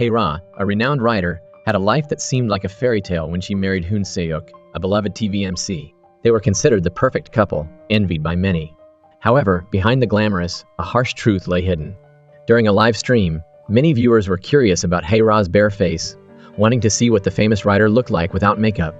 Hae-ra, a renowned writer, had a life that seemed like a fairy tale when she married Hoon Se-ok, a beloved TV MC. They were considered the perfect couple, envied by many. However, behind the glamorous, a harsh truth lay hidden. During a live stream, many viewers were curious about Hae-ra's bare face, wanting to see what the famous writer looked like without makeup.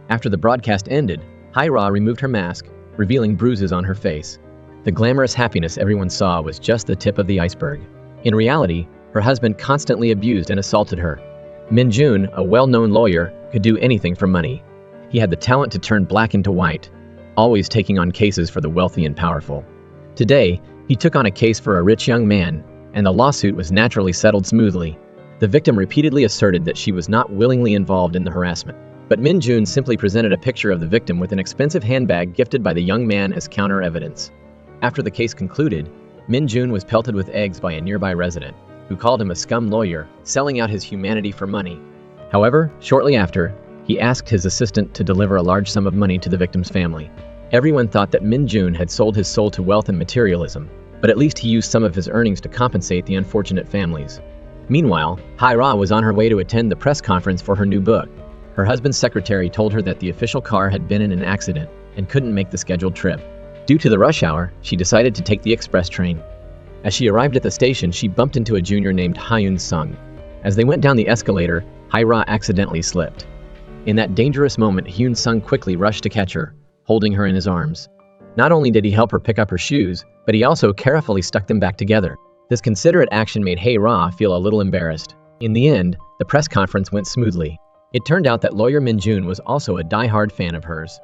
After the broadcast ended, Hae-ra removed her mask, revealing bruises on her face. The glamorous happiness everyone saw was just the tip of the iceberg. In reality, her husband constantly abused and assaulted her. Min-jun, a well-known lawyer, could do anything for money. He had the talent to turn black into white, always taking on cases for the wealthy and powerful. Today, he took on a case for a rich young man, and the lawsuit was naturally settled smoothly. The victim repeatedly asserted that she was not willingly involved in the harassment. But Min-jun simply presented a picture of the victim with an expensive handbag gifted by the young man as counter evidence. After the case concluded, Min-jun was pelted with eggs by a nearby resident, who called him a scum lawyer, selling out his humanity for money. However, shortly after, he asked his assistant to deliver a large sum of money to the victim's family. Everyone thought that Min-jun had sold his soul to wealth and materialism, but at least he used some of his earnings to compensate the unfortunate families. Meanwhile, Hae-ra was on her way to attend the press conference for her new book. Her husband's secretary told her that the official car had been in an accident and couldn't make the scheduled trip. Due to the rush hour, she decided to take the express train. As she arrived at the station, she bumped into a junior named Hyun-sung. As they went down the escalator, Hae-ra accidentally slipped. In that dangerous moment, Hyun-sung quickly rushed to catch her, holding her in his arms. Not only did he help her pick up her shoes, but he also carefully stuck them back together. This considerate action made Hae-ra feel a little embarrassed. In the end, the press conference went smoothly. It turned out that lawyer Min-jun was also a die-hard fan of hers.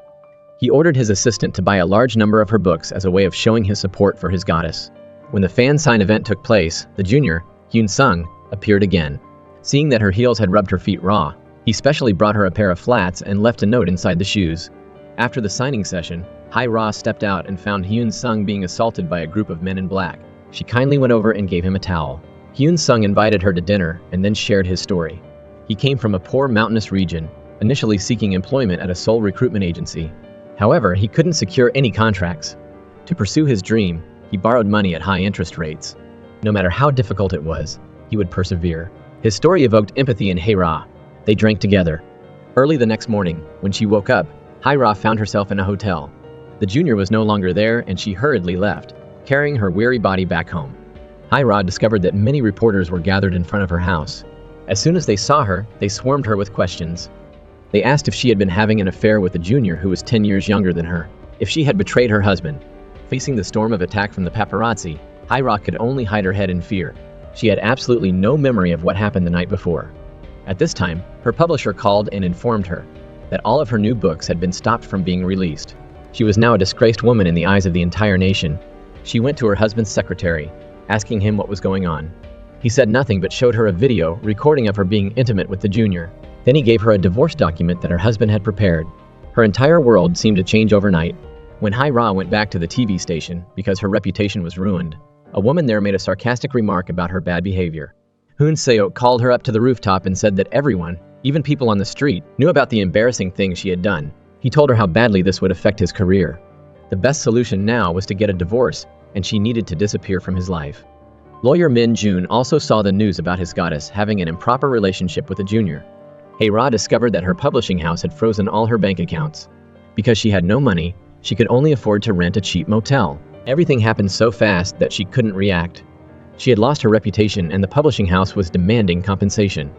He ordered his assistant to buy a large number of her books as a way of showing his support for his goddess. When the fan sign event took place, the junior, Hyun-sung, appeared again. Seeing that her heels had rubbed her feet raw, he specially brought her a pair of flats and left a note inside the shoes. After the signing session, Hae-ra stepped out and found Hyun-sung being assaulted by a group of men in black. She kindly went over and gave him a towel. Hyun-sung invited her to dinner and then shared his story. He came from a poor mountainous region, initially seeking employment at a Seoul recruitment agency. However, he couldn't secure any contracts. To pursue his dream, he borrowed money at high interest rates. No matter how difficult it was, he would persevere. His story evoked empathy in Hae-ra. They drank together. Early the next morning, when she woke up, Hae-ra found herself in a hotel. The junior was no longer there, and she hurriedly left, carrying her weary body back home. Hae-ra discovered that many reporters were gathered in front of her house. As soon as they saw her, they swarmed her with questions. They asked if she had been having an affair with a junior who was 10 years younger than her, if she had betrayed her husband. Facing the storm of attack from the paparazzi, Hae-ra could only hide her head in fear. She had absolutely no memory of what happened the night before. At this time, her publisher called and informed her that all of her new books had been stopped from being released. She was now a disgraced woman in the eyes of the entire nation. She went to her husband's secretary, asking him what was going on. He said nothing but showed her a video recording of her being intimate with the junior. Then he gave her a divorce document that her husband had prepared. Her entire world seemed to change overnight. When Hae-ra went back to the TV station because her reputation was ruined, a woman there made a sarcastic remark about her bad behavior. Hoon Se-ok called her up to the rooftop and said that everyone, even people on the street, knew about the embarrassing thing she had done. He told her how badly this would affect his career. The best solution now was to get a divorce, and she needed to disappear from his life. Lawyer Min-jun also saw the news about his goddess having an improper relationship with a junior. Hae-ra discovered that her publishing house had frozen all her bank accounts. Because she had no money, she could only afford to rent a cheap motel. Everything happened so fast that she couldn't react. She had lost her reputation and the publishing house was demanding compensation.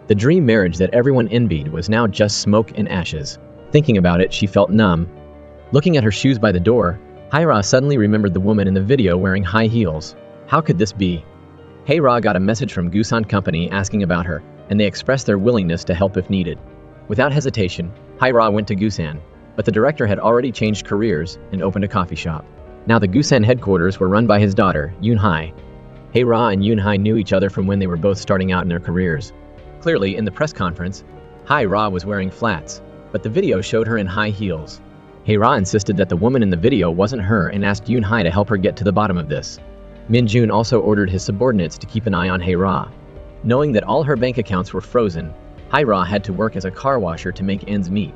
The dream marriage that everyone envied was now just smoke and ashes. Thinking about it, she felt numb. Looking at her shoes by the door, Hae-ra suddenly remembered the woman in the video wearing high heels. How could this be? Hae-ra got a message from Gusan Company asking about her, and they expressed their willingness to help if needed. Without hesitation, Hae-ra went to Gusan, but the director had already changed careers and opened a coffee shop. Now the Gusan headquarters were run by his daughter, Yoon-hae. Hae-ra and Yoon-hae knew each other from when they were both starting out in their careers. Clearly, in the press conference, Hae-ra was wearing flats, but the video showed her in high heels. Hae-ra insisted that the woman in the video wasn't her and asked Yoon-hae to help her get to the bottom of this. Min-jun also ordered his subordinates to keep an eye on Hae-ra. Knowing that all her bank accounts were frozen, Hae-ra had to work as a car washer to make ends meet.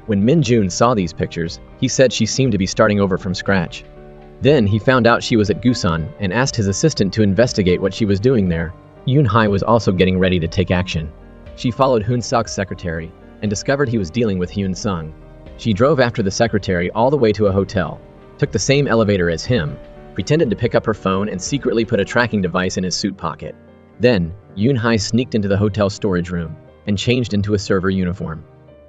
When Min-jun saw these pictures, he said she seemed to be starting over from scratch. Then he found out she was at Gusan and asked his assistant to investigate what she was doing there. Yoon Hai was also getting ready to take action. She followed Hoon Seok's secretary and discovered he was dealing with Hyun Sung. She drove after the secretary all the way to a hotel, took the same elevator as him, pretended to pick up her phone and secretly put a tracking device in his suit pocket. Then, Yoon Hai sneaked into the hotel storage room and changed into a server uniform.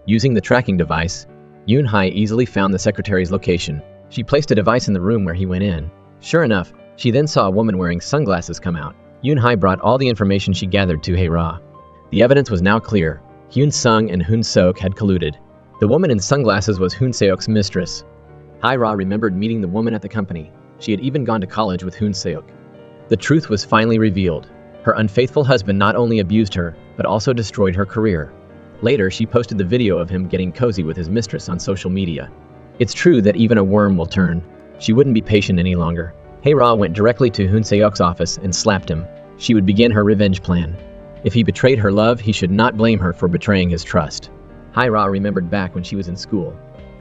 Using the tracking device, Yoon Hai easily found the secretary's location. She placed a device in the room where he went in. Sure enough, she then saw a woman wearing sunglasses come out. Yoon Hai brought all the information she gathered to Hae-ra. The evidence was now clear. Hyun Sung and Hoon Seok had colluded. The woman in sunglasses was Hoon Seok's mistress. Hae-ra remembered meeting the woman at the company. She had even gone to college with Hoon Seok. The truth was finally revealed. Her unfaithful husband not only abused her, but also destroyed her career. Later, she posted the video of him getting cozy with his mistress on social media. It's true that even a worm will turn. She wouldn't be patient any longer. Hae-ra went directly to Hoon Seok's office and slapped him. She would begin her revenge plan. If he betrayed her love, he should not blame her for betraying his trust. Hae-ra remembered back when she was in school.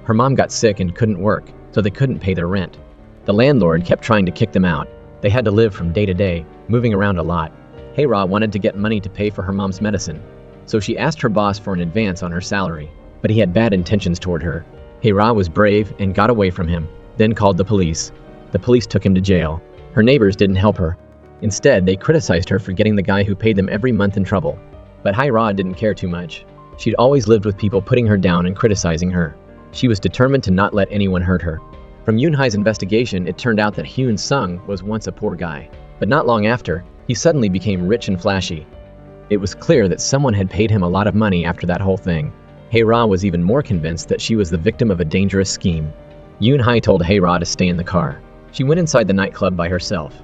Her mom got sick and couldn't work, so they couldn't pay their rent. The landlord kept trying to kick them out. They had to live from day to day, moving around a lot. Hae-ra wanted to get money to pay for her mom's medicine, so she asked her boss for an advance on her salary, but he had bad intentions toward her. Hae-ra was brave and got away from him, then called the police. The police took him to jail. Her neighbors didn't help her. Instead, they criticized her for getting the guy who paid them every month in trouble. But Hae-ra didn't care too much. She'd always lived with people putting her down and criticizing her. She was determined to not let anyone hurt her. From Yoon Hai's investigation, it turned out that Hyun Sung was once a poor guy. But not long after, he suddenly became rich and flashy. It was clear that someone had paid him a lot of money after that whole thing. Hae-ra was even more convinced that she was the victim of a dangerous scheme. Yoon Hai told Hae-ra to stay in the car. She went inside the nightclub by herself.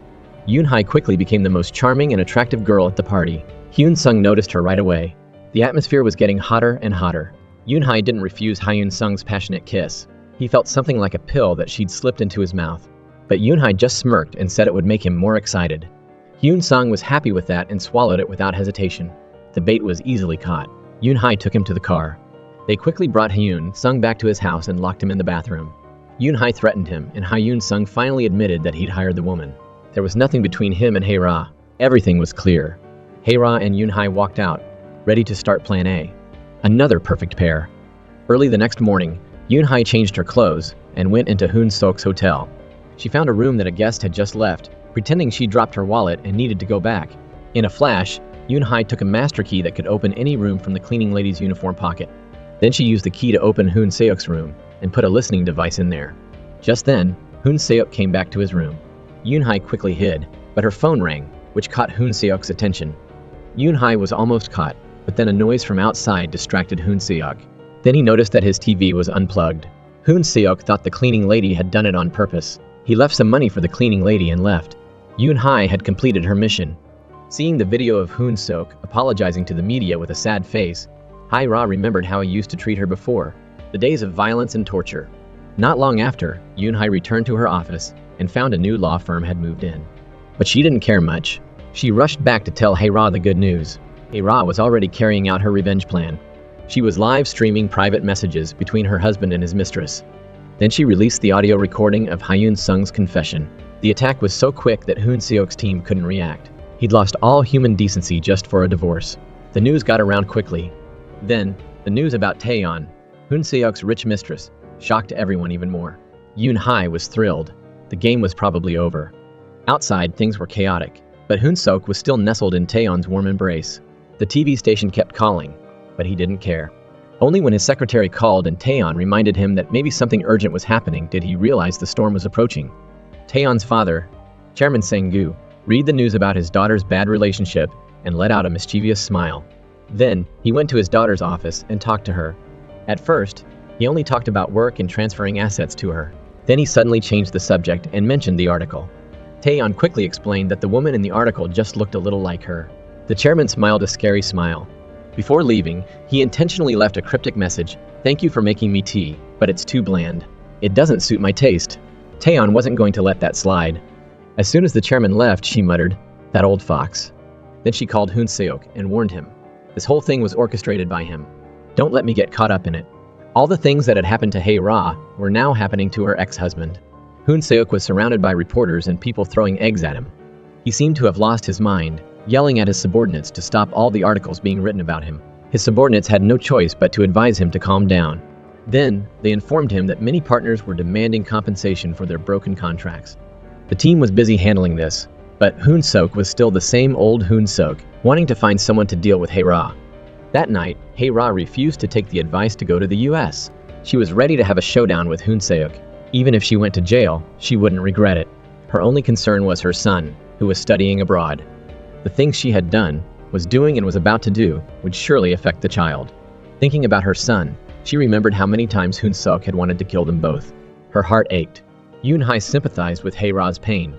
Yoon Hai quickly became the most charming and attractive girl at the party. Hyun Sung noticed her right away. The atmosphere was getting hotter and hotter. Yoon Hai didn't refuse Hyun Sung's passionate kiss. He felt something like a pill that she'd slipped into his mouth. But Yoon Hai just smirked and said it would make him more excited. Hyun Sung was happy with that and swallowed it without hesitation. The bait was easily caught. Yoon Hai took him to the car. They quickly brought Hyun Sung back to his house and locked him in the bathroom. Yoon Hai threatened him, and Hyun Sung finally admitted that he'd hired the woman. There was nothing between him and Hae-ra. Everything was clear. Hae-ra and Yoon Hai walked out, ready to start Plan A. Another perfect pair. Early the next morning, Yoon Hai changed her clothes and went into Hoon Seok's hotel. She found a room that a guest had just left, pretending she dropped her wallet and needed to go back. In a flash, Yoon Hai took a master key that could open any room from the cleaning lady's uniform pocket. Then she used the key to open Hoon Seok's room and put a listening device in there. Just then, Hoon Seok came back to his room. Yoon Hai quickly hid, but her phone rang, which caught Hoon Seok's attention. Yoon Hai was almost caught, but then a noise from outside distracted Hoon Seok. Then he noticed that his TV was unplugged. Hoon Seok thought the cleaning lady had done it on purpose. He left some money for the cleaning lady and left. Yoon Hai had completed her mission. Seeing the video of Hoon Seok apologizing to the media with a sad face, Hae-ra remembered how he used to treat her before, the days of violence and torture. Not long after, Yoon Hai returned to her office and found a new law firm had moved in. But she didn't care much. She rushed back to tell Hae-ra the good news. Hae-ra was already carrying out her revenge plan. She was live streaming private messages between her husband and his mistress. Then she released the audio recording of Hyun Sung's confession. The attack was so quick that Hoon Seok's team couldn't react. He'd lost all human decency just for a divorce. The news got around quickly. Then, the news about Taeyeon, Hoon Seok's rich mistress, shocked everyone even more. Yoon Hai was thrilled. The game was probably over. Outside, things were chaotic, but Hoon Seok was still nestled in Taeyeon's warm embrace. The TV station kept calling, but he didn't care. Only when his secretary called and Taeyeon reminded him that maybe something urgent was happening did he realize the storm was approaching. Taeyeon's father, Chairman Sang-gu, read the news about his daughter's bad relationship and let out a mischievous smile. Then, he went to his daughter's office and talked to her. At first, he only talked about work and transferring assets to her. Then he suddenly changed the subject and mentioned the article. Taeyeon quickly explained that the woman in the article just looked a little like her. The chairman smiled a scary smile. Before leaving, he intentionally left a cryptic message, "Thank you for making me tea, but it's too bland. It doesn't suit my taste." Taeyeon wasn't going to let that slide. As soon as the chairman left, she muttered, "That old fox." Then she called Hoon Seok and warned him. This whole thing was orchestrated by him. Don't let me get caught up in it. All the things that had happened to Hae-ra were now happening to her ex-husband. Hoon Seok was surrounded by reporters and people throwing eggs at him. He seemed to have lost his mind. yelling at his subordinates to stop all the articles being written about him. His subordinates had no choice but to advise him to calm down. Then, they informed him that many partners were demanding compensation for their broken contracts. The team was busy handling this, but Hoon Sok was still the same old Hoon Sok, wanting to find someone to deal with Hae-ra. That night, Hae-ra refused to take the advice to go to the US. She was ready to have a showdown with Hoon Seok. Even if she went to jail, she wouldn't regret it. Her only concern was her son, who was studying abroad. The things she had done, was doing and was about to do, would surely affect the child. Thinking about her son, she remembered how many times Hoon Sok had wanted to kill them both. Her heart ached. Yoon-hae sympathized with Hae-ra's pain.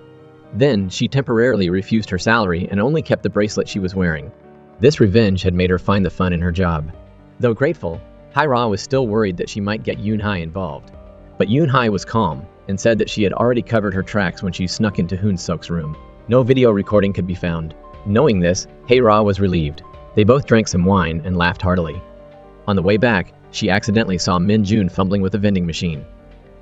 Then, she temporarily refused her salary and only kept the bracelet she was wearing. This revenge had made her find the fun in her job. Though grateful, Hae-ra was still worried that she might get Yoon-hae involved. But Yoon-hae was calm and said that she had already covered her tracks when she snuck into Hoon Sok's room. No video recording could be found. Knowing this, Hae-ra was relieved. They both drank some wine and laughed heartily. On the way back, she accidentally saw Min-jun fumbling with a vending machine.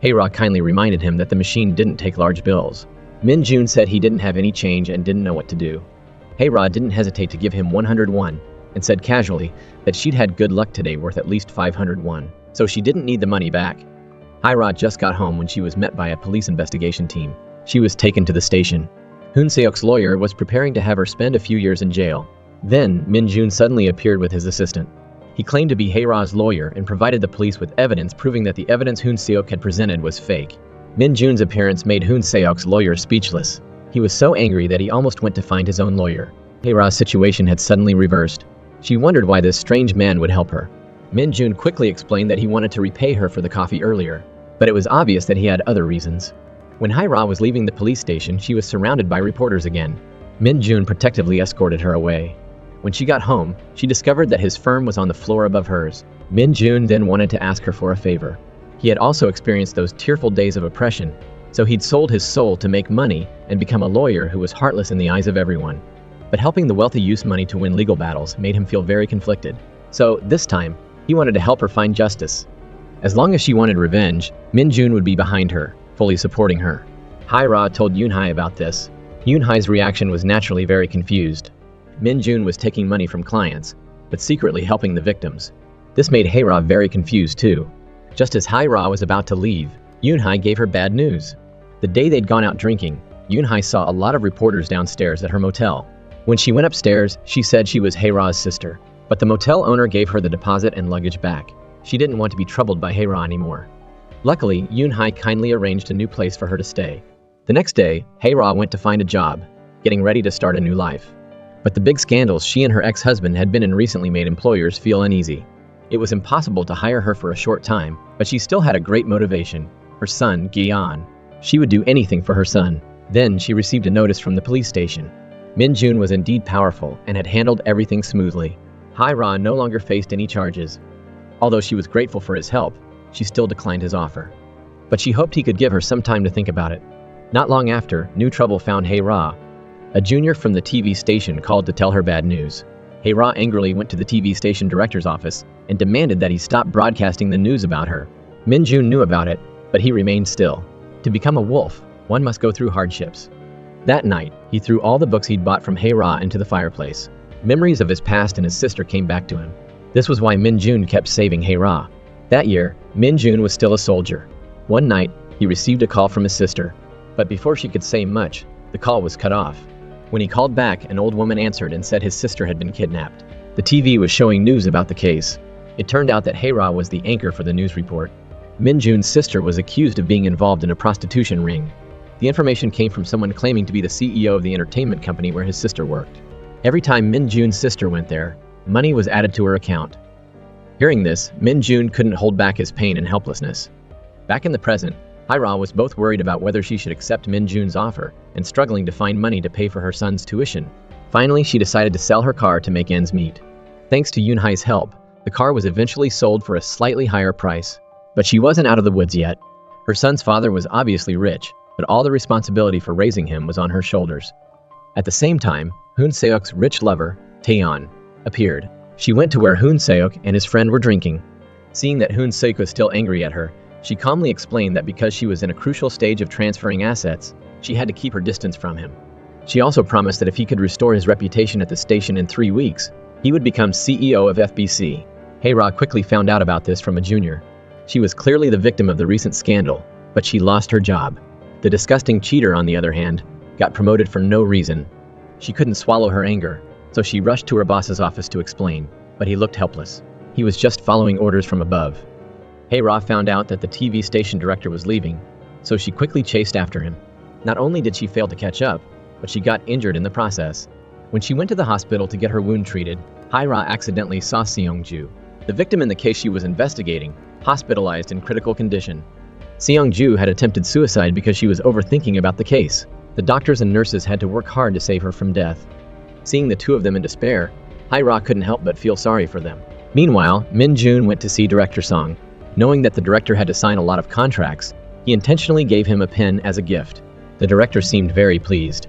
Hae-ra kindly reminded him that the machine didn't take large bills. Min-jun said he didn't have any change and didn't know what to do. Hae-ra didn't hesitate to give him 101 and said casually that she'd had good luck today worth at least 501, so she didn't need the money back. Hae-ra just got home when she was met by a police investigation team. She was taken to the station. Hoon Seok's lawyer was preparing to have her spend a few years in jail. Then, Min-jun suddenly appeared with his assistant. He claimed to be Hae-ra's lawyer and provided the police with evidence proving that the evidence Hoon Seok had presented was fake. Min-jun's appearance made Hoon Seok's lawyer speechless. He was so angry that he almost went to find his own lawyer. Hae-ra's situation had suddenly reversed. She wondered why this strange man would help her. Min-jun quickly explained that he wanted to repay her for the coffee earlier, but it was obvious that he had other reasons. When Hae-ra was leaving the police station, she was surrounded by reporters again. Min-jun protectively escorted her away. When she got home, she discovered that his firm was on the floor above hers. Min-jun then wanted to ask her for a favor. He had also experienced those tearful days of oppression, so he'd sold his soul to make money and become a lawyer who was heartless in the eyes of everyone. But helping the wealthy use money to win legal battles made him feel very conflicted. So, this time, he wanted to help her find justice. As long as she wanted revenge, Min-jun would be behind her, fully supporting her. Hae-ra told Yoon-hae about this. Yoon-hae's reaction was naturally very confused. Min-jun was taking money from clients, but secretly helping the victims. This made Hae-ra very confused too. Just as Hae-ra was about to leave, Yoon-hae gave her bad news. The day they'd gone out drinking, Yoon-hae saw a lot of reporters downstairs at her motel. When she went upstairs, she said she was Hae-ra's sister, but the motel owner gave her the deposit and luggage back. She didn't want to be troubled by Hae-ra anymore. Luckily, Yoon-hae kindly arranged a new place for her to stay. The next day, Hae-ra went to find a job, getting ready to start a new life. But the big scandals she and her ex-husband had been in recently made employers feel uneasy. It was impossible to hire her for a short time, but she still had a great motivation, her son, Gi-yeon. She would do anything for her son. Then she received a notice from the police station. Min-jun was indeed powerful and had handled everything smoothly. Hae-ra no longer faced any charges. Although she was grateful for his help, she still declined his offer. But she hoped he could give her some time to think about it. Not long after, new trouble found Hae-ra. A junior from the TV station called to tell her bad news. Hae-ra angrily went to the TV station director's office and demanded that he stop broadcasting the news about her. Min-jun knew about it, but he remained still. To become a wolf, one must go through hardships. That night, he threw all the books he'd bought from Hae-ra into the fireplace. Memories of his past and his sister came back to him. This was why Min-jun kept saving Hae-ra. That year, Min-jun was still a soldier. One night, he received a call from his sister. But before she could say much, the call was cut off. When he called back, an old woman answered and said his sister had been kidnapped. The TV was showing news about the case. It turned out that Hae-ra was the anchor for the news report. Min-jun's sister was accused of being involved in a prostitution ring. The information came from someone claiming to be the CEO of the entertainment company where his sister worked. Every time Min-jun's sister went there, money was added to her account. Hearing this, Min-jun couldn't hold back his pain and helplessness. Back in the present, Hae-ra was both worried about whether she should accept Min-jun's offer and struggling to find money to pay for her son's tuition. Finally, she decided to sell her car to make ends meet. Thanks to Yoon-hae's help, the car was eventually sold for a slightly higher price. But she wasn't out of the woods yet. Her son's father was obviously rich, but all the responsibility for raising him was on her shoulders. At the same time, Hoon Seok's rich lover, Taeyeon, appeared. She went to where Hoon Seok and his friend were drinking. Seeing that Hoon Seok was still angry at her, she calmly explained that because she was in a crucial stage of transferring assets, she had to keep her distance from him. She also promised that if he could restore his reputation at the station in 3 weeks, he would become CEO of FBC. Hae-ra quickly found out about this from a junior. She was clearly the victim of the recent scandal, but she lost her job. The disgusting cheater, on the other hand, got promoted for no reason. She couldn't swallow her anger, so she rushed to her boss's office to explain, but he looked helpless. He was just following orders from above. Hae-ra found out that the TV station director was leaving, so she quickly chased after him. Not only did she fail to catch up, but she got injured in the process. When she went to the hospital to get her wound treated, Hae-ra accidentally saw Seong-ju, the victim in the case she was investigating, hospitalized in critical condition. Seong-ju had attempted suicide because she was overthinking about the case. The doctors and nurses had to work hard to save her from death. Seeing the two of them in despair, Hae-ra couldn't help but feel sorry for them. Meanwhile, Min-jun went to see director Song. Knowing that the director had to sign a lot of contracts, he intentionally gave him a pen as a gift. The director seemed very pleased.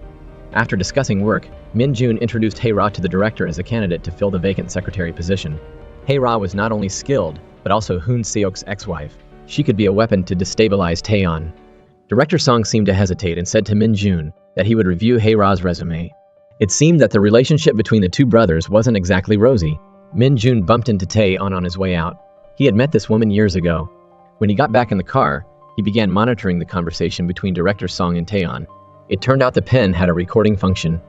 After discussing work, Min-jun introduced Hae-ra to the director as a candidate to fill the vacant secretary position. Hae-ra was not only skilled, but also Hoon Seok's ex-wife. She could be a weapon to destabilize Taeyeon. Director Song seemed to hesitate and said to Min-jun that he would review Hae-ra's resume. It seemed that the relationship between the two brothers wasn't exactly rosy. Min-jun bumped into Taeyeon on his way out. He had met this woman years ago. When he got back in the car, he began monitoring the conversation between director Song and Taeyeon. It turned out the pen had a recording function.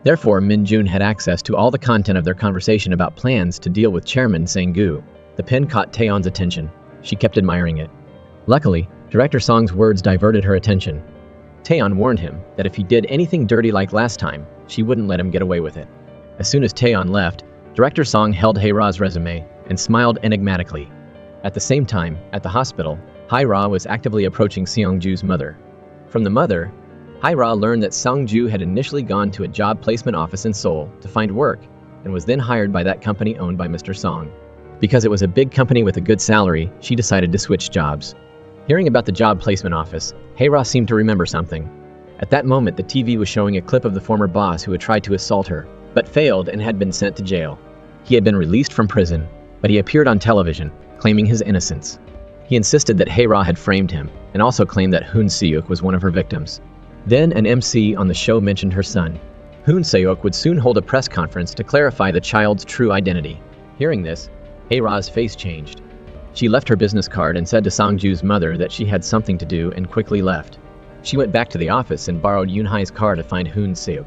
Therefore, Min-jun had access to all the content of their conversation about plans to deal with Chairman Sang-gu. The pen caught Taeyeon's attention. She kept admiring it. Luckily, director Song's words diverted her attention. Taeyeon warned him that if he did anything dirty like last time, she wouldn't let him get away with it. As soon as Taeyeon left, director Song held Hae-ra's resume and smiled enigmatically. At the same time, at the hospital, Hae-ra was actively approaching Seong-ju's mother. From the mother, Hae-ra learned that Seong-ju had initially gone to a job placement office in Seoul to find work and was then hired by that company owned by Mr. Song. Because it was a big company with a good salary, she decided to switch jobs. Hearing about the job placement office, Hae-ra seemed to remember something. At that moment, the TV was showing a clip of the former boss who had tried to assault her, but failed and had been sent to jail. He had been released from prison, but he appeared on television, claiming his innocence. He insisted that Hae-ra had framed him, and also claimed that Hoon Seok was one of her victims. Then an MC on the show mentioned her son. Hoon Seok would soon hold a press conference to clarify the child's true identity. Hearing this, Hae-ra's face changed. She left her business card and said to Seong-ju's mother that she had something to do and quickly left. She went back to the office and borrowed Yoon-hai's car to find Hoon Seok.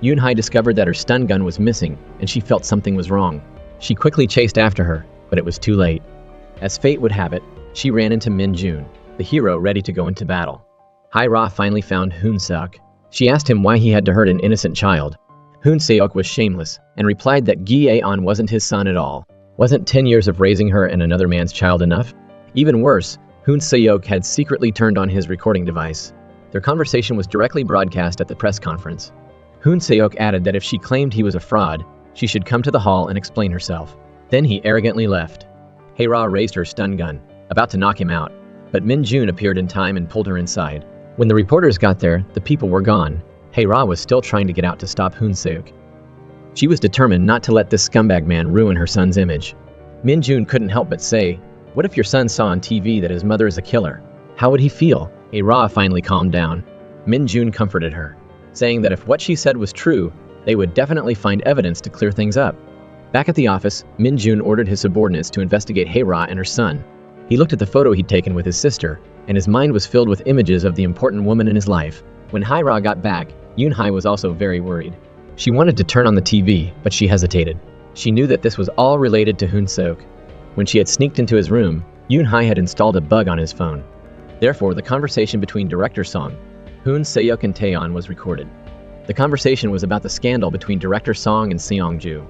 Yoon-hai discovered that her stun gun was missing, and she felt something was wrong. She quickly chased after her, but it was too late. As fate would have it, she ran into Min-jun, the hero ready to go into battle. Hae-ra finally found Hoon Seok. She asked him why he had to hurt an innocent child. Hoon Seok was shameless, and replied that Gi-aeon wasn't his son at all. Wasn't 10 years of raising her and another man's child enough? Even worse, Hoon Seok had secretly turned on his recording device. Their conversation was directly broadcast at the press conference. Hoon Seok added that if she claimed he was a fraud, she should come to the hall and explain herself. Then he arrogantly left. Hae-ra raised her stun gun, about to knock him out, but Min-jun appeared in time and pulled her inside. When the reporters got there, the people were gone. Hae-ra was still trying to get out to stop Hoon Seok. She was determined not to let this scumbag man ruin her son's image. Min-jun couldn't help but say, "What if your son saw on TV that his mother is a killer? How would he feel?" Hae-ra finally calmed down. Min-jun comforted her, saying that if what she said was true, they would definitely find evidence to clear things up. Back at the office, Min-jun ordered his subordinates to investigate Hae-ra and her son. He looked at the photo he'd taken with his sister, and his mind was filled with images of the important woman in his life. When Hae-ra got back, Yoon-hai was also very worried. She wanted to turn on the TV, but she hesitated. She knew that this was all related to Hoon Seok. When she had sneaked into his room, Yoon-hai had installed a bug on his phone. Therefore, the conversation between director Song, Hoon Seok and Taeyeon was recorded. The conversation was about the scandal between director Song and Seong-ju.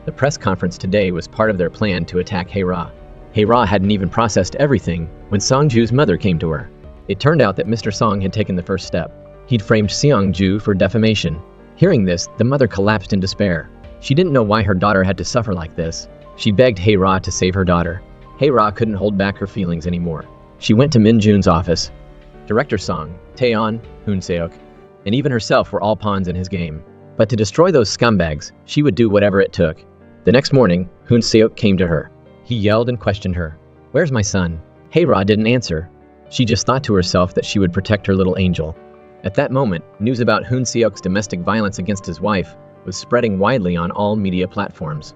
The press conference today was part of their plan to attack Hae-ra. Hae-ra hadn't even processed everything when Seong-ju's mother came to her. It turned out that Mr. Song had taken the first step. He'd framed Seong-ju for defamation. Hearing this, the mother collapsed in despair. She didn't know why her daughter had to suffer like this. She begged Hae-ra to save her daughter. Hae-ra couldn't hold back her feelings anymore. She went to Min-jun's office. Director Song, Taeyeon, Hoon Seok, and even herself were all pawns in his game. But to destroy those scumbags, she would do whatever it took. The next morning, Hoon Seok came to her. He yelled and questioned her. "Where's my son?" Hae-ra didn't answer. She just thought to herself that she would protect her little angel. At that moment, news about Hoon Seok's domestic violence against his wife was spreading widely on all media platforms.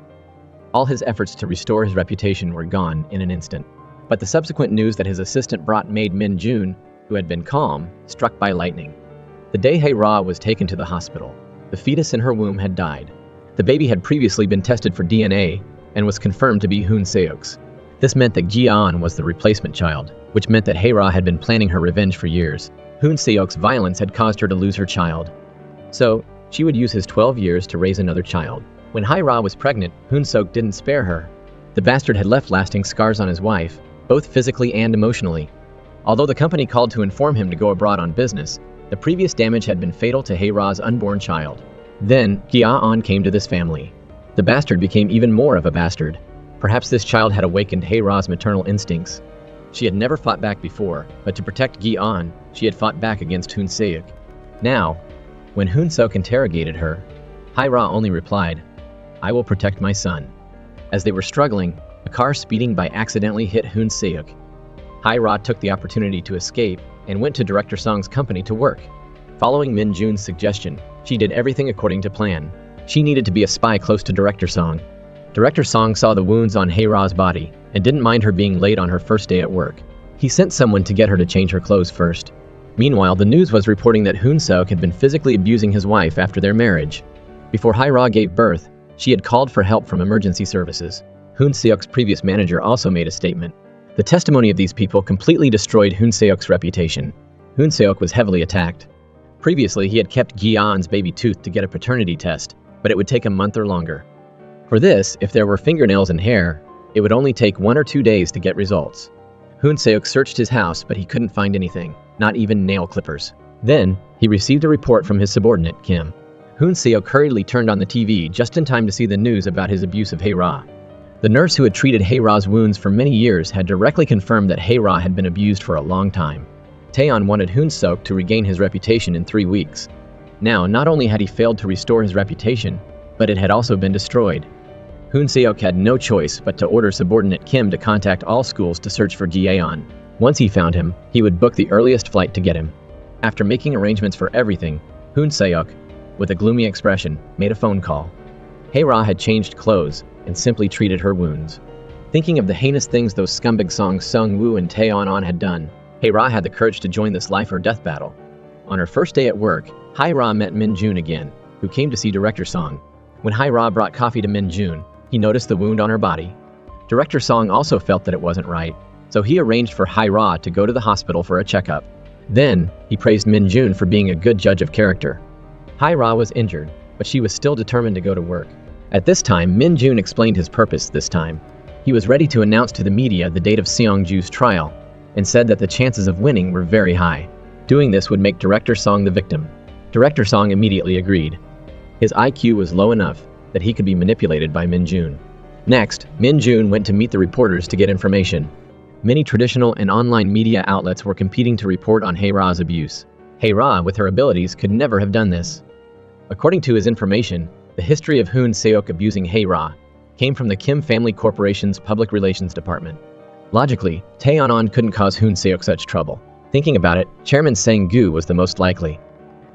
All his efforts to restore his reputation were gone in an instant. But the subsequent news that his assistant brought made Min Jun, who had been calm, struck by lightning. The day Hae-ra was taken to the hospital, the fetus in her womb had died. The baby had previously been tested for DNA and was confirmed to be Hoon Seok's. This meant that Gi-an was the replacement child, which meant that Hae-ra had been planning her revenge for years. Hoon Seok's violence had caused her to lose her child. So, she would use his 12 years to raise another child. When Hae-ra was pregnant, Hoon Seok didn't spare her. The bastard had left lasting scars on his wife, both physically and emotionally. Although the company called to inform him to go abroad on business, the previous damage had been fatal to Hae-ra's unborn child. Then, Gi-an came to this family. The bastard became even more of a bastard. Perhaps this child had awakened Hae-ra's maternal instincts. She had never fought back before, but to protect Gi-an, she had fought back against Hoon Seok. Now, when Hoon Seok interrogated her, Hae-ra only replied, "I will protect my son." As they were struggling, a car speeding by accidentally hit Hoon Seok. Hae-ra took the opportunity to escape and went to Director Song's company to work. Following Min Jun's suggestion, she did everything according to plan. She needed to be a spy close to Director Song. Director Song saw the wounds on Hae-ra's body and didn't mind her being late on her first day at work. He sent someone to get her to change her clothes first. Meanwhile, the news was reporting that Hoon Seok had been physically abusing his wife after their marriage. Before Hae-ra gave birth, she had called for help from emergency services. Hoon Seok's previous manager also made a statement. The testimony of these people completely destroyed Hoon Seok's reputation. Hoon Seok was heavily attacked. Previously, he had kept Gi-an's baby tooth to get a paternity test, but it would take a month or longer. For this, if there were fingernails and hair, it would only take 1 or 2 days to get results. Hoon Seok searched his house, but he couldn't find anything, not even nail clippers. Then, he received a report from his subordinate, Kim. Hoon Seok hurriedly turned on the TV just in time to see the news about his abuse of Hae-ra. The nurse who had treated Hae-ra's wounds for many years had directly confirmed that Hae-ra had been abused for a long time. Taeyeon wanted Hoon Seok to regain his reputation in 3 weeks. Now, not only had he failed to restore his reputation, but it had also been destroyed. Hoon Seok had no choice but to order subordinate Kim to contact all schools to search for Taeyeon. Once he found him, he would book the earliest flight to get him. After making arrangements for everything, Hoon Seok, with a gloomy expression, made a phone call. Hae-ra had changed clothes and simply treated her wounds. Thinking of the heinous things those scumbag Song Sung-woo and Taeyeon had done, Hae-ra had the courage to join this life or death battle. On her first day at work, Hae-ra met Min Jun again, who came to see Director Song. When Hae-ra brought coffee to Min Jun, he noticed the wound on her body. Director Song also felt that it wasn't right, so he arranged for Hae-ra to go to the hospital for a checkup. Then, he praised Min Jun for being a good judge of character. Hae-ra was injured, but she was still determined to go to work. At this time, Min Jun explained his purpose this time. He was ready to announce to the media the date of Seong-ju's trial, and said that the chances of winning were very high. Doing this would make Director Song the victim. Director Song immediately agreed. His IQ was low enough that he could be manipulated by Min Jun. Next, Min Jun went to meet the reporters to get information. Many traditional and online media outlets were competing to report on Hae-ra's abuse. Hae-ra, with her abilities, could never have done this. According to his information, the history of Hoon Seok abusing Hae-ra came from the Kim Family Corporation's Public Relations Department. Logically, Taeyeon couldn't cause Hoon Seok such trouble. Thinking about it, Chairman Sang-gu was the most likely.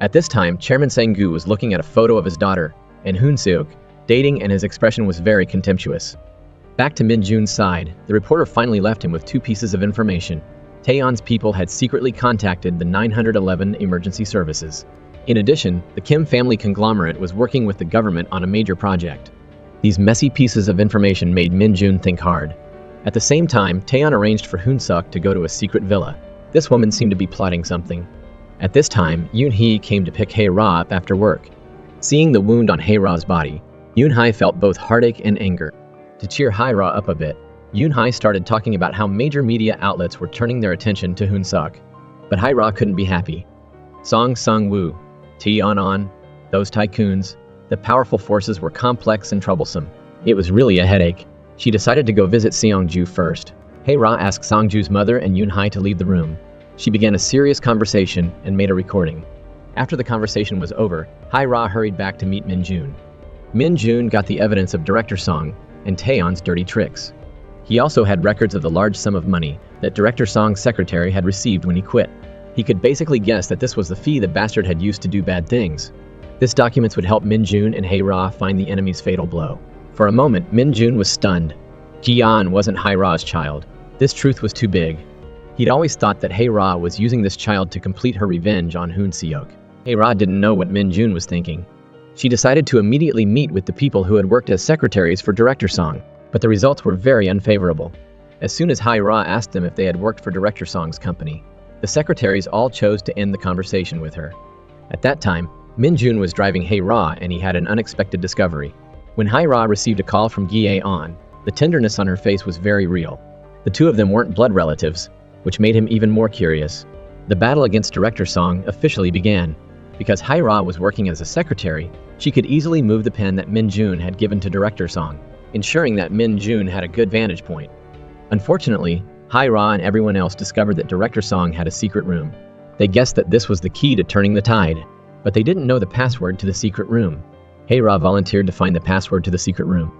At this time, Chairman Sang-gu was looking at a photo of his daughter and Hoon Seok dating, and his expression was very contemptuous. Back to Min Jun's side, the reporter finally left him with 2 pieces of information. Taeyeon's people had secretly contacted the 911 emergency services. In addition, the Kim family conglomerate was working with the government on a major project. These messy pieces of information made Min Jun think hard. At the same time, Taeyeon arranged for Hoon Seok to go to a secret villa. This woman seemed to be plotting something. At this time, Yoon-hee came to pick Hae-ra up after work. Seeing the wound on Hae-ra's body, Yoon-hee felt both heartache and anger. To cheer Hae-ra up a bit, Yoon-hee started talking about how major media outlets were turning their attention to Hoon Seok. But Hae-ra couldn't be happy. Song Sung-woo, Taeyeon, those tycoons, the powerful forces were complex and troublesome. It was really a headache. She decided to go visit Seong-ju first. Hae-ra asked Song-ju's mother and Yoon-hee to leave the room. She began a serious conversation and made a recording. After the conversation was over, Hae-ra hurried back to meet Min Jun. Min Jun got the evidence of Director Song and Taeyeon's dirty tricks. He also had records of the large sum of money that Director Song's secretary had received when he quit. He could basically guess that this was the fee the bastard had used to do bad things. This documents would help Min-jun and Hae-ra find the enemy's fatal blow. For a moment, Min-jun was stunned. Ji-yeon wasn't Hae-ra's child. This truth was too big. He'd always thought that Hae-ra was using this child to complete her revenge on Hoon Se-yeok. Hae-ra didn't know what Min-jun was thinking. She decided to immediately meet with the people who had worked as secretaries for Director Song, but the results were very unfavorable. As soon as Hae-ra asked them if they had worked for Director Song's company, the secretaries all chose to end the conversation with her. At that time, Min-jun was driving Hae-ra and he had an unexpected discovery. When Hae-ra received a call from Gi-yeon, the tenderness on her face was very real. The two of them weren't blood relatives, which made him even more curious. The battle against Director Song officially began. Because Hae-ra was working as a secretary, she could easily move the pen that Min-jun had given to Director Song, ensuring that Min-jun had a good vantage point. Unfortunately, Hae-ra and everyone else discovered that Director Song had a secret room. They guessed that this was the key to turning the tide, but they didn't know the password to the secret room. Hae-ra volunteered to find the password to the secret room.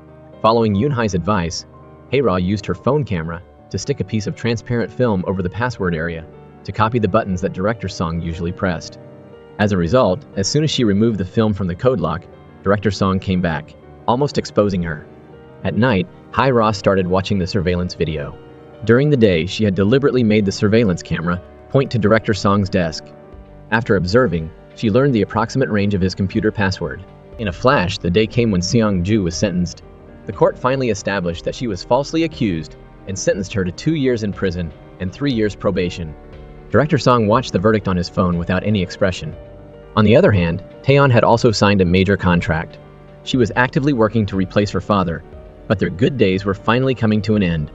Following Yoon-hae's advice, Hae-ra used her phone camera to stick a piece of transparent film over the password area to copy the buttons that Director Song usually pressed. As a result, as soon as she removed the film from the code lock, Director Song came back, almost exposing her. At night, Hae-ra started watching the surveillance video. During the day, she had deliberately made the surveillance camera point to Director Song's desk. After observing, she learned the approximate range of his computer password. In a flash, the day came when Seong-ju was sentenced. The court finally established that she was falsely accused and sentenced her to 2 years in prison and 3 years probation. Director Song watched the verdict on his phone without any expression. On the other hand, Taeyeon had also signed a major contract. She was actively working to replace her father, but their good days were finally coming to an end.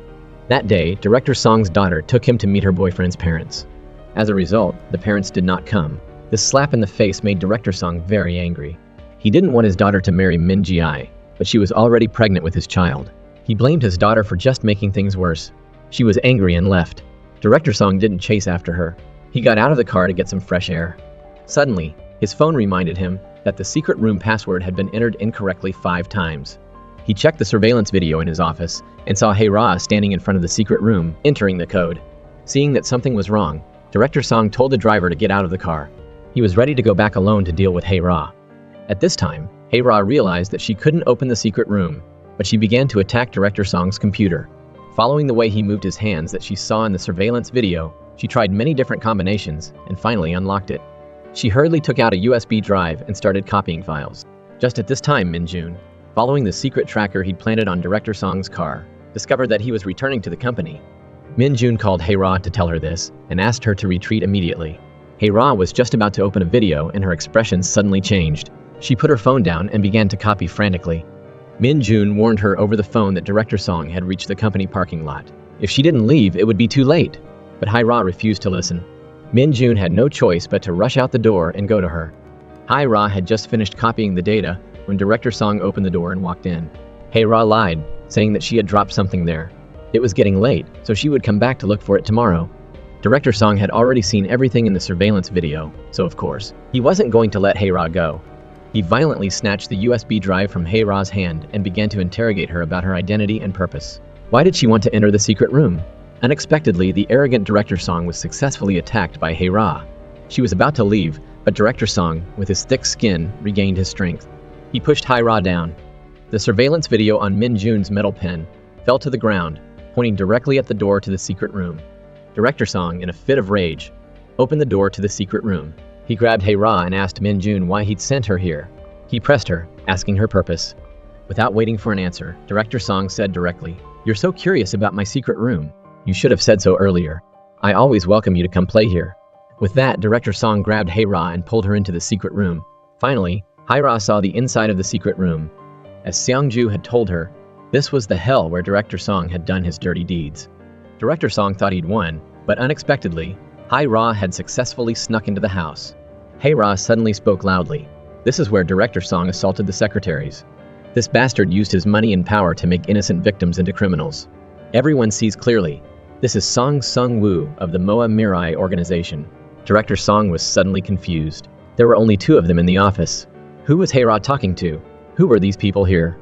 That day, Director Song's daughter took him to meet her boyfriend's parents. As a result, the parents did not come. This slap in the face made Director Song very angry. He didn't want his daughter to marry Min Ji-ae, but she was already pregnant with his child. He blamed his daughter for just making things worse. She was angry and left. Director Song didn't chase after her. He got out of the car to get some fresh air. Suddenly, his phone reminded him that the secret room password had been entered incorrectly 5 times. He checked the surveillance video in his office and saw Hae-ra standing in front of the secret room, entering the code. Seeing that something was wrong, Director Song told the driver to get out of the car. He was ready to go back alone to deal with Hae-ra. At this time, Hae-ra realized that she couldn't open the secret room, but she began to attack Director Song's computer. Following the way he moved his hands that she saw in the surveillance video, she tried many different combinations and finally unlocked it. She hurriedly took out a USB drive and started copying files. Just at this time, Min-jun, following the secret tracker he'd planted on Director Song's car, discovered that he was returning to the company. Min-jun called Hae-ra to tell her this and asked her to retreat immediately. Hae-ra was just about to open a video and her expression suddenly changed. She put her phone down and began to copy frantically. Min-jun warned her over the phone that Director Song had reached the company parking lot. If she didn't leave, it would be too late. But Hae-ra refused to listen. Min-jun had no choice but to rush out the door and go to her. Hae-ra had just finished copying the data when Director Song opened the door and walked in. Hae-ra lied, saying that she had dropped something there. It was getting late, so she would come back to look for it tomorrow. Director Song had already seen everything in the surveillance video, so of course, he wasn't going to let Hae-ra go. He violently snatched the USB drive from Hae-ra's hand and began to interrogate her about her identity and purpose. Why did she want to enter the secret room? Unexpectedly, the arrogant Director Song was successfully attacked by Hae-ra. She was about to leave, but Director Song, with his thick skin, regained his strength. He pushed Hae-ra down. The surveillance video on Min-jun's metal pen fell to the ground, pointing directly at the door to the secret room. Director Song, in a fit of rage, opened the door to the secret room. He grabbed Hae-ra and asked Min-jun why he'd sent her here. He pressed her, asking her purpose. Without waiting for an answer, Director Song said directly, "You're so curious about my secret room. You should have said so earlier. I always welcome you to come play here." With that, Director Song grabbed Hae-ra and pulled her into the secret room. Finally, Hae-ra saw the inside of the secret room. As Seong-ju had told her, this was the hell where Director Song had done his dirty deeds. Director Song thought he'd won, but unexpectedly, Hae-ra had successfully snuck into the house. Hae-ra suddenly spoke loudly. This is where Director Song assaulted the secretaries. This bastard used his money and power to make innocent victims into criminals. Everyone sees clearly. This is Song Sung-woo of the Moa Mirai organization. Director Song was suddenly confused. There were only 2 of them in the office. Who was Hae-ra talking to? Who were these people here?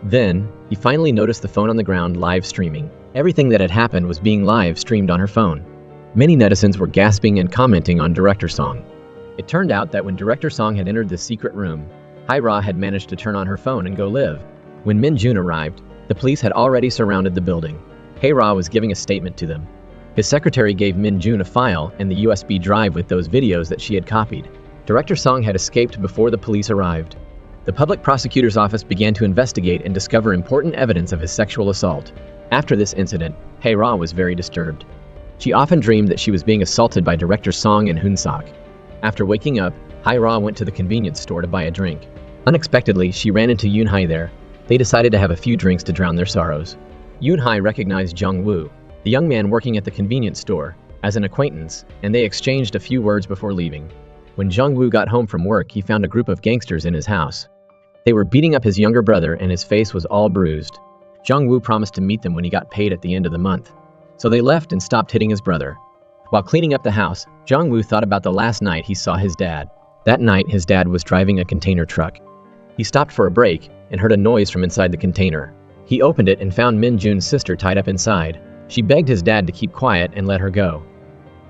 Then, he finally noticed the phone on the ground live streaming. Everything that had happened was being live streamed on her phone. Many netizens were gasping and commenting on Director Song. It turned out that when Director Song had entered the secret room, Hae-ra had managed to turn on her phone and go live. When Min-jun arrived, the police had already surrounded the building. Hae-ra was giving a statement to them. His secretary gave Min-jun a file and the USB drive with those videos that she had copied. Director Song had escaped before the police arrived. The public prosecutor's office began to investigate and discover important evidence of his sexual assault. After this incident, Hae-ra was very disturbed. She often dreamed that she was being assaulted by Director Song and Hoon-sok. After waking up, Hae-ra went to the convenience store to buy a drink. Unexpectedly, she ran into Yoon-hae there. They decided to have a few drinks to drown their sorrows. Yoon-hae recognized Jung-woo, the young man working at the convenience store, as an acquaintance, and they exchanged a few words before leaving. When Jung-woo got home from work, he found a group of gangsters in his house. They were beating up his younger brother and his face was all bruised. Jung-woo promised to meet them when he got paid at the end of the month. So they left and stopped hitting his brother. While cleaning up the house, Jung-woo thought about the last night he saw his dad. That night, his dad was driving a container truck. He stopped for a break and heard a noise from inside the container. He opened it and found Min-jun's sister tied up inside. She begged his dad to keep quiet and let her go.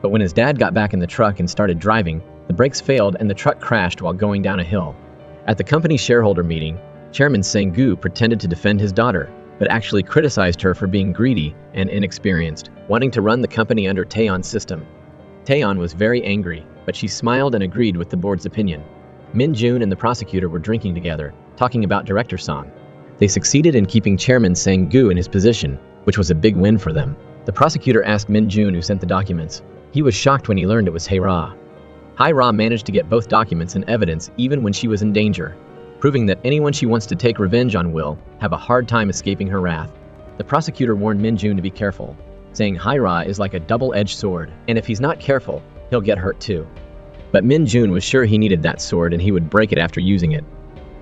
But when his dad got back in the truck and started driving, the brakes failed and the truck crashed while going down a hill. At the company's shareholder meeting, Chairman Sang-gu pretended to defend his daughter, but actually criticized her for being greedy and inexperienced, wanting to run the company under Taeyeon's system. Taeyeon was very angry, but she smiled and agreed with the board's opinion. Min-jun and the prosecutor were drinking together, talking about Director Song. They succeeded in keeping Chairman Sang-gu in his position, which was a big win for them. The prosecutor asked Min-jun who sent the documents. He was shocked when he learned it was Hae-ra. Hae-ra managed to get both documents and evidence even when she was in danger, proving that anyone she wants to take revenge on will have a hard time escaping her wrath. The prosecutor warned Min-jun to be careful, saying Hae-ra is like a double-edged sword, and if he's not careful, he'll get hurt too. But Min-jun was sure he needed that sword and he would break it after using it.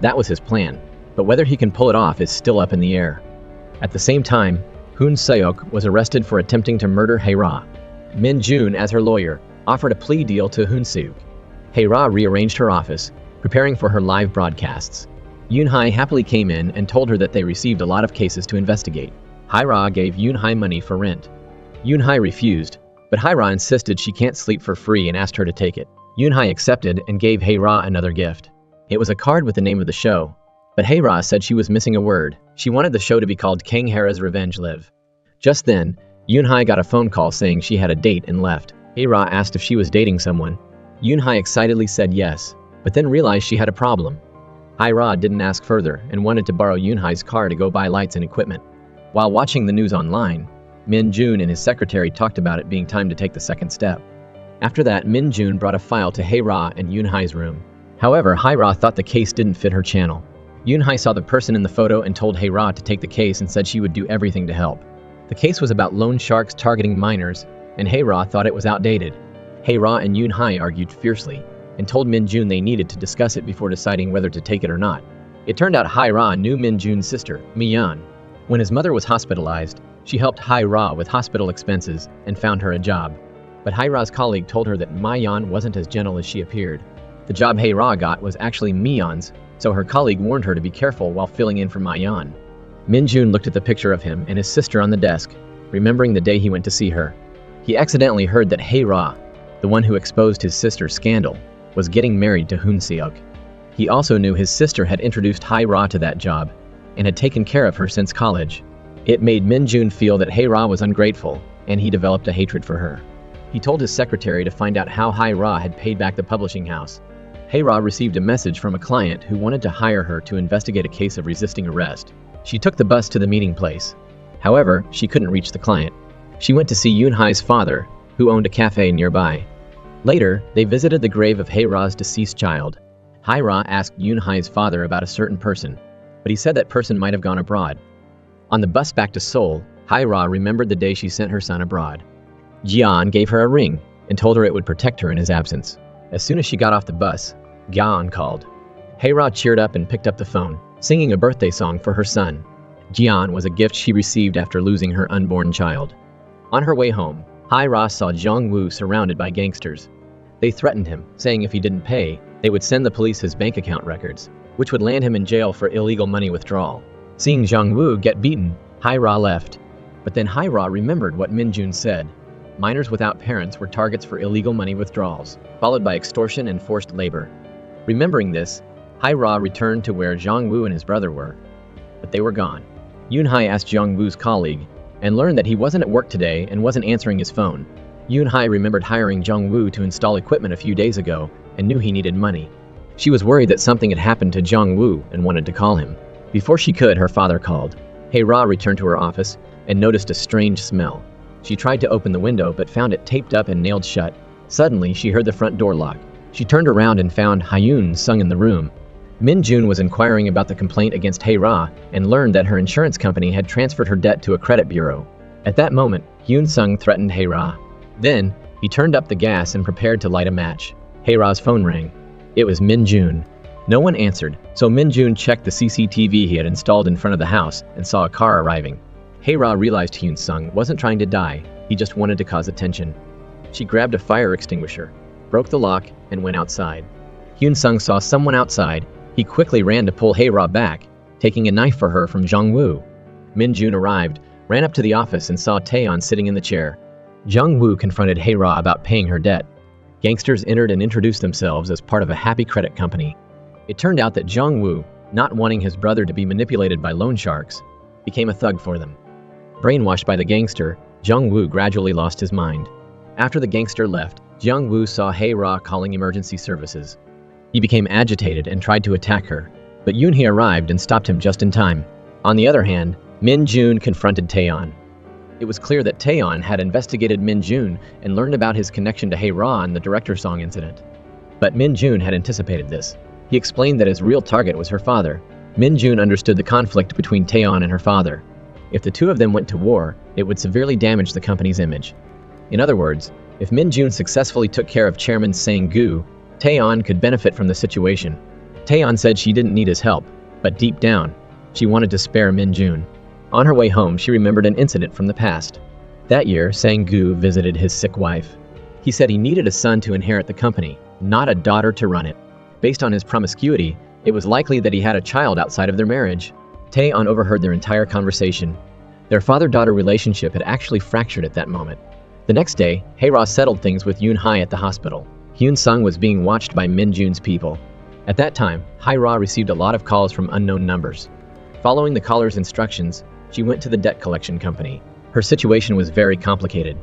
That was his plan, but whether he can pull it off is still up in the air. At the same time, Hoon Seok was arrested for attempting to murder Hae-ra. Min-jun, as her lawyer, offered a plea deal to Hoon Seok. Hae-ra rearranged her office, preparing for her live broadcasts. Yoon-hae happily came in and told her that they received a lot of cases to investigate. Hae-ra gave Yoon-hae money for rent. Yoon-hae refused, but Hae-ra insisted she can't sleep for free and asked her to take it. Yoon-hae accepted and gave Hae-ra another gift. It was a card with the name of the show, but Hae-ra said she was missing a word. She wanted the show to be called Kang Hera's Revenge Live. Just then, Yoon-hae got a phone call saying she had a date and left. Hae-ra asked if she was dating someone. Yoon-hae excitedly said yes, but then realized she had a problem. Hae-ra didn't ask further and wanted to borrow Yoon-hae's car to go buy lights and equipment. While watching the news online, Min-jun and his secretary talked about it being time to take the second step. After that, Min-jun brought a file to Hae-ra in Yoon-hae's room. However, Hae-ra thought the case didn't fit her channel. Yoon-hae saw the person in the photo and told Hae-ra to take the case and said she would do everything to help. The case was about loan sharks targeting minors, and Hae-ra thought it was outdated. Hae-ra and Yoon-hae argued fiercely and told Min-jun they needed to discuss it before deciding whether to take it or not. It turned out Hae-ra knew Min-jun's sister, Mi-yeon. When his mother was hospitalized, she helped Hae-ra with hospital expenses and found her a job. But Hae-ra's colleague told her that Mi-yeon wasn't as gentle as she appeared. The job Hae-ra got was actually Mi-yeon's, so her colleague warned her to be careful while filling in for Mi-yeon. Min-jun looked at the picture of him and his sister on the desk, remembering the day he went to see her. He accidentally heard that Hae-ra, the one who exposed his sister's scandal, was getting married to Hoon Seok. He also knew his sister had introduced Hae-ra to that job and had taken care of her since college. It made Min-jun feel that Hae-ra was ungrateful, and he developed a hatred for her. He told his secretary to find out how Hae-ra had paid back the publishing house. Hae-ra received a message from a client who wanted to hire her to investigate a case of resisting arrest. She took the bus to the meeting place. However, she couldn't reach the client. She went to see Yoon-hae's father, who owned a cafe nearby. Later, they visited the grave of Hae-ra's deceased child. Hae-ra asked Yoon-hae's father about a certain person, but he said that person might have gone abroad. On the bus back to Seoul, Hae-ra remembered the day she sent her son abroad. Gyeon gave her a ring and told her it would protect her in his absence. As soon as she got off the bus, Gyeon called. Hae-ra cheered up and picked up the phone, singing a birthday song for her son. Gyeon was a gift she received after losing her unborn child. On her way home, Hae-ra saw Jung-woo surrounded by gangsters. They threatened him, saying if he didn't pay, they would send the police his bank account records, which would land him in jail for illegal money withdrawal. Seeing Jung-woo get beaten, Hae-ra left. But then Hae-ra remembered what Min-jun said. Minors without parents were targets for illegal money withdrawals, followed by extortion and forced labor. Remembering this, Hai-Ra returned to where Jong-woo and his brother were, but they were gone. Yoon-hai asked Jong-woo's colleague and learned that he wasn't at work today and wasn't answering his phone. Yoon-hai remembered hiring Jong-woo to install equipment a few days ago and knew he needed money. She was worried that something had happened to Jong-woo and wanted to call him. Before she could, her father called. Hai-Ra returned to her office and noticed a strange smell. She tried to open the window but found it taped up and nailed shut. Suddenly, she heard the front door lock. She turned around and found Hyun Sung in the room. Min-jun was inquiring about the complaint against Hai-Ra and learned that her insurance company had transferred her debt to a credit bureau. At that moment, Hyun Sung threatened Hai-Ra. Then, he turned up the gas and prepared to light a match. Hai-Ra's phone rang. It was Min-jun. No one answered, so Min-jun checked the CCTV he had installed in front of the house and saw a car arriving. Hai-Ra realized Hyun Sung wasn't trying to die, he just wanted to cause attention. She grabbed a fire extinguisher, broke the lock, and went outside. Hyun Sung saw someone outside. He quickly ran to pull Hai-Ra back, taking a knife for her from Jong-woo. Min-jun arrived, ran up to the office and saw Taeyeon sitting in the chair. Jong-woo confronted Hai-Ra about paying her debt. Gangsters entered and introduced themselves as part of a happy credit company. It turned out that Jong-woo, not wanting his brother to be manipulated by loan sharks, became a thug for them. Brainwashed by the gangster, Jong-woo gradually lost his mind. After the gangster left, Jong-woo saw Hai-Ra calling emergency services. He became agitated and tried to attack her, but Yoon-hee arrived and stopped him just in time. On the other hand, Min-jun confronted Taeyeon. It was clear that Taeyeon had investigated Min-jun and learned about his connection to Hai-Ra and the director song incident. But Min-jun had anticipated this. He explained that his real target was her father. Min-jun understood the conflict between Taeyeon and her father. If the two of them went to war, it would severely damage the company's image. In other words, if Min-jun successfully took care of Chairman Sang-gu, Taeyeon could benefit from the situation. Taeyeon said she didn't need his help, but deep down, she wanted to spare Min-jun. On her way home, she remembered an incident from the past. That year, Sang-gu visited his sick wife. He said he needed a son to inherit the company, not a daughter to run it. Based on his promiscuity, it was likely that he had a child outside of their marriage. Taeyeon overheard their entire conversation. Their father-daughter relationship had actually fractured at that moment. The next day, Hai-Ra settled things with Yoon-hai at the hospital. Hyun Sung was being watched by Min-jun's people. At that time, Hai-Ra received a lot of calls from unknown numbers. Following the caller's instructions, she went to the debt collection company. Her situation was very complicated.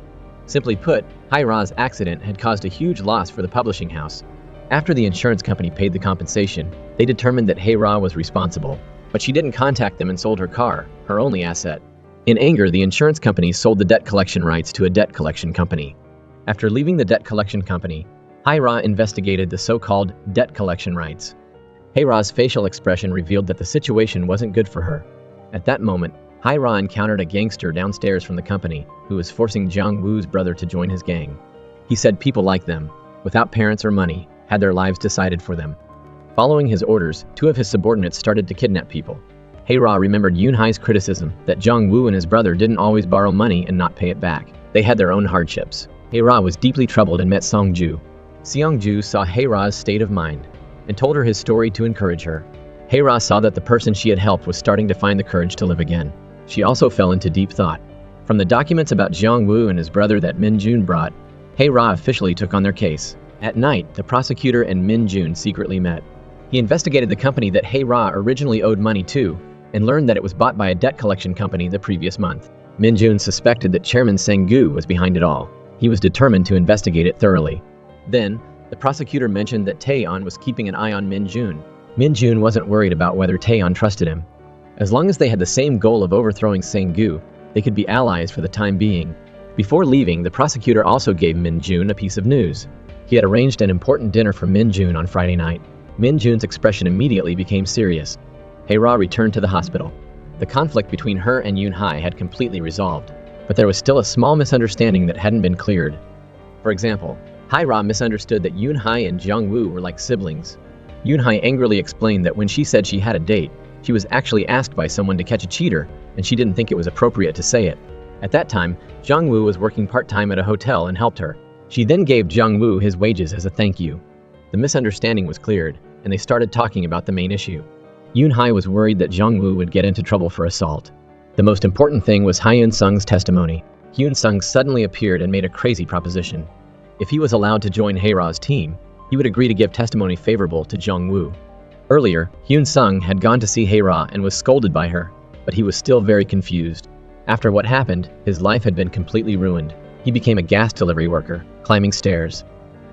Simply put, Hai-Ra's accident had caused a huge loss for the publishing house. After the insurance company paid the compensation, they determined that Hai-Ra was responsible, but she didn't contact them and sold her car, her only asset. In anger, the insurance company sold the debt collection rights to a debt collection company. After leaving the debt collection company, Hai-Ra investigated the so-called debt collection rights. Hai-Ra's facial expression revealed that the situation wasn't good for her. At that moment, Hai-Ra encountered a gangster downstairs from the company who was forcing Jong-woo's brother to join his gang. He said people like them, without parents or money, had their lives decided for them. Following his orders, two of his subordinates started to kidnap people. Hai-Ra remembered Yoon-hai's criticism that Jong-woo and his brother didn't always borrow money and not pay it back. They had their own hardships. Hai-Ra was deeply troubled and met Seong-ju. Seong-ju saw Hai-Ra's state of mind and told her his story to encourage her. Hai-Ra saw that the person she had helped was starting to find the courage to live again. She also fell into deep thought. From the documents about Jong-woo and his brother that Min-jun brought, Hai-Ra officially took on their case. At night, the prosecutor and Min-jun secretly met. He investigated the company that Hai-Ra originally owed money to and learned that it was bought by a debt collection company the previous month. Min-jun suspected that Chairman Sang-gu was behind it all. He was determined to investigate it thoroughly. Then, the prosecutor mentioned that Taeyeon was keeping an eye on Min-jun. Min-jun wasn't worried about whether Taeyeon trusted him. As long as they had the same goal of overthrowing Sang-gu, they could be allies for the time being. Before leaving, the prosecutor also gave Min-jun a piece of news. He had arranged an important dinner for Min-jun on Friday night. Min-jun's expression immediately became serious. Hai-Ra returned to the hospital. The conflict between her and Yoon-hai had completely resolved, but there was still a small misunderstanding that hadn't been cleared. For example, Hai-Ra misunderstood that Yoon-hai and Jong-woo were like siblings. Yoon-hai angrily explained that when she said she had a date, she was actually asked by someone to catch a cheater, and she didn't think it was appropriate to say it. At that time, Jong-woo was working part-time at a hotel and helped her. She then gave Jong-woo his wages as a thank you. The misunderstanding was cleared, and they started talking about the main issue. Yoon-hai was worried that Jong-woo would get into trouble for assault. The most important thing was Hyun Sung's testimony. Hyun-sung suddenly appeared and made a crazy proposition. If he was allowed to join Hae-ra's team, he would agree to give testimony favorable to Jung-woo. Earlier, Hyun-sung had gone to see Hae-ra and was scolded by her, but he was still very confused. After what happened, his life had been completely ruined. He became a gas delivery worker, climbing stairs.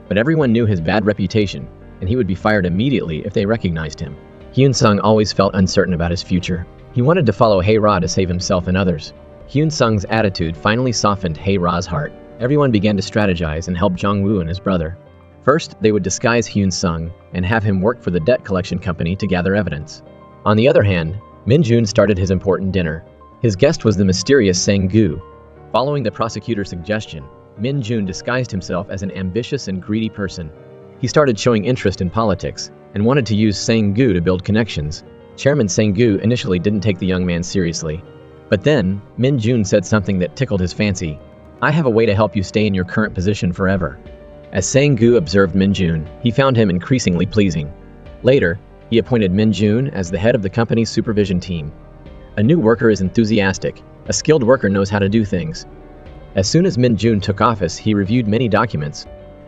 But everyone knew his bad reputation, and he would be fired immediately if they recognized him. Hyun-sung always felt uncertain about his future. He wanted to follow Hae-ra to save himself and others. Hyun-sung's attitude finally softened Hae-ra's heart. Everyone began to strategize and help Jung-woo and his brother. First, they would disguise Hyun-sung and have him work for the debt collection company to gather evidence. On the other hand, Min-jun started his important dinner. His guest was the mysterious Sang-gu. Following the prosecutor's suggestion, Min-jun disguised himself as an ambitious and greedy person. He started showing interest in politics and wanted to use Sang-gu to build connections. Chairman Sang-gu initially didn't take the young man seriously. But then, Min-jun said something that tickled his fancy. "I have a way to help you stay in your current position forever." As Sang-gu observed Min-jun, he found him increasingly pleasing. Later, he appointed Min-jun as the head of the company's supervision team. A new worker is enthusiastic. A skilled worker knows how to do things. As soon as Min-jun took office, he reviewed many documents.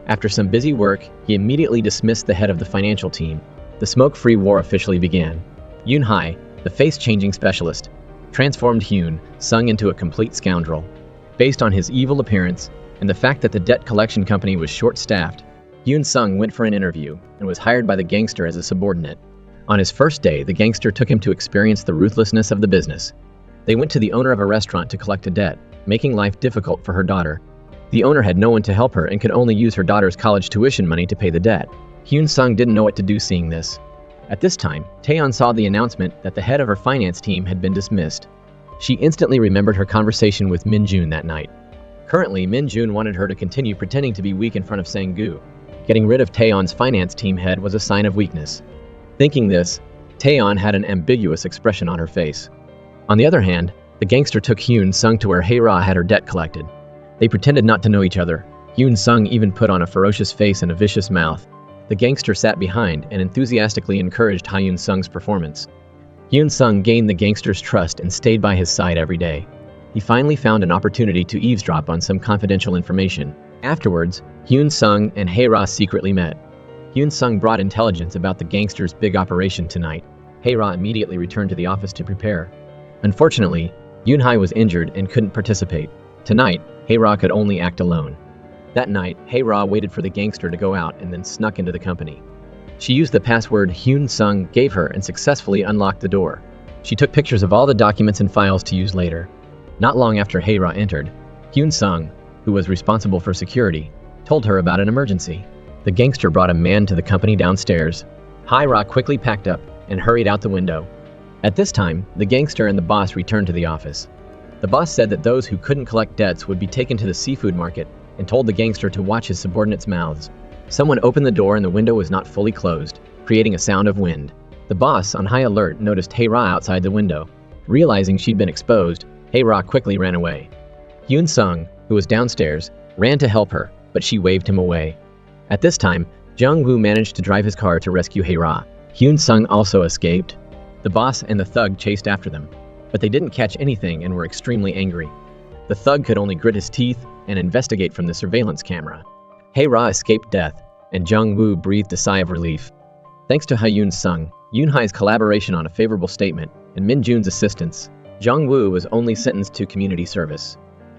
After some busy work, he immediately dismissed the head of the financial team. The smoke-free war officially began. Yoon-hae, the face-changing specialist, transformed Hyun-sung into a complete scoundrel. Based on his evil appearance and the fact that the debt collection company was short-staffed, Hyun-sung went for an interview and was hired by the gangster as a subordinate. On his first day, the gangster took him to experience the ruthlessness of the business. They went to the owner of a restaurant to collect a debt, making life difficult for her daughter. The owner had no one to help her and could only use her daughter's college tuition money to pay the debt. Hyun-sung didn't know what to do seeing this. At this time, Taeyeon saw the announcement that the head of her finance team had been dismissed. She instantly remembered her conversation with Min-jun that night. Currently, Min-jun wanted her to continue pretending to be weak in front of Sang-gu. Getting rid of Taeyeon's finance team head was a sign of weakness. Thinking this, Taeyeon had an ambiguous expression on her face. On the other hand, the gangster took Hyun-sung to where Hae-ra had her debt collected. They pretended not to know each other. Hyun-sung even put on a ferocious face and a vicious mouth. The gangster sat behind and enthusiastically encouraged Hyun-sung's performance. Hyun-sung gained the gangster's trust and stayed by his side every day. He finally found an opportunity to eavesdrop on some confidential information. Afterwards, Hyun-sung and Hae-ra secretly met. Hyun-sung brought intelligence about the gangster's big operation tonight. Hae-ra immediately returned to the office to prepare. Unfortunately, Yoon-hae was injured and couldn't participate. Tonight, Hae-ra could only act alone. That night, Hae-ra waited for the gangster to go out and then snuck into the company. She used the password Hyun-sung gave her and successfully unlocked the door. She took pictures of all the documents and files to use later. Not long after Hae-ra entered, Hyun-sung, who was responsible for security, told her about an emergency. The gangster brought a man to the company downstairs. Hae-ra quickly packed up and hurried out the window. At this time, the gangster and the boss returned to the office. The boss said that those who couldn't collect debts would be taken to the seafood market and told the gangster to watch his subordinates' mouths. Someone opened the door and the window was not fully closed, creating a sound of wind. The boss, on high alert, noticed Hae-ra outside the window. Realizing she'd been exposed, Hae-ra quickly ran away. Hyun-sung, who was downstairs, ran to help her, but she waved him away. At this time, Jung-woo managed to drive his car to rescue Hae-ra. Hyun-sung also escaped. The boss and the thug chased after them, but they didn't catch anything and were extremely angry. The thug could only grit his teeth and investigate from the surveillance camera. Hae-ra escaped death, and Jung-woo breathed a sigh of relief. Thanks to Hyun-sung, Yoon-hae's collaboration on a favorable statement, and Min-jun's assistance, Jung-woo was only sentenced to community service.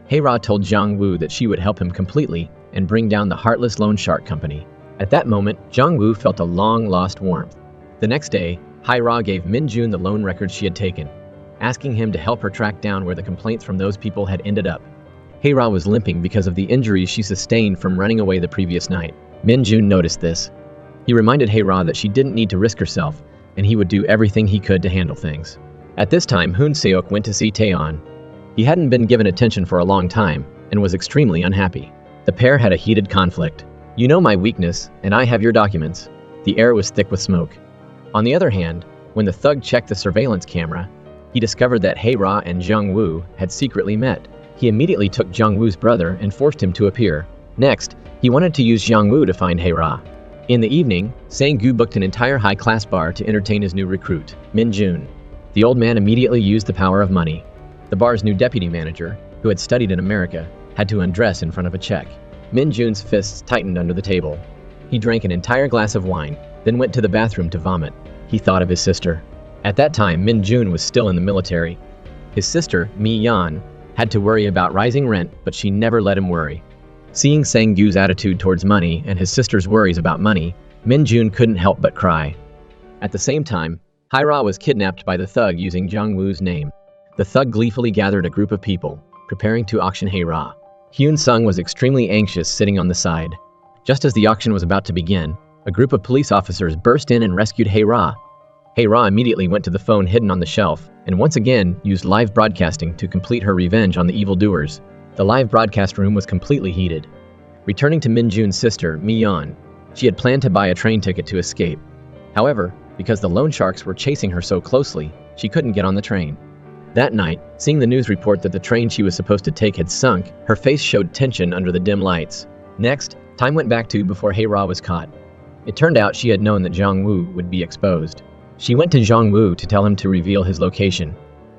Hae-ra told Jung-woo that she would help him completely and bring down the heartless loan shark company. At that moment, Jung-woo felt a long-lost warmth. The next day, Hae-ra gave Min-jun the loan records she had taken, asking him to help her track down where the complaints from those people had ended up. Hae-ra was limping because of the injuries she sustained from running away the previous night. Min-jun noticed this. He reminded Hae-ra that she didn't need to risk herself, and he would do everything he could to handle things. At this time, Hoon Seok went to see Taeyeon. He hadn't been given attention for a long time, and was extremely unhappy. The pair had a heated conflict. "You know my weakness, and I have your documents." The air was thick with smoke. On the other hand, when the thug checked the surveillance camera, he discovered that Hae-ra and Jung-woo had secretly met. He immediately took Jung-woo's brother and forced him to appear. Next, he wanted to use Jung-woo to find Hae-ra. In the evening, Sang-gu booked an entire high-class bar to entertain his new recruit, Min-jun. The old man immediately used the power of money. The bar's new deputy manager, who had studied in America, had to undress in front of a check. Min Jun's fists tightened under the table. He drank an entire glass of wine, then went to the bathroom to vomit. He thought of his sister. At that time, Min Jun was still in the military. His sister, Mi Yan, had to worry about rising rent, but she never let him worry. Seeing Sang-gu's attitude towards money and his sister's worries about money, Min Jun couldn't help but cry. At the same time, Haira was kidnapped by the thug using Jung Woo's name. The thug gleefully gathered a group of people, preparing to auction Haira. Hyun Sung was extremely anxious, sitting on the side. Just as the auction was about to begin, a group of police officers burst in and rescued Haira. Haira immediately went to the phone hidden on the shelf, and once again used live broadcasting to complete her revenge on the evildoers. The live broadcast room was completely heated. Returning to Min Jun's sister, Mi Yan, she had planned to buy a train ticket to escape. However, because the loan sharks were chasing her so closely, she couldn't get on the train. That night, seeing the news report that the train she was supposed to take had sunk, her face showed tension under the dim lights. Next, time went back to before Haira was caught. It turned out she had known that Jung Woo would be exposed. She went to Jung Woo to tell him to reveal his location.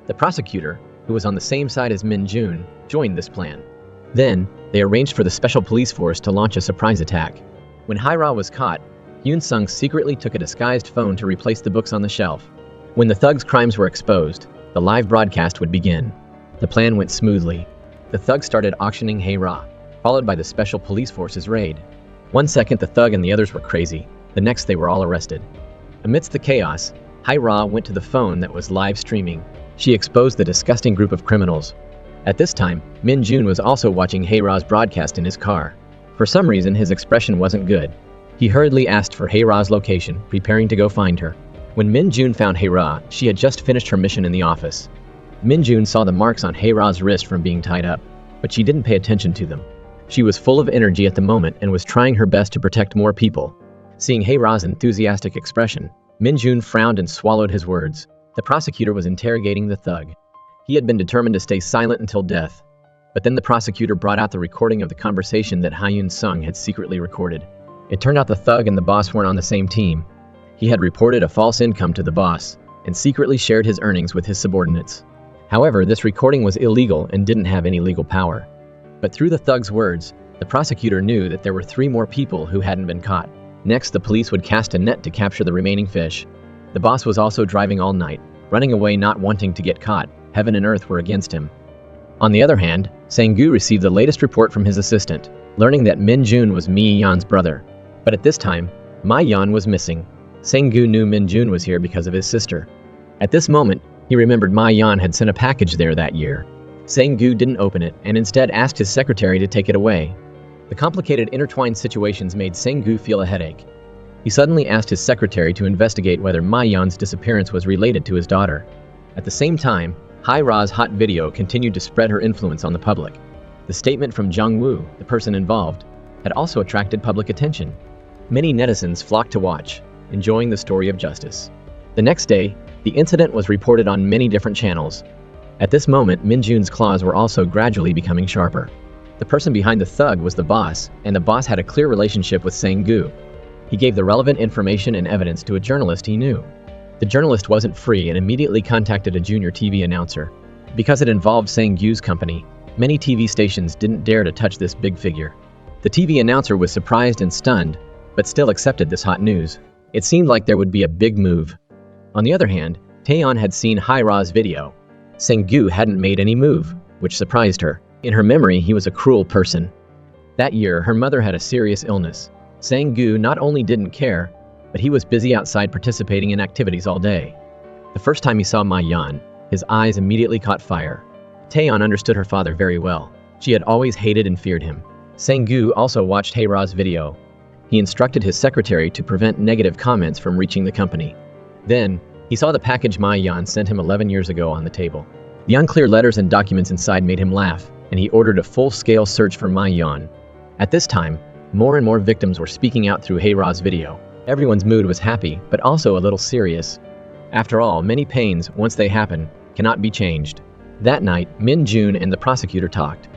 The prosecutor, who was on the same side as Min Jun, joined this plan. Then, they arranged for the special police force to launch a surprise attack. When Haira was caught, Hyun Sung secretly took a disguised phone to replace the books on the shelf. When the thug's crimes were exposed, the live broadcast would begin. The plan went smoothly. The thug started auctioning Haira, followed by the special police force's raid. 1 second the thug and the others were crazy, the next they were all arrested. Amidst the chaos, Haira went to the phone that was live streaming. She exposed the disgusting group of criminals. At this time, Min Jun was also watching Haira's broadcast in his car. For some reason, his expression wasn't good. He hurriedly asked for Haira's location, preparing to go find her. When Min Jun found Haira, she had just finished her mission in the office. Min Jun saw the marks on Haira's wrist from being tied up, but she didn't pay attention to them. She was full of energy at the moment and was trying her best to protect more people. Seeing Haira's enthusiastic expression, Min Jun frowned and swallowed his words. The prosecutor was interrogating the thug. He had been determined to stay silent until death. But then the prosecutor brought out the recording of the conversation that Hyun Sung had secretly recorded. It turned out the thug and the boss weren't on the same team. He had reported a false income to the boss and secretly shared his earnings with his subordinates. However, this recording was illegal and didn't have any legal power. But through the thug's words, the prosecutor knew that there were 3 more people who hadn't been caught. Next, the police would cast a net to capture the remaining fish. The boss was also driving all night, running away not wanting to get caught. Heaven and earth were against him. On the other hand, Sang-gu received the latest report from his assistant, learning that Min Jun was Mi Yan's brother. But at this time, Ma Yan was missing. Sang-gu knew Min Jun was here because of his sister. At this moment, he remembered Ma Yan had sent a package there that year. Sang-gu didn't open it and instead asked his secretary to take it away. The complicated intertwined situations made Sang-gu feel a headache. He suddenly asked his secretary to investigate whether Ma Yan's disappearance was related to his daughter. At the same time, Haira's hot video continued to spread her influence on the public. The statement from Jung Woo, the person involved, had also attracted public attention. Many netizens flocked to watch, enjoying the story of justice. The next day, the incident was reported on many different channels. At this moment, Min Jun's claws were also gradually becoming sharper. The person behind the thug was the boss, and the boss had a clear relationship with Sang-gu. He gave the relevant information and evidence to a journalist he knew. The journalist wasn't free and immediately contacted a junior TV announcer. Because it involved Sang-gu's company, many TV stations didn't dare to touch this big figure. The TV announcer was surprised and stunned, but still accepted this hot news. It seemed like there would be a big move. On the other hand, Taeyeon had seen Haira's video. Sang-gu hadn't made any move, which surprised her. In her memory, he was a cruel person. That year, her mother had a serious illness. Sang-gu not only didn't care, but he was busy outside participating in activities all day. The first time he saw Ma Yan, his eyes immediately caught fire. Taeyeon understood her father very well. She had always hated and feared him. Sang-gu also watched Haira's video. He instructed his secretary to prevent negative comments from reaching the company. Then, he saw the package Ma Yan sent him 11 years ago on the table. The unclear letters and documents inside made him laugh, and he ordered a full-scale search for Ma Yan. At this time, more and more victims were speaking out through Haira's video. Everyone's mood was happy, but also a little serious. After all, many pains, once they happen, cannot be changed. That night, Min Jun and the prosecutor talked.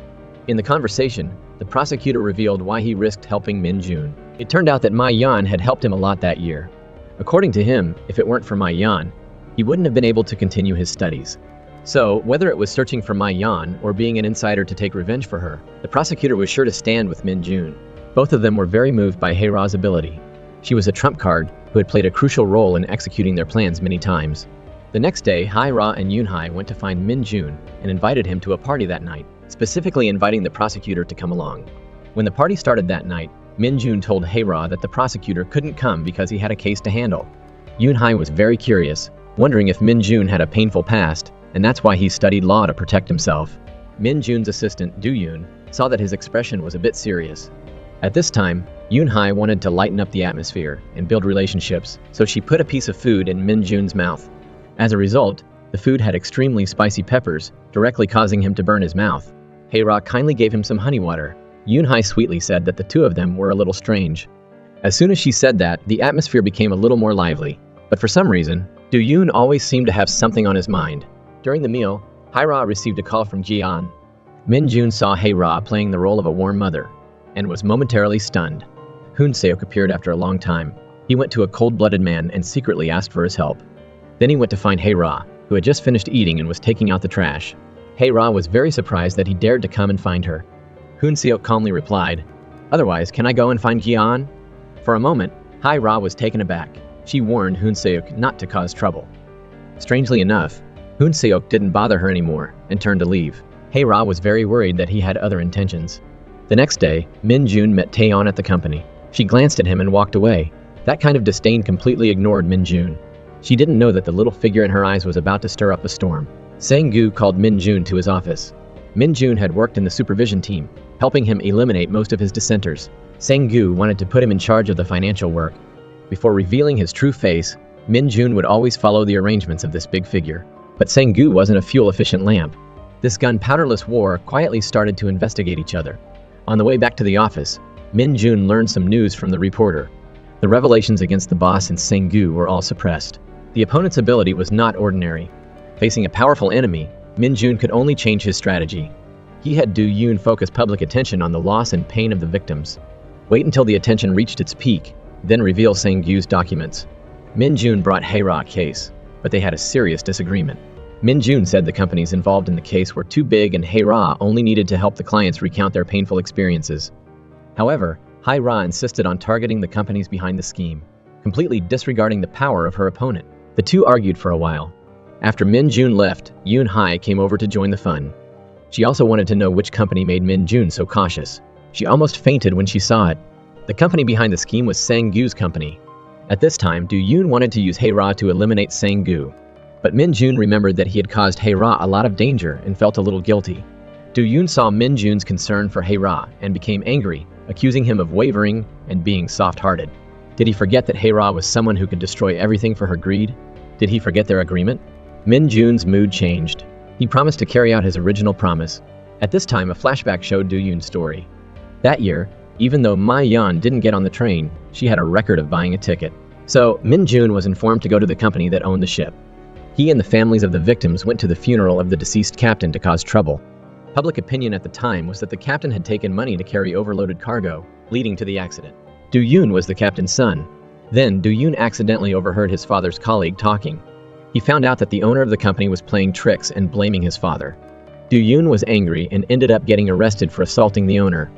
In the conversation, the prosecutor revealed why he risked helping Min Jun. It turned out that Ma Yan had helped him a lot that year. According to him, if it weren't for Ma Yan, he wouldn't have been able to continue his studies. So, whether it was searching for Mai Yan or being an insider to take revenge for her, the prosecutor was sure to stand with Min Jun. Both of them were very moved by Hei-Ra's ability. She was a trump card who had played a crucial role in executing their plans many times. The next day, Hei-Ra and Yun-Hai went to find Min Jun and invited him to a party that night, specifically inviting the prosecutor to come along. When the party started that night, Min Jun told Hei-Ra that the prosecutor couldn't come because he had a case to handle. Yun-Hai was very curious, wondering if Min Jun had a painful past, and that's why he studied law to protect himself. Min Jun's assistant, Do-Yoon, saw that his expression was a bit serious. At this time, Yun-Hai wanted to lighten up the atmosphere and build relationships, so she put a piece of food in Min Jun's mouth. As a result, the food had extremely spicy peppers, directly causing him to burn his mouth. Hei-Ra kindly gave him some honey water. Yun-Hai sweetly said that the two of them were a little strange. As soon as she said that, the atmosphere became a little more lively. But for some reason, Do-Yoon always seemed to have something on his mind. During the meal, Hei-Ra received a call from Ji-an. Min Jun saw Hei-Ra playing the role of a warm mother, and was momentarily stunned. Hoon Seok appeared after a long time. He went to a cold-blooded man and secretly asked for his help. Then he went to find Hei-Ra, who had just finished eating and was taking out the trash. Hei-Ra was very surprised that he dared to come and find her. Hoon Seok calmly replied, "Otherwise, can I go and find Ji-an?" For a moment, Hei-Ra was taken aback. She warned Hoon Seok not to cause trouble. Strangely enough, Hoon Seok didn't bother her anymore and turned to leave. Hei-Ra was very worried that he had other intentions. The next day, Min Jun met Taeyeon at the company. She glanced at him and walked away. That kind of disdain completely ignored Min Jun. She didn't know that the little figure in her eyes was about to stir up a storm. Sang-gu called Min Jun to his office. Min Jun had worked in the supervision team, helping him eliminate most of his dissenters. Sang-gu wanted to put him in charge of the financial work. Before revealing his true face, Min Jun would always follow the arrangements of this big figure. But Sang-gu wasn't a fuel-efficient lamp. This gunpowderless war quietly started to investigate each other. On the way back to the office, Min Jun learned some news from the reporter. The revelations against the boss and Sang-gu were all suppressed. The opponent's ability was not ordinary. Facing a powerful enemy, Min Jun could only change his strategy. He had Do-Yoon focus public attention on the loss and pain of the victims. Wait until the attention reached its peak, then reveal Sang-gu's documents. Min Jun brought Hei-Ra a case, but they had a serious disagreement. Min Jun said the companies involved in the case were too big and Hei-Ra only needed to help the clients recount their painful experiences. However, Hei-Ra insisted on targeting the companies behind the scheme, completely disregarding the power of her opponent. The two argued for a while. After Min Jun left, Yun-Hai came over to join the fun. She also wanted to know which company made Min Jun so cautious. She almost fainted when she saw it. The company behind the scheme was Sang-gu's company. At this time, Do-Yoon wanted to use Hei-Ra to eliminate Sang-gu. But Min Jun remembered that he had caused Hei-Ra a lot of danger and felt a little guilty. Do-Yoon saw Min Jun's concern for Hei-Ra and became angry, accusing him of wavering and being soft-hearted. Did he forget that Hei-Ra was someone who could destroy everything for her greed? Did he forget their agreement? Min Jun's mood changed. He promised to carry out his original promise. At this time, a flashback showed Do-Yoon's story. That year, even though Mai Yan didn't get on the train, she had a record of buying a ticket. So, Min Jun was informed to go to the company that owned the ship. He and the families of the victims went to the funeral of the deceased captain to cause trouble. Public opinion at the time was that the captain had taken money to carry overloaded cargo, leading to the accident. Do-Yoon was the captain's son. Then, Do-Yoon accidentally overheard his father's colleague talking. He found out that the owner of the company was playing tricks and blaming his father. Do-Yoon was angry and ended up getting arrested for assaulting the owner.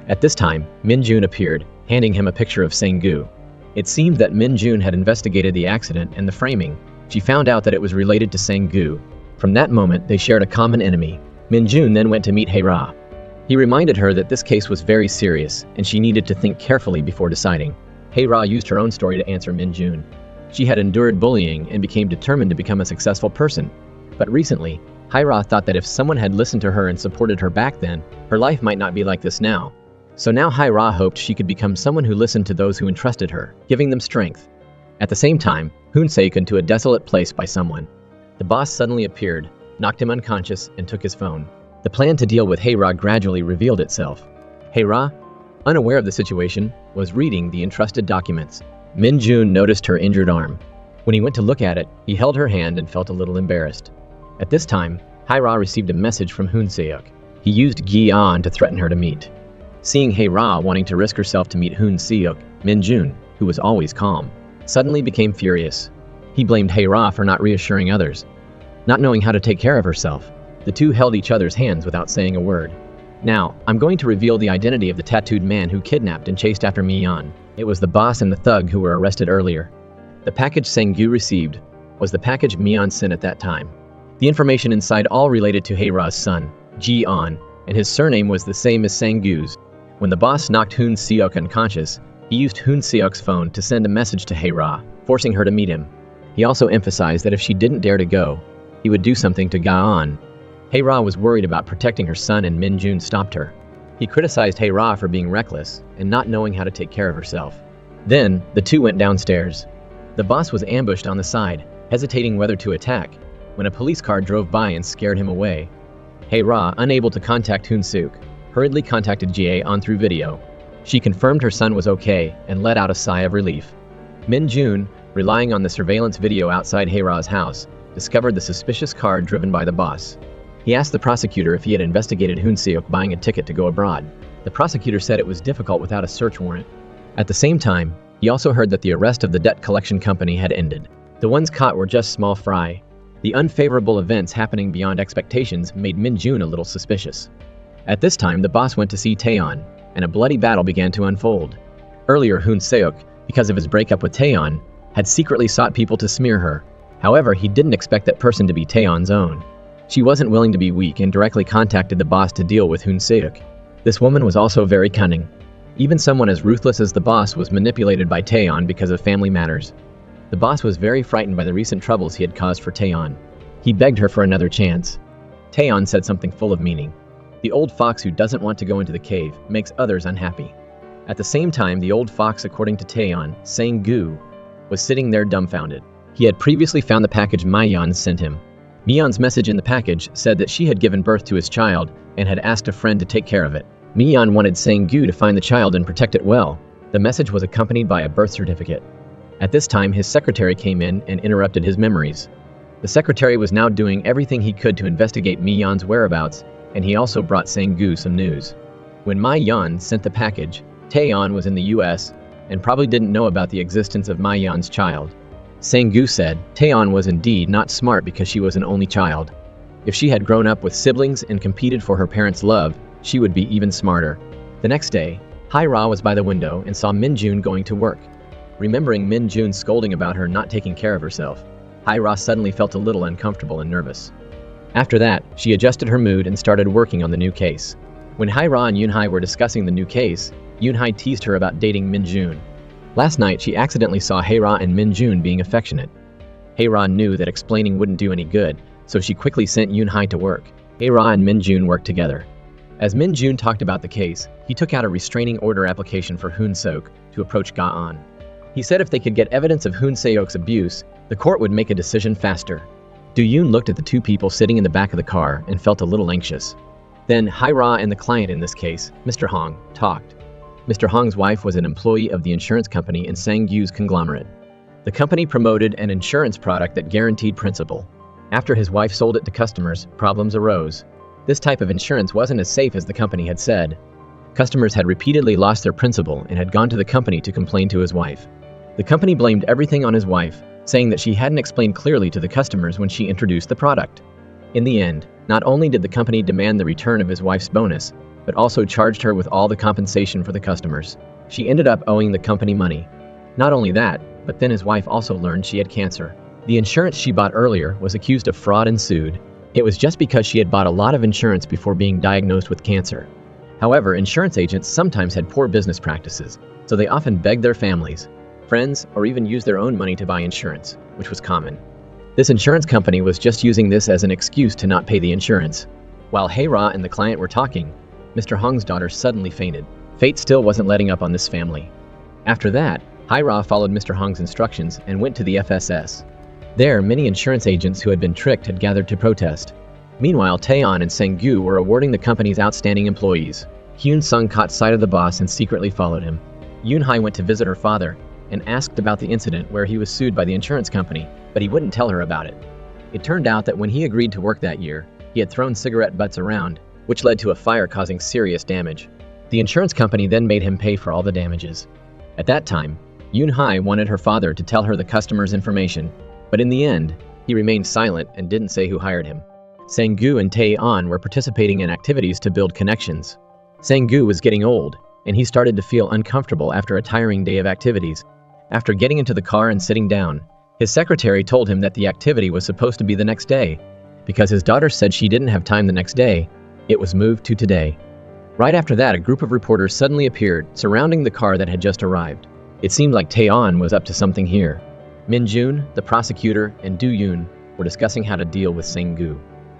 At this time, Min Jun appeared, handing him a picture of Sang-gu. It seemed that Min Jun had investigated the accident and the framing. She found out that it was related to Sang-gu. From that moment, they shared a common enemy. Min Jun then went to meet Hei-Ra. He reminded her that this case was very serious, and she needed to think carefully before deciding. Hei-Ra used her own story to answer Min Jun. She had endured bullying and became determined to become a successful person. But recently, Hei-Ra thought that if someone had listened to her and supported her back then, her life might not be like this now. So now Hei-Ra hoped she could become someone who listened to those who entrusted her, giving them strength. At the same time, Hoon Seok into a desolate place by someone. The boss suddenly appeared, knocked him unconscious, and took his phone. The plan to deal with Hei-Ra gradually revealed itself. Hei-Ra, unaware of the situation, was reading the entrusted documents. Min Jun noticed her injured arm. When he went to look at it, he held her hand and felt a little embarrassed. At this time, Hei-Ra received a message from Hoon Seok. He used Gi-an to threaten her to meet. Seeing Hei-Ra wanting to risk herself to meet Hoon Seok, Min Jun, who was always calm, suddenly became furious. He blamed Hei-Ra for not reassuring others. Not knowing how to take care of herself, the two held each other's hands without saying a word. Now, I'm going to reveal the identity of the tattooed man who kidnapped and chased after Mi-yeon. It was the boss and the thug who were arrested earlier. The package Sang-gu received was the package Mi-yeon sent at that time. The information inside all related to Hae-ra's son, Ji-on, and his surname was the same as Sang-gu's. When the boss knocked Hoon Seok unconscious, he used Hoon Seok's phone to send a message to Hae-ra, forcing her to meet him. He also emphasized that if she didn't dare to go, he would do something to Ga-on. Hae-ra was worried about protecting her son and Min-jun stopped her. He criticized Hae-ra for being reckless and not knowing how to take care of herself. Then, the two went downstairs. The boss was ambushed on the side, hesitating whether to attack, when a police car drove by and scared him away. Hae-ra, unable to contact Hoon Seok, hurriedly contacted Jae-on through video. She confirmed her son was okay and let out a sigh of relief. Min-jun, relying on the surveillance video outside Hae-ra's house, discovered the suspicious car driven by the boss. He asked the prosecutor if he had investigated Hoon Seok buying a ticket to go abroad. The prosecutor said it was difficult without a search warrant. At the same time, he also heard that the arrest of the debt collection company had ended. The ones caught were just small fry. The unfavorable events happening beyond expectations made Min-jun a little suspicious. At this time, the boss went to see Taeyeon, and a bloody battle began to unfold. Earlier, Hoon Seok, because of his breakup with Taeyeon, had secretly sought people to smear her. However, he didn't expect that person to be Taeyeon's own. She wasn't willing to be weak and directly contacted the boss to deal with Hoon Seok. This woman was also very cunning. Even someone as ruthless as the boss was manipulated by Taeyeon because of family matters. The boss was very frightened by the recent troubles he had caused for Taeyeon. He begged her for another chance. Taeyeon said something full of meaning. The old fox who doesn't want to go into the cave makes others unhappy. At the same time, the old fox, according to Taeyeon, Sang-gu, was sitting there dumbfounded. He had previously found the package Mi-yeon sent him. Mi-yeon's message in the package said that she had given birth to his child and had asked a friend to take care of it. Mi-yeon wanted Sang-gu to find the child and protect it well. The message was accompanied by a birth certificate. At this time, his secretary came in and interrupted his memories. The secretary was now doing everything he could to investigate Mi-yeon's whereabouts, and he also brought Sang-gu some news. When Mi-yeon sent the package, Taeyeon was in the US and probably didn't know about the existence of Mi-yeon's child. Sang-gu said Taeyeon was indeed not smart because she was an only child. If she had grown up with siblings and competed for her parents' love, she would be even smarter. The next day, Hae-ra was by the window and saw Min-jun going to work. Remembering Min-jun scolding about her not taking care of herself, Hae-ra suddenly felt a little uncomfortable and nervous. After that, she adjusted her mood and started working on the new case. When Hae-ra and Yoon-hae were discussing the new case, Yoon-hae teased her about dating Min-jun. Last night, she accidentally saw Hae-ra and Min-jun being affectionate. Hae-ra knew that explaining wouldn't do any good, so she quickly sent Yoon-hae to work. Hae-ra and Min-jun worked together. As Min-jun talked about the case, he took out a restraining order application for Hoon Seok to approach Ga-on. He said if they could get evidence of Hoon Seok's abuse, the court would make a decision faster. Do-yoon looked at the two people sitting in the back of the car and felt a little anxious. Then Hae-ra and the client in this case, Mr. Hong, talked. Mr. Hong's wife was an employee of the insurance company in Sang-gu's conglomerate. The company promoted an insurance product that guaranteed principal. After his wife sold it to customers, problems arose. This type of insurance wasn't as safe as the company had said. Customers had repeatedly lost their principal and had gone to the company to complain to his wife. The company blamed everything on his wife, saying that she hadn't explained clearly to the customers when she introduced the product. In the end, not only did the company demand the return of his wife's bonus, but also charged her with all the compensation for the customers. She ended up owing the company money. Not only that, but then his wife also learned she had cancer. The insurance she bought earlier was accused of fraud and sued. It was just because she had bought a lot of insurance before being diagnosed with cancer. However, insurance agents sometimes had poor business practices, so they often begged their families, friends, or even used their own money to buy insurance, which was common. This insurance company was just using this as an excuse to not pay the insurance. While Hae-ra and the client were talking, Mr. Hong's daughter suddenly fainted. Fate still wasn't letting up on this family. After that, Hae-ra followed Mr. Hong's instructions and went to the FSS. There, many insurance agents who had been tricked had gathered to protest. Meanwhile, Taeyeon and Sang-gu were awarding the company's outstanding employees. Hyun-sung caught sight of the boss and secretly followed him. Yoon-hae went to visit her father and asked about the incident where he was sued by the insurance company, but he wouldn't tell her about it. It turned out that when he agreed to work that year, he had thrown cigarette butts around, which led to a fire causing serious damage. The insurance company then made him pay for all the damages. At that time, Yoon-hae wanted her father to tell her the customer's information, but in the end, He remained silent and didn't say who hired him. Sang-gu and Tae-on were participating in activities to build connections. Sang-gu was getting old, and he started to feel uncomfortable after a tiring day of activities. After getting into the car and sitting down, his secretary told him that the activity was supposed to be the next day. Because his daughter said she didn't have time the next day, it was moved to today. Right after that, a group of reporters suddenly appeared, surrounding the car that had just arrived. It seemed like Tae-on was up to something here. Min-jun, the prosecutor, and Do-yoon were discussing how to deal with Sang-gu.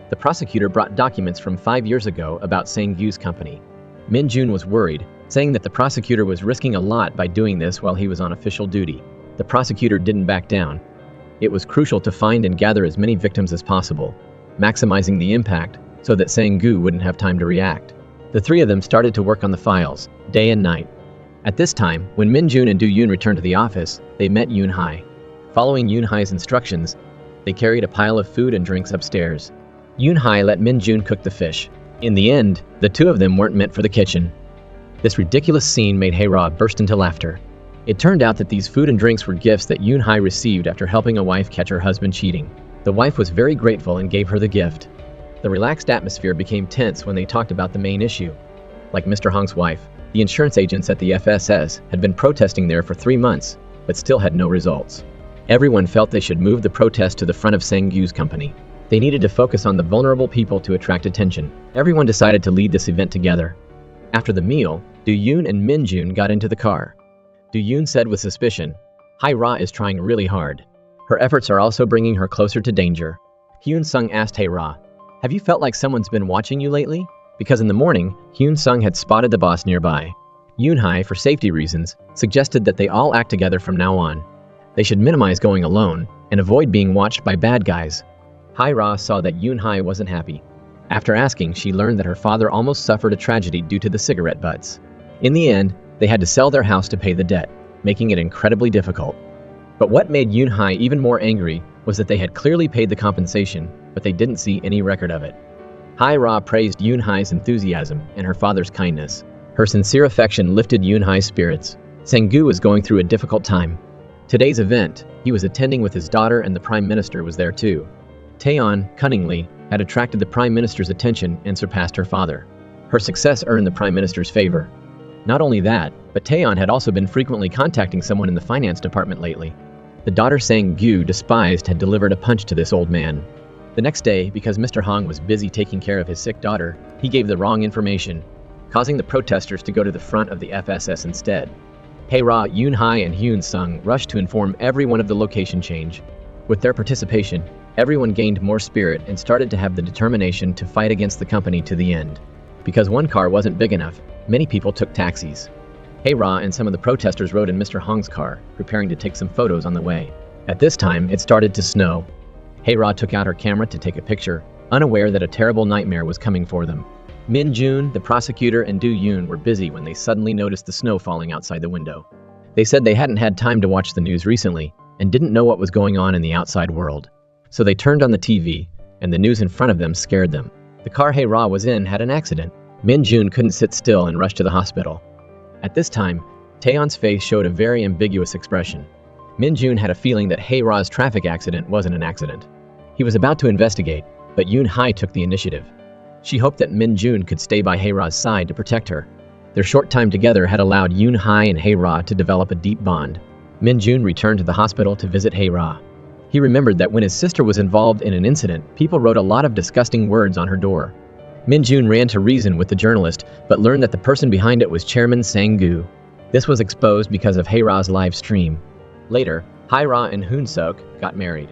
The prosecutor brought documents from 5 years ago about Sang-gu's company. Min-jun was worried, saying that the prosecutor was risking a lot by doing this while he was on official duty. The prosecutor didn't back down. It was crucial to find and gather as many victims as possible, maximizing the impact so that Sang-gu wouldn't have time to react. The three of them started to work on the files, day and night. At this time, when Min-jun and Do-yoon returned to the office, they met Yoon-hae. Following Yoon-hae's instructions, they carried a pile of food and drinks upstairs. Yoon-hae let Min-jun cook the fish. In the end, the two of them weren't meant for the kitchen. This ridiculous scene made Hae-ra burst into laughter. It turned out that these food and drinks were gifts that Yoon-hae received after helping a wife catch her husband cheating. The wife was very grateful and gave her the gift. The relaxed atmosphere became tense when they talked about the main issue. Like Mr. Hong's wife, the insurance agents at the FSS had been protesting there for 3 months, but still had no results. Everyone felt they should move the protest to the front of Sang-gu's company. They needed to focus on the vulnerable people to attract attention. Everyone decided to lead this event together. After the meal, Do-yoon and Min-jun got into the car. Do-yoon said with suspicion, "Hae-ra is trying really hard. Her efforts are also bringing her closer to danger." Hyun-sung asked Hae-ra, "Have you felt like someone's been watching you lately?" Because in the morning, Hyun-sung had spotted the boss nearby. Yoon-hae, for safety reasons, suggested that they all act together from now on. They should minimize going alone and avoid being watched by bad guys. Hae-ra saw that Yoon-hae wasn't happy. After asking, she learned that her father almost suffered a tragedy due to the cigarette butts. In the end, they had to sell their house to pay the debt, making it incredibly difficult. But what made Yoon-hae even more angry was that they had clearly paid the compensation, but they didn't see any record of it. Hae-ra praised Yoon-hae's enthusiasm and her father's kindness. Her sincere affection lifted Yoon-hae's spirits. Sang-gu was going through a difficult time. Today's event, he was attending with his daughter, and the Prime Minister was there too. Tae-on, cunningly, had attracted the Prime Minister's attention and surpassed her father. Her success earned the Prime Minister's favor. Not only that, but Tae-on had also been frequently contacting someone in the finance department lately. The daughter Sang-gu despised had delivered a punch to this old man. The next day, because Mr. Hong was busy taking care of his sick daughter, he gave the wrong information, causing the protesters to go to the front of the FSS instead. Hae-ra, Yoon-hae, and Hyun-sung rushed to inform everyone of the location change. With their participation, everyone gained more spirit and started to have the determination to fight against the company to the end. Because one car wasn't big enough, many people took taxis. Hae-ra and some of the protesters rode in Mr. Hong's car, preparing to take some photos on the way. At this time, it started to snow. Hae-ra took out her camera to take a picture, unaware that a terrible nightmare was coming for them. Min-jun, the prosecutor, and Do-yoon were busy when they suddenly noticed the snow falling outside the window. They said they hadn't had time to watch the news recently and didn't know what was going on in the outside world. So they turned on the TV, and the news in front of them scared them. The car Hae-ra was in had an accident. Min-jun couldn't sit still and rushed to the hospital. At this time, Taeyeon's face showed a very ambiguous expression. Min-jun had a feeling that Hae-ra's traffic accident wasn't an accident. He was about to investigate, but Yoon-hae took the initiative. She hoped that Min-jun could stay by Hae-ra's side to protect her. Their short time together had allowed Yoon-hae and Hae-ra to develop a deep bond. Min-jun returned to the hospital to visit Hae-ra. He remembered that when his sister was involved in an incident, people wrote a lot of disgusting words on her door. Min-jun ran to reason with the journalist, but learned that the person behind it was Chairman Sang-gu. This was exposed because of Hae-ra's live stream. Later, Hae-ra and Hoon-seok got married.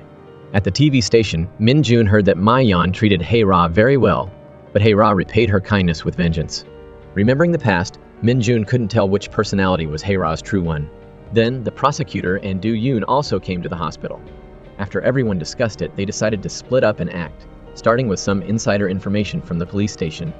At the TV station, Min-jun heard that Ma-yeon treated Hae-ra very well, but Hae-ra repaid her kindness with vengeance. Remembering the past, Min-jun couldn't tell which personality was Hae-ra's true one. Then, the prosecutor and Do-yoon also came to the hospital. After everyone discussed it, they decided to split up and act, starting with some insider information from the police station.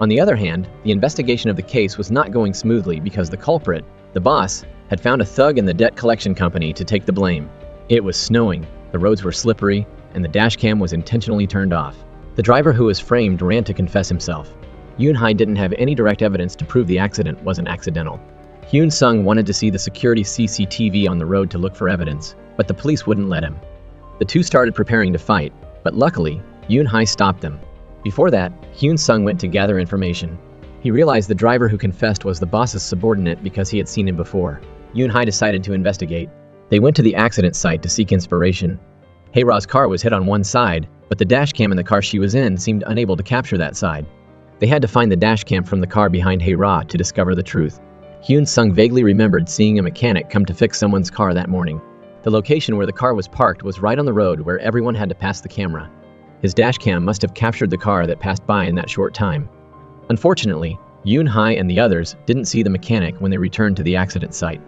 On the other hand, the investigation of the case was not going smoothly because the culprit, the boss, had found a thug in the debt collection company to take the blame. It was snowing, the roads were slippery, and the dashcam was intentionally turned off. The driver who was framed ran to confess himself. Yoon-hae didn't have any direct evidence to prove the accident wasn't accidental. Hyun-sung wanted to see the security CCTV on the road to look for evidence, but the police wouldn't let him. The two started preparing to fight, but luckily, Yoon-hae stopped them. Before that, Hyun-sung went to gather information. He realized the driver who confessed was the boss's subordinate because he had seen him before. Yoon-hae decided to investigate. They went to the accident site to seek inspiration. Hae-ra's car was hit on one side, but the dashcam in the car she was in seemed unable to capture that side. They had to find the dashcam from the car behind Hae-ra to discover the truth. Hyun-sung vaguely remembered seeing a mechanic come to fix someone's car that morning. The location where the car was parked was right on the road where everyone had to pass the camera. His dashcam must have captured the car that passed by in that short time. Unfortunately, Yoon-hae and the others didn't see the mechanic when they returned to the accident site.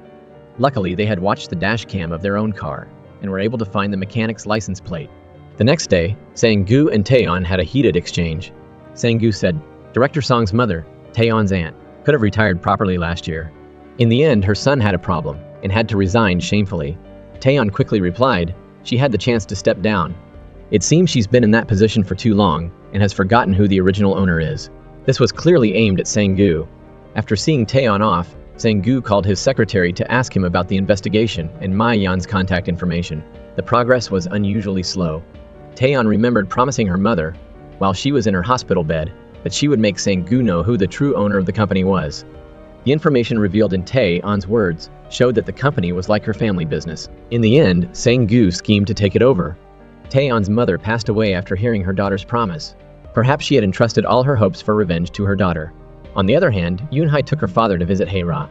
Luckily, they had watched the dashcam of their own car and were able to find the mechanic's license plate. The next day, Sang-gu and Taeyeon had a heated exchange. Sang-gu said, Director Song's mother, Taeyeon's aunt, could have retired properly last year. In the end, her son had a problem and had to resign shamefully. Taeyeon quickly replied, she had the chance to step down. It seems she's been in that position for too long and has forgotten who the original owner is. This was clearly aimed at Sang-gu. After seeing Taeyeon off, Sang-gu called his secretary to ask him about the investigation and Ma-yeon's contact information. The progress was unusually slow. Taeyeon remembered promising her mother, while she was in her hospital bed, that she would make Sang-gu know who the true owner of the company was. The information revealed in Taeyeon's words showed that the company was like her family business. In the end, Sang-gu schemed to take it over. Taeyeon's mother passed away after hearing her daughter's promise. Perhaps she had entrusted all her hopes for revenge to her daughter. On the other hand, Yoon-hae took her father to visit Hae-ra.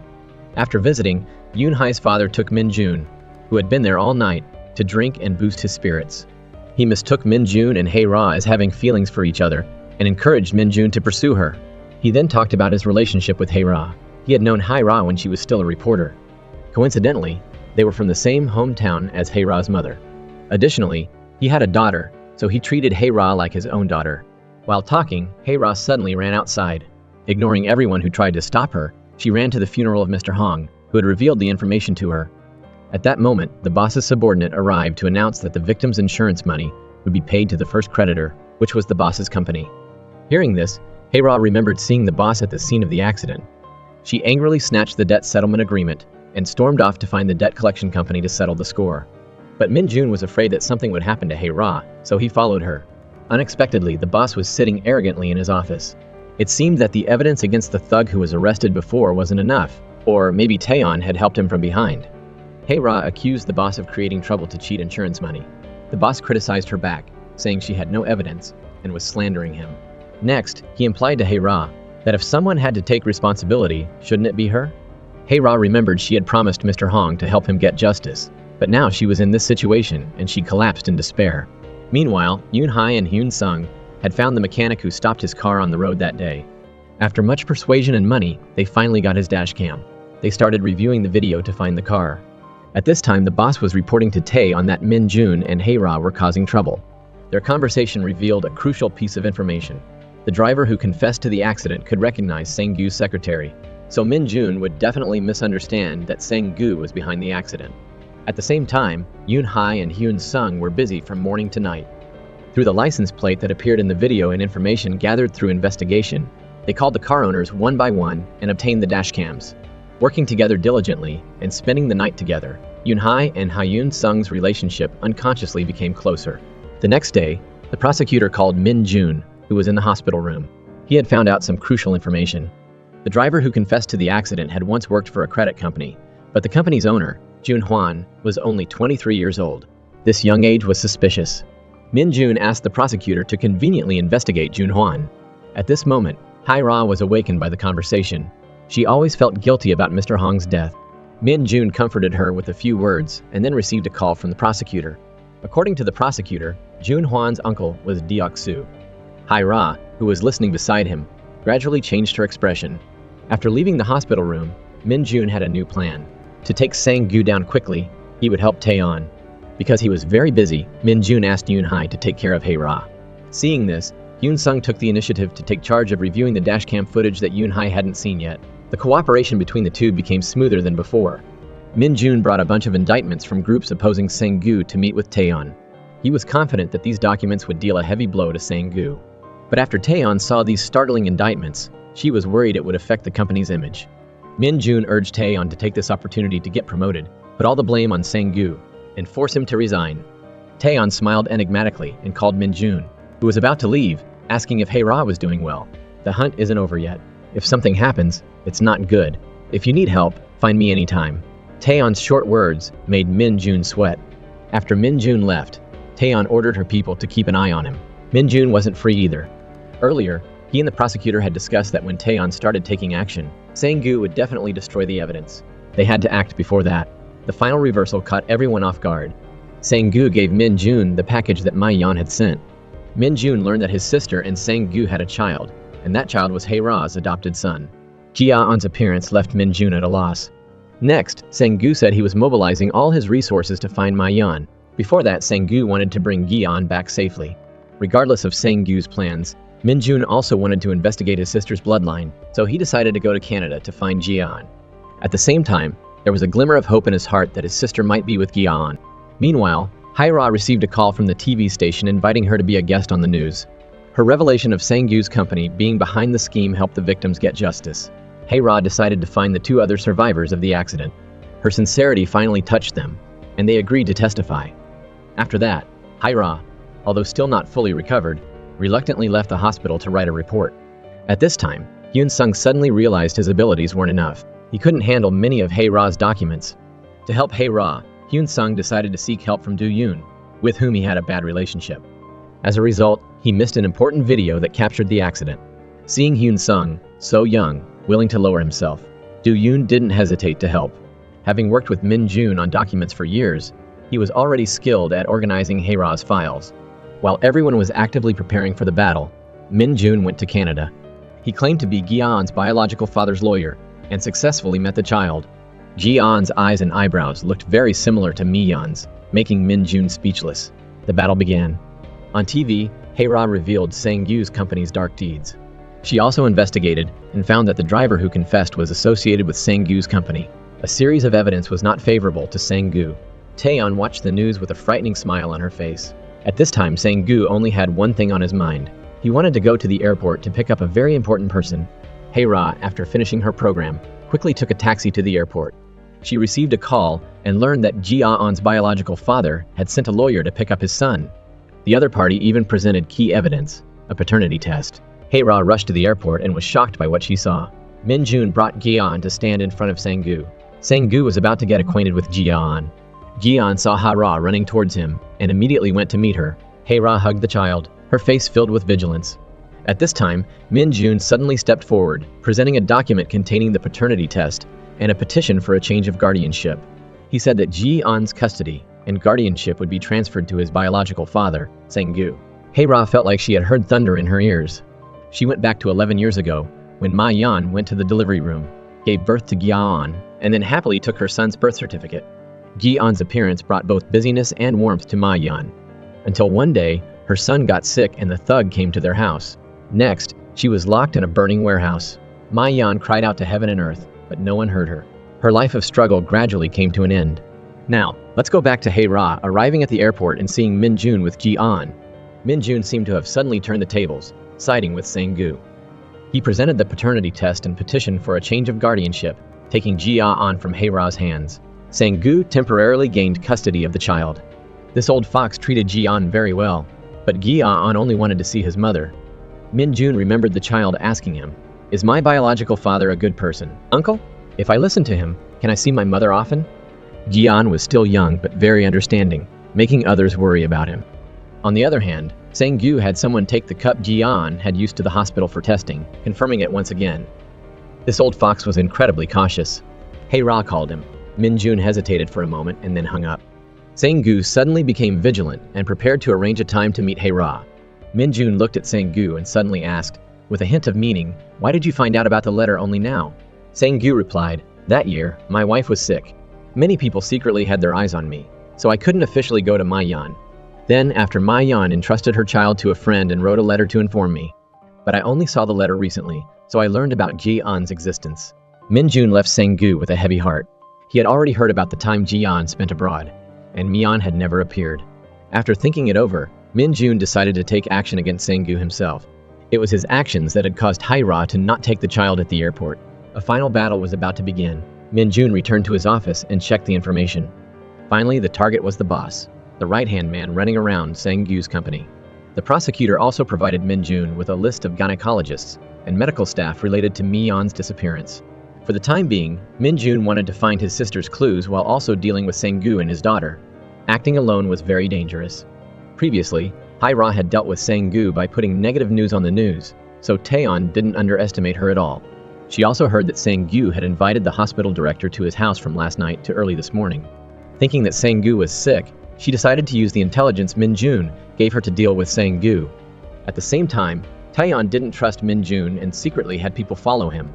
After visiting, Yoon-hae's father took Min-jun, who had been there all night, to drink and boost his spirits. He mistook Min-jun and Hae-ra as having feelings for each other and encouraged Min-jun to pursue her. He then talked about his relationship with Hae-ra. He had known Hae-ra when she was still a reporter. Coincidentally, they were from the same hometown as Hae-ra's mother. Additionally, he had a daughter, so he treated Hae-ra like his own daughter. While talking, Hae-ra suddenly ran outside. Ignoring everyone who tried to stop her, she ran to the funeral of Mr. Hong, who had revealed the information to her. At that moment, the boss's subordinate arrived to announce that the victim's insurance money would be paid to the first creditor, which was the boss's company. Hearing this, Hae-ra remembered seeing the boss at the scene of the accident. She angrily snatched the debt settlement agreement and stormed off to find the debt collection company to settle the score. But Min-jun was afraid that something would happen to Hae-ra, so he followed her. Unexpectedly, the boss was sitting arrogantly in his office. It seemed that the evidence against the thug who was arrested before wasn't enough, or maybe Taeyeon had helped him from behind. Hae-ra accused the boss of creating trouble to cheat insurance money. The boss criticized her back, saying she had no evidence and was slandering him. Next, he implied to Hae-ra that if someone had to take responsibility, shouldn't it be her? Hae-ra remembered she had promised Mr. Hong to help him get justice, but now she was in this situation and she collapsed in despair. Meanwhile, Yoon-hae and Hyun-sung had found the mechanic who stopped his car on the road that day. After much persuasion and money, they finally got his dashcam. They started reviewing the video to find the car. At this time, the boss was reporting to Tae on that Min-jun and Hae-ra were causing trouble. Their conversation revealed a crucial piece of information. The driver who confessed to the accident could recognize Sang-gu's secretary, so Min-jun would definitely misunderstand that Sang-gu was behind the accident. At the same time, Yoon-hae and Hyun-sung were busy from morning to night. Through the license plate that appeared in the video and information gathered through investigation, they called the car owners one by one and obtained the dashcams. Working together diligently and spending the night together, Yoon-hae and Hyun-sung's relationship unconsciously became closer. The next day, the prosecutor called Min-jun, who was in the hospital room. He had found out some crucial information. The driver who confessed to the accident had once worked for a credit company, but the company's owner, Jun-hwan, was only 23 years old. This young age was suspicious. Min-jun asked the prosecutor to conveniently investigate Jun-hwan. At this moment, Hae-ra was awakened by the conversation. She always felt guilty about Mr. Hong's death. Min-jun comforted her with a few words and then received a call from the prosecutor. According to the prosecutor, Jun-hwan's uncle was Deok-soo. Hae-ra, who was listening beside him, gradually changed her expression. After leaving the hospital room, Min-jun had a new plan. To take Sang-gu down quickly, he would help Taeyeon. Because he was very busy, Min-jun asked Yoon-hae to take care of Hae-ra. Seeing this, Hyun-sung took the initiative to take charge of reviewing the dashcam footage that Yoon-hae hadn't seen yet. The cooperation between the two became smoother than before. Min-jun brought a bunch of indictments from groups opposing Sang-gu to meet with Taeyeon. He was confident that these documents would deal a heavy blow to Sang-gu. But after Taeyeon saw these startling indictments, she was worried it would affect the company's image. Min-jun urged Taeyeon to take this opportunity to get promoted, put all the blame on Sang-gu, and force him to resign. Taeyeon smiled enigmatically and called Min-jun, who was about to leave, asking if Hae-ra was doing well. The hunt isn't over yet. If something happens, it's not good. If you need help, find me anytime. Taeyeon's short words made Min-jun sweat. After Min-jun left, Taeyeon ordered her people to keep an eye on him. Min-jun wasn't free either. Earlier, he and the prosecutor had discussed that when Taeyeon started taking action, Sang-gu would definitely destroy the evidence. They had to act before that. The final reversal caught everyone off guard. Sang-gu gave Min-jun the package that Ma-yeon had sent. Min-jun learned that his sister and Sang-gu had a child, and that child was Hae-ra's adopted son. Ji-yeon's appearance left Min-jun at a loss. Next, Sang-gu said he was mobilizing all his resources to find Ma-yeon. Before that, Sang-gu wanted to bring Ji-yeon back safely. Regardless of Sang-gu's plans, Min-jun also wanted to investigate his sister's bloodline, so he decided to go to Canada to find Ji-yeon. At the same time, there was a glimmer of hope in his heart that his sister might be with Ji-yeon. Meanwhile, Hae-ra received a call from the TV station inviting her to be a guest on the news. Her revelation of Sang-gu's company being behind the scheme helped the victims get justice. Hae-ra decided to find the two other survivors of the accident. Her sincerity finally touched them, and they agreed to testify. After that, Hae-ra, although still not fully recovered, reluctantly left the hospital to write a report. At this time, Hyun-sung suddenly realized his abilities weren't enough. He couldn't handle many of Hae-ra's documents. To help Hae-ra, Hyun-sung decided to seek help from Do-yoon, with whom he had a bad relationship. As a result, he missed an important video that captured the accident. Seeing Hyun-sung, so young, willing to lower himself, Do-yoon didn't hesitate to help. Having worked with Min-jun on documents for years, he was already skilled at organizing Hae-ra's files. While everyone was actively preparing for the battle, Min-jun went to Canada. He claimed to be Gi-yeon's biological father's lawyer and successfully met the child. Ji-yeon's eyes and eyebrows looked very similar to Mi-yeon's, making Min-jun speechless. The battle began. On TV, Hae-ra revealed Sang-gu's company's dark deeds. She also investigated and found that the driver who confessed was associated with Sang-gu's company. A series of evidence was not favorable to Sang-gu. Taeyeon watched the news with a frightening smile on her face. At this time, Sang-gu only had one thing on his mind. He wanted to go to the airport to pick up a very important person. Hae-ra, after finishing her program, quickly took a taxi to the airport. She received a call and learned that Ji-yeon's biological father had sent a lawyer to pick up his son. The other party even presented key evidence, a paternity test. Hae-ra rushed to the airport and was shocked by what she saw. Min-jun brought Ji-yeon to stand in front of Sang-gu. Sang-gu was about to get acquainted with Ji-yeon. Ji-yeon saw Hae-ra running towards him and immediately went to meet her. Hae-ra hugged the child, her face filled with vigilance. At this time, Min-jun suddenly stepped forward, presenting a document containing the paternity test and a petition for a change of guardianship. He said that Ji-yeon's custody and guardianship would be transferred to his biological father, Sang-gu. Hae-ra felt like she had heard thunder in her ears. She went back to 11 years ago, when Ma-yeon went to the delivery room, gave birth to Gi-yeon, and then happily took her son's birth certificate. Gi-yeon's appearance brought both busyness and warmth to Ma-yeon. Until one day, her son got sick and the thug came to their house. Next, she was locked in a burning warehouse. Ma-yeon cried out to heaven and earth, but no one heard her. Her life of struggle gradually came to an end. Now, let's go back to Hae-ra arriving at the airport and seeing Min-jun with Ji-yeon. Min-jun seemed to have suddenly turned the tables, siding with Sang-gu. He presented the paternity test and petitioned for a change of guardianship, taking Ji-yeon from Hae-ra's hands. Sang-gu temporarily gained custody of the child. This old fox treated Ji-yeon very well, but Ji-yeon only wanted to see his mother. Min-jun remembered the child asking him, "Is my biological father a good person, uncle? If I listen to him, can I see my mother often?" Ji-yeon was still young but very understanding, making others worry about him. On the other hand, Sang-gu had someone take the cup Ji-yeon had used to the hospital for testing, confirming it once again. This old fox was incredibly cautious. Hae-ra called him. Min-jun hesitated for a moment and then hung up. Sang-gu suddenly became vigilant and prepared to arrange a time to meet Hae-ra. Min-jun looked at Sang-gu and suddenly asked, with a hint of meaning, "Why did you find out about the letter only now?" Sang-gu replied, "That year, my wife was sick. Many people secretly had their eyes on me, so I couldn't officially go to Ma-yeon. Then, after Ma-yeon entrusted her child to a friend and wrote a letter to inform me. But I only saw the letter recently, so I learned about Ji-yeon's existence." Min-jun left Sang-gu with a heavy heart. He had already heard about the time Ji-yeon spent abroad, and Mi-yeon had never appeared. After thinking it over, Min-jun decided to take action against Sang-gu himself. It was his actions that had caused Hae-ra to not take the child at the airport. A final battle was about to begin. Min-jun returned to his office and checked the information. Finally, the target was the boss, the right-hand man running around Sang-goo's company. The prosecutor also provided Min-jun with a list of gynecologists and medical staff related to Mi-yeon's disappearance. For the time being, Min-jun wanted to find his sister's clues while also dealing with Sang-goo and his daughter. Acting alone was very dangerous. Previously, Hae-ra had dealt with Sang-goo by putting negative news on the news, so Taeyeon didn't underestimate her at all. She also heard that Sang-goo had invited the hospital director to his house from last night to early this morning. Thinking that Sang-goo was sick, she decided to use the intelligence Min-jun gave her to deal with Sang-goo. At the same time, Taeyeon didn't trust Min-jun and secretly had people follow him.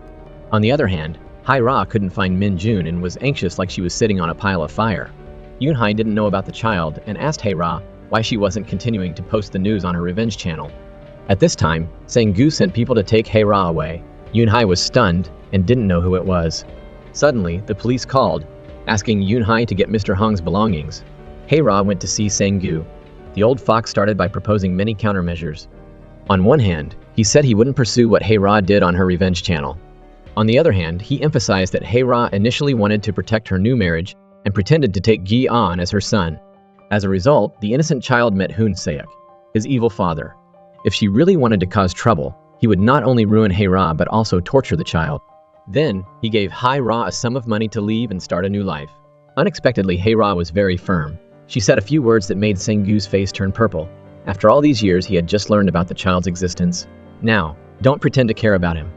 On the other hand, Hae-ra couldn't find Min-jun and was anxious like she was sitting on a pile of fire. Yoon-hae didn't know about the child and asked Hae-ra why she wasn't continuing to post the news on her revenge channel. At this time, Sang-goo sent people to take Hae-ra away. Yoon-hae was stunned and didn't know who it was. Suddenly, the police called, asking Yoon-hae to get Mr. Hong's belongings. Hae-ra went to see Sang-goo. The old fox started by proposing many countermeasures. On one hand, he said he wouldn't pursue what Hae-ra did on her revenge channel. On the other hand, he emphasized that Hae-ra initially wanted to protect her new marriage and pretended to take Gi-an as her son. As a result, the innocent child met Hoon Seok, his evil father. If she really wanted to cause trouble, he would not only ruin Hae-ra but also torture the child. Then, he gave Hae-ra a sum of money to leave and start a new life. Unexpectedly, Hae-ra was very firm. She said a few words that made Sang-goo's face turn purple. After all these years, he had just learned about the child's existence. Now, don't pretend to care about him.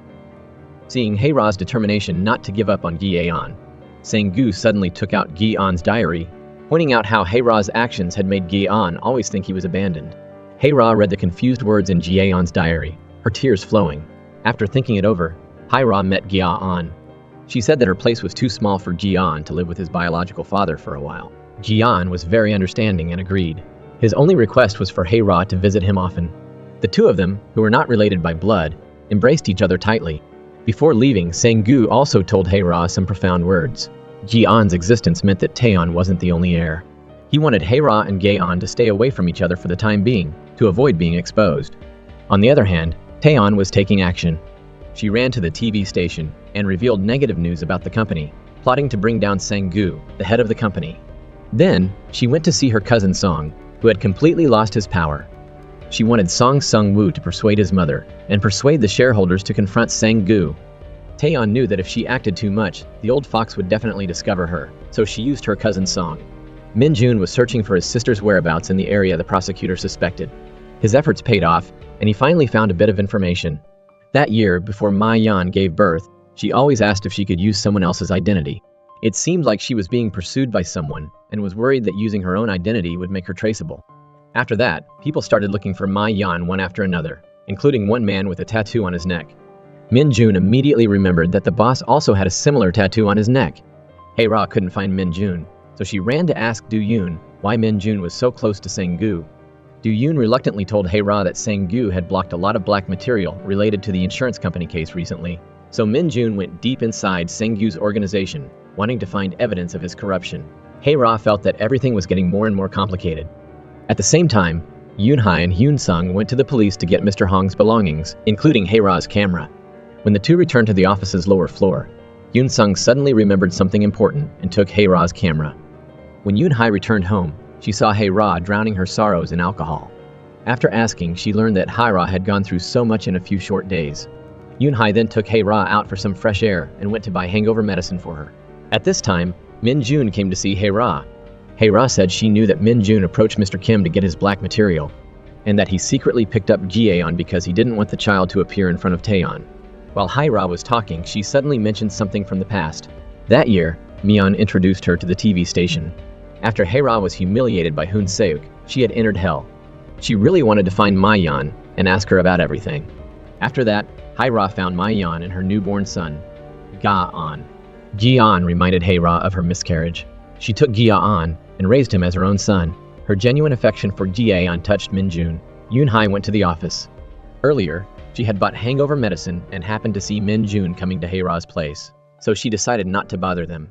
Seeing Hae-ra's determination not to give up on Gi-an, Sang-goo suddenly took out Gi-an's diary, pointing out how Hae-ra's actions had made Gi-an always think he was abandoned. Hae-ra read the confused words in Gi-an's diary, her tears flowing. After thinking it over, Hae-ra met Gi-an. She said that her place was too small for Gi-an to live with his biological father for a while. Gi-an was very understanding and agreed. His only request was for Hae-ra to visit him often. The two of them, who were not related by blood, embraced each other tightly. Before leaving, Sang-goo also told Hae-ra some profound words. Gi-an's existence meant that Taeyeon wasn't the only heir. He wanted Hae-ra and Gae-an to stay away from each other for the time being, to avoid being exposed. On the other hand, Taeyeon was taking action. She ran to the TV station and revealed negative news about the company, plotting to bring down Sang-goo, the head of the company. Then, she went to see her cousin Song, who had completely lost his power. She wanted Song Sung-woo to persuade his mother, and persuade the shareholders to confront Sang-goo. Taeyeon knew that if she acted too much, the old fox would definitely discover her, so she used her cousin Song. Min-jun was searching for his sister's whereabouts in the area the prosecutor suspected. His efforts paid off, and he finally found a bit of information. That year, before Mi-yeon gave birth, she always asked if she could use someone else's identity. It seemed like she was being pursued by someone, and was worried that using her own identity would make her traceable. After that, people started looking for Mi-yeon one after another, including one man with a tattoo on his neck. Min-jun immediately remembered that the boss also had a similar tattoo on his neck. Hae-ra couldn't find Min-jun, so she ran to ask Do-yoon why Min-jun was so close to Sang-goo. Do-yoon reluctantly told Hae-ra that Sang-goo had blocked a lot of black material related to the insurance company case recently, so Min-jun went deep inside Sang-goo's organization, wanting to find evidence of his corruption. Hae-ra felt that everything was getting more and more complicated. At the same time, Yoon-hae and Hyun-sung went to the police to get Mr. Hong's belongings, including Hae-ra's camera. When the two returned to the office's lower floor, Hyun-sung suddenly remembered something important and took Hae-ra's camera. When Yoon-hae returned home, she saw Hae-ra drowning her sorrows in alcohol. After asking, she learned that Hae-ra had gone through so much in a few short days. Yoon-hae then took Hae-ra out for some fresh air and went to buy hangover medicine for her. At this time, Min-jun came to see Hae-ra. Hae-ra said she knew that Min-jun approached Mr. Kim to get his black material, and that he secretly picked up Gi-yeon because he didn't want the child to appear in front of Taeyeon. While Hae-ra was talking, she suddenly mentioned something from the past. That year, Mi-yeon introduced her to the TV station. After Hae-ra was humiliated by Hoon Seok, she had entered hell. She really wanted to find Mi-yeon and ask her about everything. After that, Hae-ra found Mi-yeon and her newborn son, Ga-an. Gi-yeon reminded Hae-ra of her miscarriage. She took Gi-yeon and raised him as her own son. Her genuine affection for Gi-yeon touched Min-jun. Yoon-hae went to the office. Earlier, she had bought hangover medicine and happened to see Min-jun coming to Hae-ra's place, so she decided not to bother them.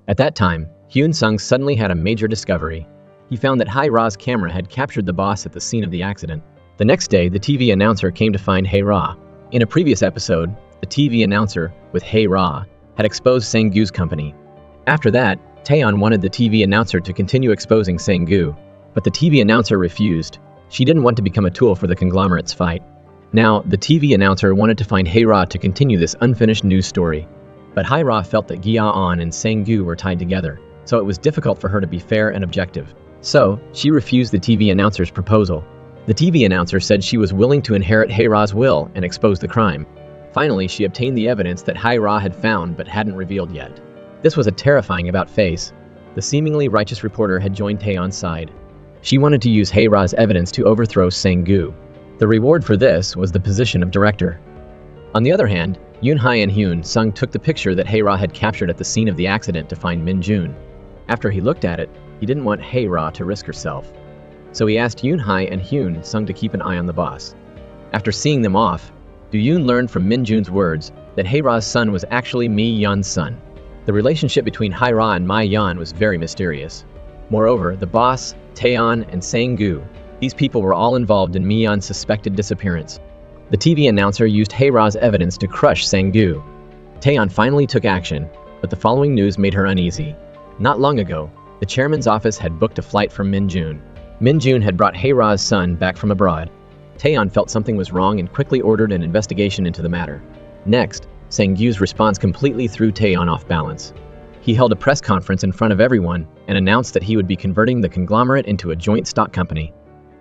At that time, Hyun-sung suddenly had a major discovery. He found that Hae-ra's camera had captured the boss at the scene of the accident. The next day, the TV announcer came to find Hae-ra. In a previous episode, the TV announcer, with Hae-ra, had exposed Sang-goo's company. After that, Taeyeon wanted the TV announcer to continue exposing Sang-goo. but the TV announcer refused. She didn't want to become a tool for the conglomerate's fight. Now, the TV announcer wanted to find Hae-ra to continue this unfinished news story. But Hae-ra felt that Gya-on and Sang-gu were tied together, so it was difficult for her to be fair and objective. So, she refused the TV announcer's proposal. The TV announcer said she was willing to inherit Hae-ra's will and expose the crime. Finally, she obtained the evidence that Hae-ra had found but hadn't revealed yet. This was a terrifying about-face. The seemingly righteous reporter had joined Taeyeon's side. She wanted to use Hae-ra's evidence to overthrow Sang-gu. The reward for this was the position of director. On the other hand, Yoon-hae and Hyun-sung took the picture that Hae-ra had captured at the scene of the accident to find Min-jun. After he looked at it, he didn't want Hae-ra to risk herself. So he asked Yoon-hae and Hyun-sung to keep an eye on the boss. After seeing them off, Do-yoon learned from Min-jun's words that Hae-ra's son was actually Mi-yeon's son. The relationship between Hae-ra and Mi-yeon was very mysterious. Moreover, the boss, Taeyeon, and Sang-gu, these people were all involved in Mi-yeon's suspected disappearance. The TV announcer used Hae-ra's evidence to crush Sang-gu. Taeyeon finally took action, but the following news made her uneasy. Not long ago, the chairman's office had booked a flight for Min-jun. Min-jun had brought Hae-ra's son back from abroad. Taeyeon felt something was wrong and quickly ordered an investigation into the matter. Next, Sang-gu's response completely threw Taeyeon off balance. He held a press conference in front of everyone and announced that he would be converting the conglomerate into a joint stock company.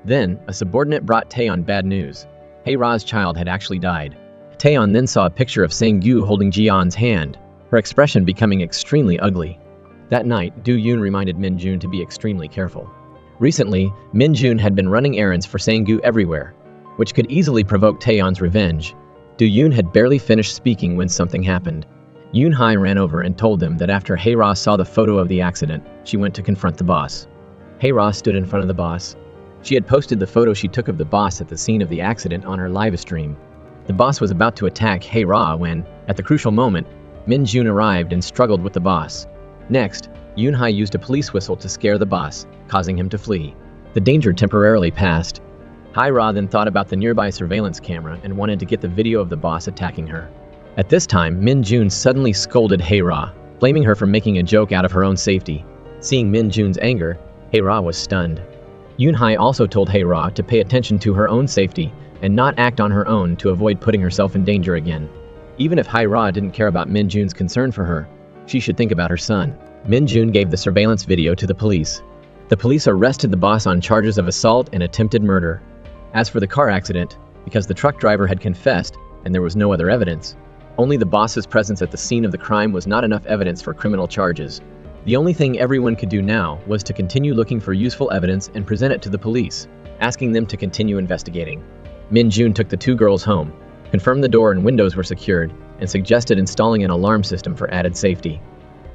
Then, a subordinate brought Taeyeon bad news. Hae-ra's child had actually died. Taeyeon then saw a picture of Sang-gu holding Ji-yeon's hand, her expression becoming extremely ugly. That night, Do-yoon reminded Min-jun to be extremely careful. Recently, Min-jun had been running errands for Sang-gu everywhere, which could easily provoke Taeyeon's revenge. Do-yoon had barely finished speaking when something happened. Yoon-hae ran over and told them that after Hae-ra saw the photo of the accident, she went to confront the boss. Hae-ra stood in front of the boss. She had posted the photo she took of the boss at the scene of the accident on her live stream. The boss was about to attack Hae-ra when, at the crucial moment, Min-jun arrived and struggled with the boss. Next, Yoon-hae used a police whistle to scare the boss, causing him to flee. The danger temporarily passed. Hae-ra then thought about the nearby surveillance camera and wanted to get the video of the boss attacking her. At this time, Min-jun suddenly scolded Hae-ra, blaming her for making a joke out of her own safety. Seeing Min-jun's anger, Hae-ra was stunned. Yoon-hae also told Hae-ra to pay attention to her own safety and not act on her own to avoid putting herself in danger again. Even if Hae-ra didn't care about Min-jun's concern for her, she should think about her son. Min-jun gave the surveillance video to the police. The police arrested the boss on charges of assault and attempted murder. As for the car accident, because the truck driver had confessed and there was no other evidence, only the boss's presence at the scene of the crime was not enough evidence for criminal charges. The only thing everyone could do now was to continue looking for useful evidence and present it to the police, asking them to continue investigating. Min-jun took the two girls home, confirmed the door and windows were secured, and suggested installing an alarm system for added safety.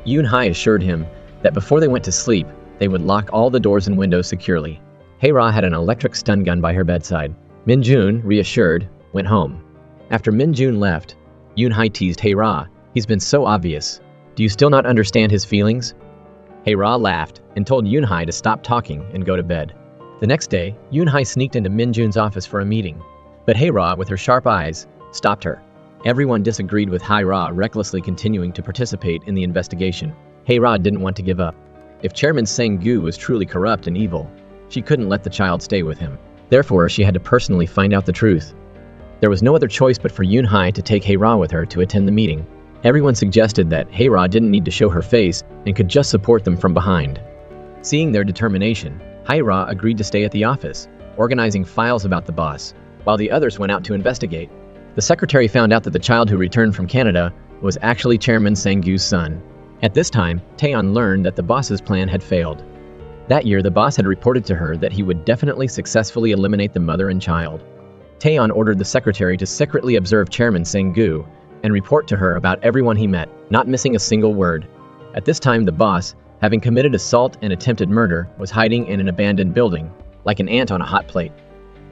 Yoon-hae assured him that before they went to sleep, they would lock all the doors and windows securely. Hae-ra had an electric stun gun by her bedside. Min-jun, reassured, went home. After Min-jun left, Yoon-hae teased Hae-ra. "He's been so obvious. Do you still not understand his feelings?" Hae-ra laughed and told Yoon-hae to stop talking and go to bed. The next day, Yoon-hae sneaked into Min-jun's office for a meeting. But Hae-ra, with her sharp eyes, stopped her. Everyone disagreed with Hae-ra recklessly continuing to participate in the investigation. Hae-ra didn't want to give up. If Chairman Sang-gu was truly corrupt and evil, she couldn't let the child stay with him. Therefore, she had to personally find out the truth. There was no other choice but for Yoon-hae to take Hae-ra with her to attend the meeting. Everyone suggested that Hae-ra didn't need to show her face and could just support them from behind. Seeing their determination, Hae-ra agreed to stay at the office, organizing files about the boss, while the others went out to investigate. The secretary found out that the child who returned from Canada was actually Chairman Sang-gu's son. At this time, Taeyeon learned that the boss's plan had failed. That year, the boss had reported to her that he would definitely successfully eliminate the mother and child. Taeyeon ordered the secretary to secretly observe Chairman Sang-gu and report to her about everyone he met, not missing a single word. At this time, the boss, having committed assault and attempted murder, was hiding in an abandoned building, like an ant on a hot plate.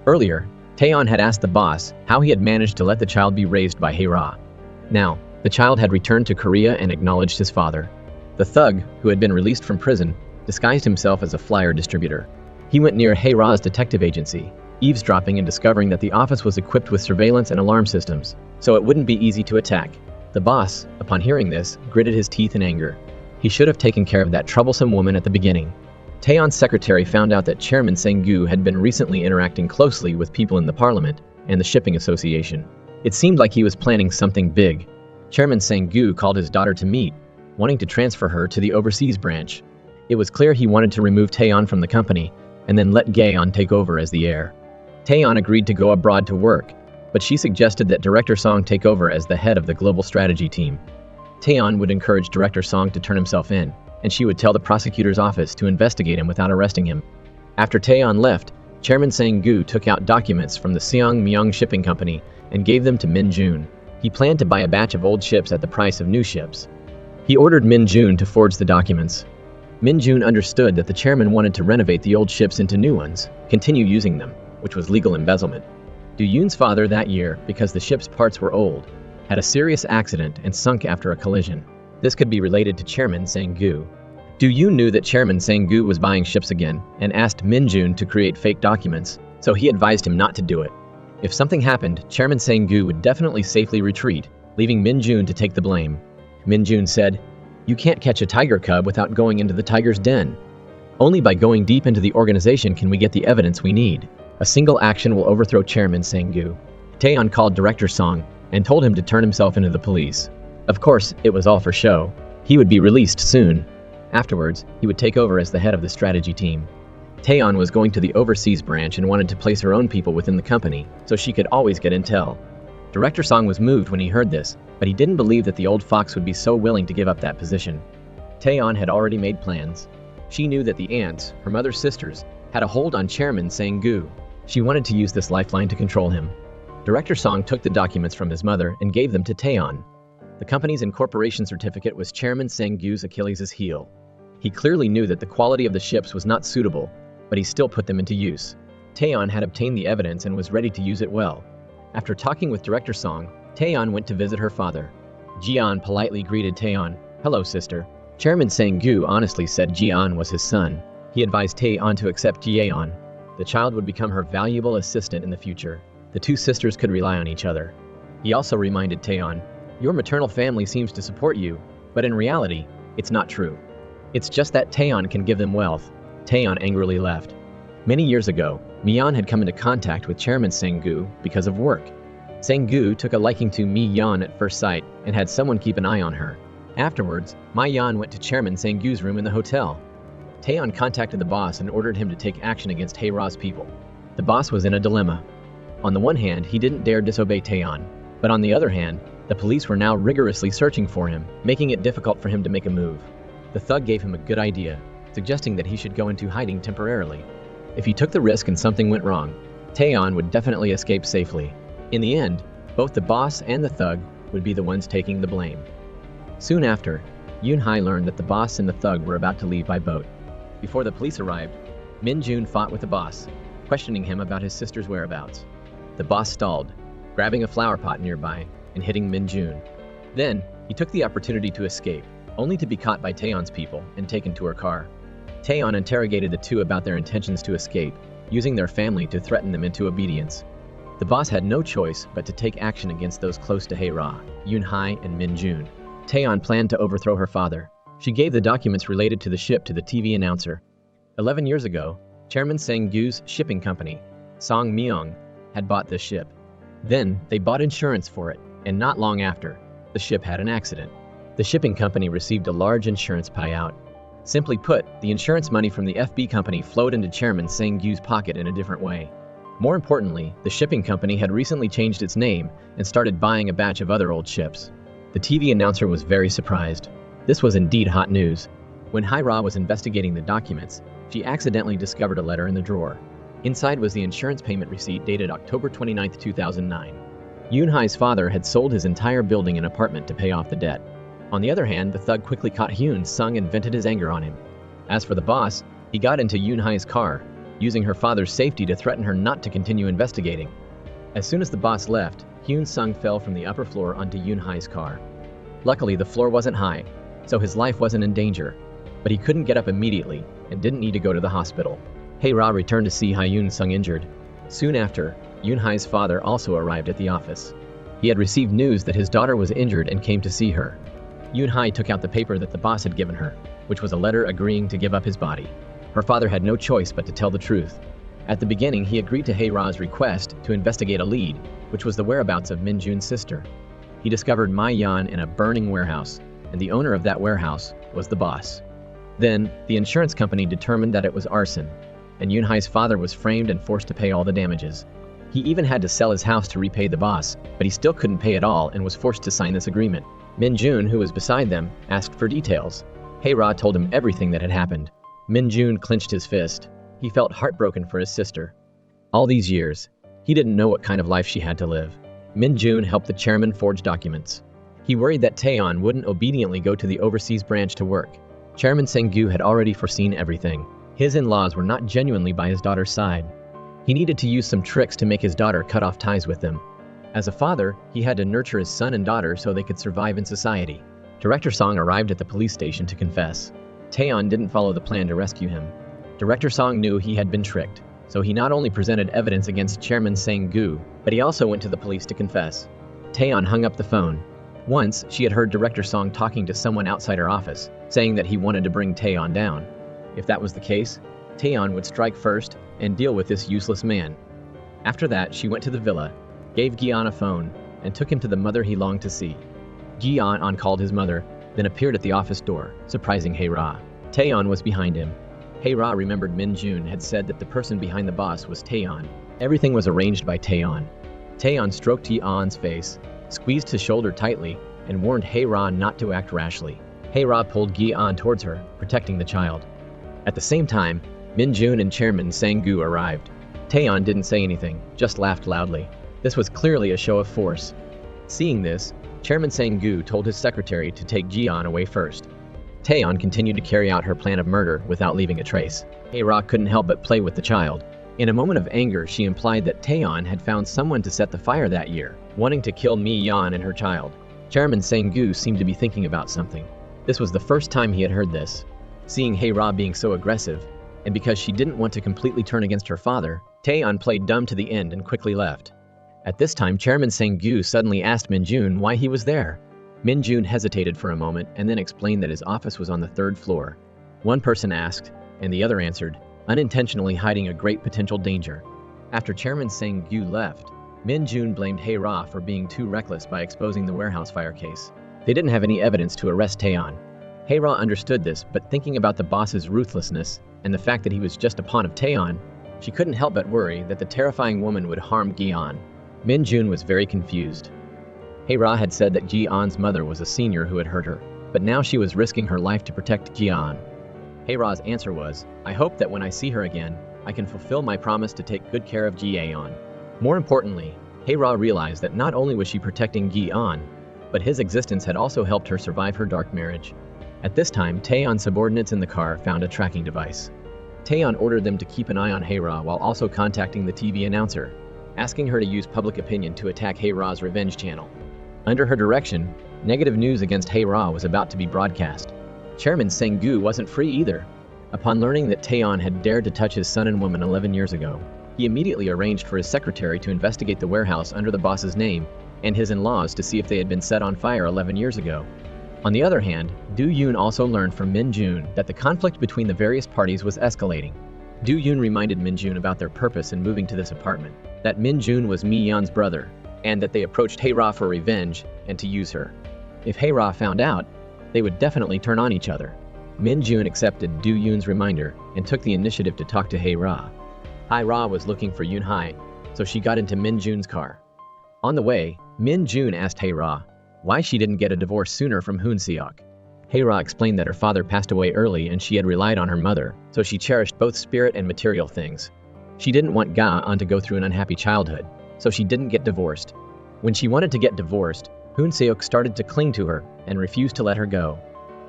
Earlier, Taeyeon had asked the boss how he had managed to let the child be raised by Hae-ra. Now, the child had returned to Korea and acknowledged his father. The thug, who had been released from prison, disguised himself as a flyer distributor. He went near Hae-ra's detective agency, eavesdropping and discovering that the office was equipped with surveillance and alarm systems, so it wouldn't be easy to attack. The boss, upon hearing this, gritted his teeth in anger. He should have taken care of that troublesome woman at the beginning. Taeyeon's secretary found out that Chairman Sang-gu had been recently interacting closely with people in the parliament and the shipping association. It seemed like he was planning something big. Chairman Sang-gu called his daughter to meet, wanting to transfer her to the overseas branch. It was clear he wanted to remove Taeyeon from the company and then let Gaeon take over as the heir. Taeyeon agreed to go abroad to work, but she suggested that Director Song take over as the head of the global strategy team. Taeyeon would encourage Director Song to turn himself in, and she would tell the prosecutor's office to investigate him without arresting him. After Taeyeon left, Chairman Sang-gu took out documents from the Seongmyeong Shipping Company and gave them to Min-jun. He planned to buy a batch of old ships at the price of new ships. He ordered Min-jun to forge the documents. Min-jun understood that the chairman wanted to renovate the old ships into new ones, continue using them, which was legal embezzlement. Do-yoon's father that year, because the ship's parts were old, had a serious accident and sunk after a collision. This could be related to Chairman Sang-gu. Do-yoon knew that Chairman Sang-gu was buying ships again and asked Min-jun to create fake documents, so he advised him not to do it. If something happened, Chairman Sang-gu would definitely safely retreat, leaving Min-jun to take the blame. Min-jun said, "You can't catch a tiger cub without going into the tiger's den. Only by going deep into the organization can we get the evidence we need. A single action will overthrow Chairman Sang-gu." Taeyeon called Director Song and told him to turn himself into the police. Of course, it was all for show. He would be released soon. Afterwards, he would take over as the head of the strategy team. Taeyeon was going to the overseas branch and wanted to place her own people within the company, so she could always get intel. Director Song was moved when he heard this, but he didn't believe that the old fox would be so willing to give up that position. Taeyeon had already made plans. She knew that the aunts, her mother's sisters, had a hold on Chairman Sang-gu. She wanted to use this lifeline to control him. Director Song took the documents from his mother and gave them to Taeyeon. The company's incorporation certificate was Chairman Sang-gu's Achilles' heel. He clearly knew that the quality of the ships was not suitable, but he still put them into use. Taeyeon had obtained the evidence and was ready to use it well. After talking with Director Song, Taeyeon went to visit her father. Jian politely greeted Taeyeon. "Hello, sister." Chairman Sang-gu honestly said Jian was his son. He advised Taeyeon to accept Jian. The child would become her valuable assistant in the future. The two sisters could rely on each other. He also reminded Taeyeon, "Your maternal family seems to support you, but in reality, it's not true. It's just that Taeyeon can give them wealth." Taeyeon angrily left. Many years ago, Mi-yeon had come into contact with Chairman Sang-gu because of work. Sang-gu took a liking to Mi-yeon at first sight and had someone keep an eye on her. Afterwards, Mi-yeon went to Chairman Sang-gu's room in the hotel. Taeyeon contacted the boss and ordered him to take action against Hae-ra's people. The boss was in a dilemma. On the one hand, he didn't dare disobey Taeyeon, but on the other hand, the police were now rigorously searching for him, making it difficult for him to make a move. The thug gave him a good idea, suggesting that he should go into hiding temporarily. If he took the risk and something went wrong, Taeyeon would definitely escape safely. In the end, both the boss and the thug would be the ones taking the blame. Soon after, Yoon-hae learned that the boss and the thug were about to leave by boat. Before the police arrived, Min-jun fought with the boss, questioning him about his sister's whereabouts. The boss stalled, grabbing a flower pot nearby and hitting Min-jun. Then, he took the opportunity to escape, only to be caught by Taeyeon's people and taken to her car. Taeyeon interrogated the two about their intentions to escape, using their family to threaten them into obedience. The boss had no choice but to take action against those close to Hae-ra, Yoon-hae and Min-jun. Taeyeon planned to overthrow her father. She gave the documents related to the ship to the TV announcer. 11 years ago, Chairman Sang-gu's shipping company, Seongmyeong, had bought this ship. Then, they bought insurance for it, and not long after, the ship had an accident. The shipping company received a large insurance payout. Simply put, the insurance money from the FB company flowed into Chairman Sang-gu's pocket in a different way. More importantly, the shipping company had recently changed its name and started buying a batch of other old ships. The TV announcer was very surprised. This was indeed hot news. When Hae-ra was investigating the documents, she accidentally discovered a letter in the drawer. Inside was the insurance payment receipt dated October 29, 2009. Yoon-hae's father had sold his entire building and apartment to pay off the debt. On the other hand, the thug quickly caught Hyun-sung and vented his anger on him. As for the boss, he got into Yoon-hae's car, using her father's safety to threaten her not to continue investigating. As soon as the boss left, Hyun-sung fell from the upper floor onto Yoon-hae's car. Luckily, the floor wasn't high, so his life wasn't in danger, but he couldn't get up immediately and didn't need to go to the hospital. Hae-ra returned to see Hyun-sung injured. Soon after, Yoon-hae's father also arrived at the office. He had received news that his daughter was injured and came to see her. Yoon-hae took out the paper that the boss had given her, which was a letter agreeing to give up his body. Her father had no choice but to tell the truth. At the beginning, he agreed to Hae-ra's request to investigate a lead, which was the whereabouts of Min-jun's sister. He discovered Mi-yeon in a burning warehouse, and the owner of that warehouse was the boss. Then, the insurance company determined that it was arson, and Yoon-hae's father was framed and forced to pay all the damages. He even had to sell his house to repay the boss, but he still couldn't pay it all and was forced to sign this agreement. Min-jun, who was beside them, asked for details. Hae-ra told him everything that had happened. Min-jun clenched his fist. He felt heartbroken for his sister. All these years, he didn't know what kind of life she had to live. Min-jun helped the chairman forge documents. He worried that Taeyeon wouldn't obediently go to the overseas branch to work. Chairman Sang-gu had already foreseen everything. His in-laws were not genuinely by his daughter's side. He needed to use some tricks to make his daughter cut off ties with them. As a father, he had to nurture his son and daughter so they could survive in society. Director Song arrived at the police station to confess. Taeyeon didn't follow the plan to rescue him. Director Song knew he had been tricked, so he not only presented evidence against Chairman Sang-gu, but he also went to the police to confess. Taeyeon hung up the phone. Once, she had heard Director Song talking to someone outside her office, saying that he wanted to bring Taeyeon down. If that was the case, Taeyeon would strike first and deal with this useless man. After that, she went to the villa, gave Gi-yeon a phone, and took him to the mother he longed to see. Gi-yeon called his mother, then appeared at the office door, surprising Hae-ra. Taeyeon was behind him. Hae-ra remembered Min-jun had said that the person behind the boss was Taeyeon. Everything was arranged by Taeyeon. Taeyeon stroked Gi-yeon's face, squeezed his shoulder tightly, and warned Hae-ra not to act rashly. Hae-ra pulled Gi-yeon towards her, protecting the child. At the same time, Min-jun and Chairman Sang-gu arrived. Taeyeon didn't say anything, just laughed loudly. This was clearly a show of force. Seeing this, Chairman Sang-gu told his secretary to take Gi-yeon away first. Taeyeon continued to carry out her plan of murder without leaving a trace. Hae-ra couldn't help but play with the child. In a moment of anger, she implied that Taeyeon had found someone to set the fire that year, wanting to kill Mi-yeon and her child. Chairman Sang-gu seemed to be thinking about something. This was the first time he had heard this. Seeing Hae-ra being so aggressive, and because she didn't want to completely turn against her father, Taeyeon played dumb to the end and quickly left. At this time, Chairman Sang-gu suddenly asked Min-jun why he was there. Min-jun hesitated for a moment and then explained that his office was on the 3rd floor. One person asked, and the other answered, unintentionally hiding a great potential danger. After Chairman Sang-gu left, Min-jun blamed Hae-ra for being too reckless by exposing the warehouse fire case. They didn't have any evidence to arrest Taeyeon. Hae-ra understood this, but thinking about the boss's ruthlessness and the fact that he was just a pawn of Taeyeon, she couldn't help but worry that the terrifying woman would harm Gi-yeon. Min-jun was very confused. Hae-ra had said that Gi-yeon's mother was a senior who had hurt her, but now she was risking her life to protect Gi-yeon. Hae-ra's answer was, "I hope that when I see her again, I can fulfill my promise to take good care of Gi-yeon." More importantly, Hae-ra realized that not only was she protecting Gi-yeon, but his existence had also helped her survive her dark marriage. At this time, Taeyeon's subordinates in the car found a tracking device. Taeyeon ordered them to keep an eye on Hae-ra while also contacting the TV announcer, asking her to use public opinion to attack Hae-ra's revenge channel. Under her direction, negative news against Hae-ra was about to be broadcast. Chairman Sang-gu wasn't free either. Upon learning that Taeyeon had dared to touch his son and woman 11 years ago, he immediately arranged for his secretary to investigate the warehouse under the boss's name and his in-laws to see if they had been set on fire 11 years ago. On the other hand, Do-yoon also learned from Min-jun that the conflict between the various parties was escalating. Do-yoon reminded Min-jun about their purpose in moving to this apartment, that Min-jun was Mi-yeon's brother, and that they approached Hae-ra for revenge and to use her. If Hae-ra found out, they would definitely turn on each other. Min-jun accepted Do-yoon's reminder and took the initiative to talk to Hae-ra. Hae-ra was looking for Yoon-hae, so she got into Min-jun's car. On the way, Min-jun asked Hae-ra why she didn't get a divorce sooner from Hoon-seok. Hae-ra explained that her father passed away early and she had relied on her mother, so she cherished both spirit and material things. She didn't want Ga-eun to go through an unhappy childhood, so she didn't get divorced. When she wanted to get divorced, Hoon-seok started to cling to her and refused to let her go.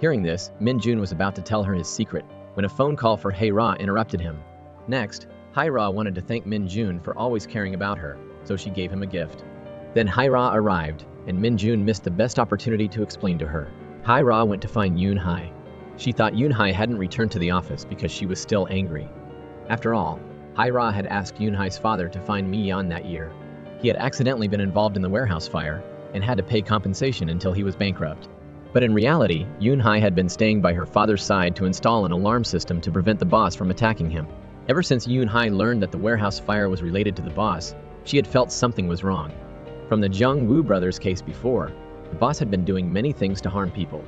Hearing this, Min-jun was about to tell her his secret when a phone call for Hae-ra interrupted him. Next, Hae-ra wanted to thank Min-jun for always caring about her, so she gave him a gift. Then Hae-ra arrived, and Min-jun missed the best opportunity to explain to her. Hae-ra went to find Yoon-hae. She thought Yoon-hae hadn't returned to the office because she was still angry. After all, Hae-ra had asked Yoon-hae's father to find Mi-yeon that year. He had accidentally been involved in the warehouse fire and had to pay compensation until he was bankrupt. But in reality, Yoon-hae had been staying by her father's side to install an alarm system to prevent the boss from attacking him. Ever since Yoon-hae learned that the warehouse fire was related to the boss, she had felt something was wrong. From the Jung-woo brothers case before, the boss had been doing many things to harm people.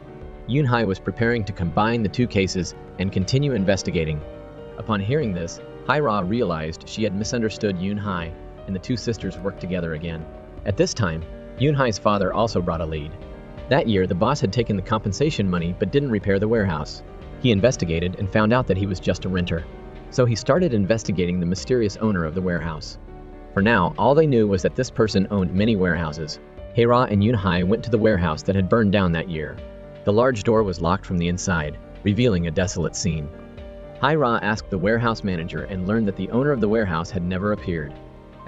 Yoon-hae was preparing to combine the two cases and continue investigating. Upon hearing this, Hae-ra realized she had misunderstood Yoon-hae, and the two sisters worked together again. At this time, Yoon-hae's father also brought a lead. That year, the boss had taken the compensation money but didn't repair the warehouse. He investigated and found out that he was just a renter. So he started investigating the mysterious owner of the warehouse. For now, all they knew was that this person owned many warehouses. Hae-ra and Yoon-hae went to the warehouse that had burned down that year. The large door was locked from the inside, revealing a desolate scene. Hae-ra asked the warehouse manager and learned that the owner of the warehouse had never appeared.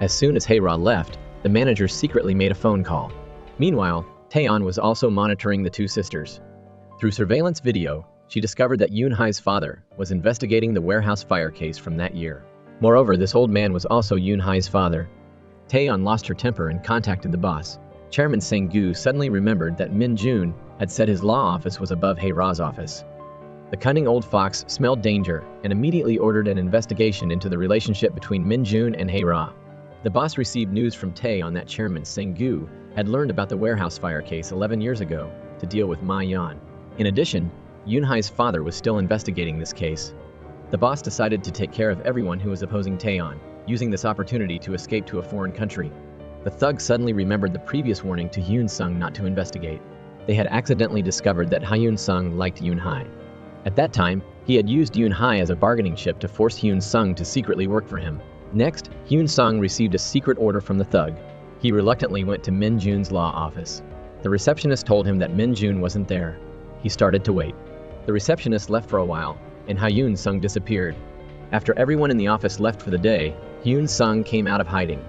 As soon as Hae-ra left, the manager secretly made a phone call. Meanwhile, Taeyeon was also monitoring the two sisters. Through surveillance video, she discovered that Yoon-hae's father was investigating the warehouse fire case from that year. Moreover, this old man was also Yoon-hae's father. Taeyeon lost her temper and contacted the boss. Chairman Sang-gu suddenly remembered that Min-jun had said his law office was above Hae-ra's office. The cunning old fox smelled danger and immediately ordered an investigation into the relationship between Min-jun and Hae-ra. The boss received news from Taeyeon that Chairman Sang-gu had learned about the warehouse fire case 11 years ago to deal with Ma-yeon. In addition, Yoon-hae's father was still investigating this case. The boss decided to take care of everyone who was opposing Taeyeon, using this opportunity to escape to a foreign country. The thug suddenly remembered the previous warning to Hyun-sung not to investigate. They had accidentally discovered that Hyun-sung liked Yoon-hae. At that time, he had used Yoon-hae as a bargaining chip to force Hyun-sung to secretly work for him. Next, Hyun-sung received a secret order from the thug. He reluctantly went to Min-jun's law office. The receptionist told him that Min-jun wasn't there. He started to wait. The receptionist left for a while, and Hyun-sung disappeared. After everyone in the office left for the day, Hyun-sung came out of hiding.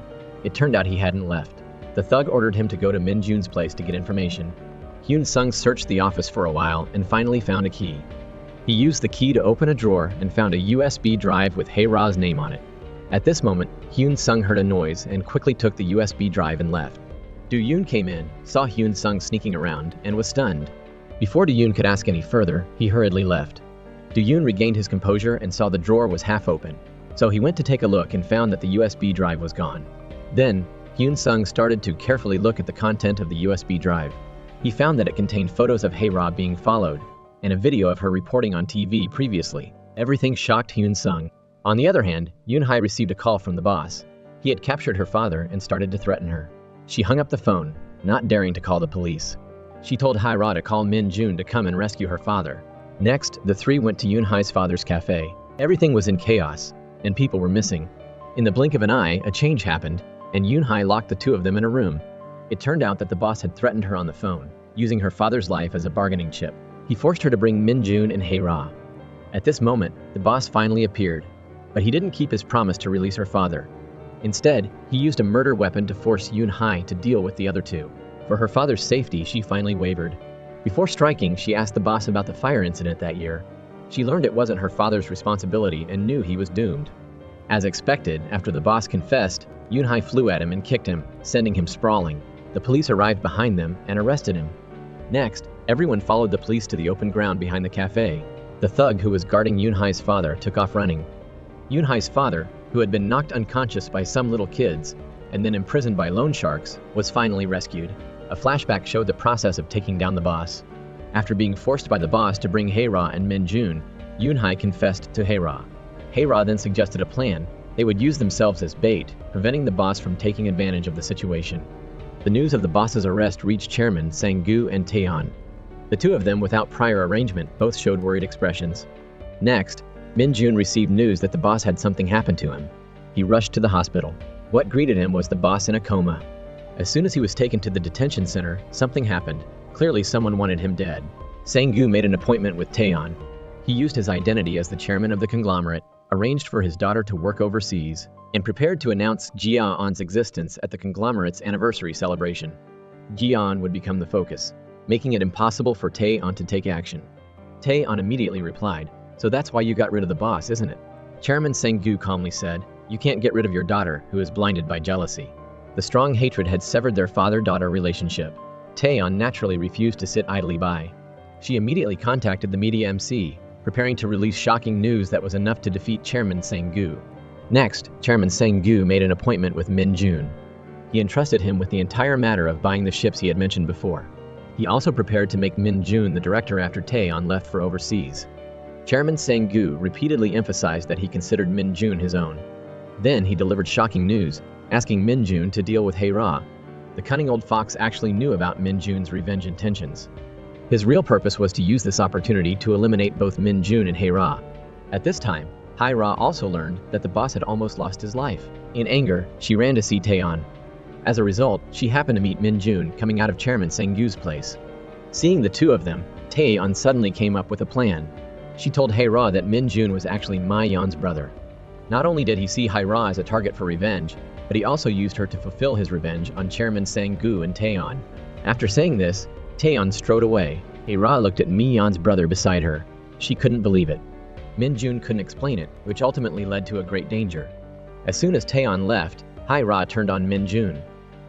It turned out he hadn't left. The thug ordered him to go to Min-jun's place to get information. Hyun-sung searched the office for a while and finally found a key. He used the key to open a drawer and found a USB drive with Hae-ra's name on it. At this moment, Hyun-sung heard a noise and quickly took the USB drive and left. Do-yoon came in, saw Hyun-sung sneaking around, and was stunned. Before Do-yoon could ask any further, he hurriedly left. Do-yoon regained his composure and saw the drawer was half open. So he went to take a look and found that the USB drive was gone. Then, Hyun-sung started to carefully look at the content of the USB drive. He found that it contained photos of Hae-ra being followed, and a video of her reporting on TV previously. Everything shocked Hyun-sung. On the other hand, Yoon-hae received a call from the boss. He had captured her father and started to threaten her. She hung up the phone, not daring to call the police. She told Hae-ra to call Min-jun to come and rescue her father. Next, the three went to Yoon-hae's father's cafe. Everything was in chaos, and people were missing. In the blink of an eye, a change happened, and Yoon-hae locked the two of them in a room. It turned out that the boss had threatened her on the phone, using her father's life as a bargaining chip. He forced her to bring Min-jun and Hae-ra. At this moment, the boss finally appeared. But he didn't keep his promise to release her father. Instead, he used a murder weapon to force Yoon-hae to deal with the other two. For her father's safety, she finally wavered. Before striking, she asked the boss about the fire incident that year. She learned it wasn't her father's responsibility and knew he was doomed. As expected, after the boss confessed, Yoon-hae flew at him and kicked him, sending him sprawling. The police arrived behind them and arrested him. Next, everyone followed the police to the open ground behind the cafe. The thug who was guarding Yoon-hae's father took off running. Yoon-hae's father, who had been knocked unconscious by some little kids and then imprisoned by loan sharks, was finally rescued. A flashback showed the process of taking down the boss. After being forced by the boss to bring Hae-ra and Min-jun, Yoon-hae confessed to Hae-ra. Hae-ra then suggested a plan. They would use themselves as bait, preventing the boss from taking advantage of the situation. The news of the boss's arrest reached Chairman Sang-gu and Taeyeon. The two of them, without prior arrangement, both showed worried expressions. Next, Min-jun received news that the boss had something happen to him. He rushed to the hospital. What greeted him was the boss in a coma. As soon as he was taken to the detention center, something happened. Clearly someone wanted him dead. Sang-gu made an appointment with Taeyeon. He used his identity as the chairman of the conglomerate, arranged for his daughter to work overseas, and prepared to announce Ji-yeon's existence at the conglomerate's anniversary celebration. Ji-yeon would become the focus, making it impossible for Taeyeon to take action. Taeyeon immediately replied, "So that's why you got rid of the boss, isn't it?" Chairman Sang-gu calmly said, "You can't get rid of your daughter, who is blinded by jealousy." The strong hatred had severed their father-daughter relationship. Taeyeon naturally refused to sit idly by. She immediately contacted the media MC, preparing to release shocking news that was enough to defeat Chairman Sang-gu. Next, Chairman Sang-gu made an appointment with Min Jun. He entrusted him with the entire matter of buying the ships he had mentioned before. He also prepared to make Min Jun the director after Taeyeon left for overseas. Chairman Sang-gu repeatedly emphasized that he considered Min Jun his own. Then he delivered shocking news, asking Min Jun to deal with Hae-ra. The cunning old fox actually knew about Min Jun's revenge intentions. His real purpose was to use this opportunity to eliminate both Min Jun and Hae-ra. At this time, Hae-ra also learned that the boss had almost lost his life. In anger, she ran to see Taeyeon. As a result, she happened to meet Min Jun coming out of Chairman Sang-gu's place. Seeing the two of them, Taeyeon suddenly came up with a plan. She told Hae-ra that Min Jun was actually Ma-yeon's brother. Not only did he see Hae-ra as a target for revenge, but he also used her to fulfill his revenge on Chairman Sang-gu and Taeyeon. After saying this, Taeyeon strode away. Hae-ra looked at Ma-yeon's brother beside her. She couldn't believe it. Min Jun couldn't explain it, which ultimately led to a great danger. As soon as Taeyeon left, Hae-ra turned on Min Jun.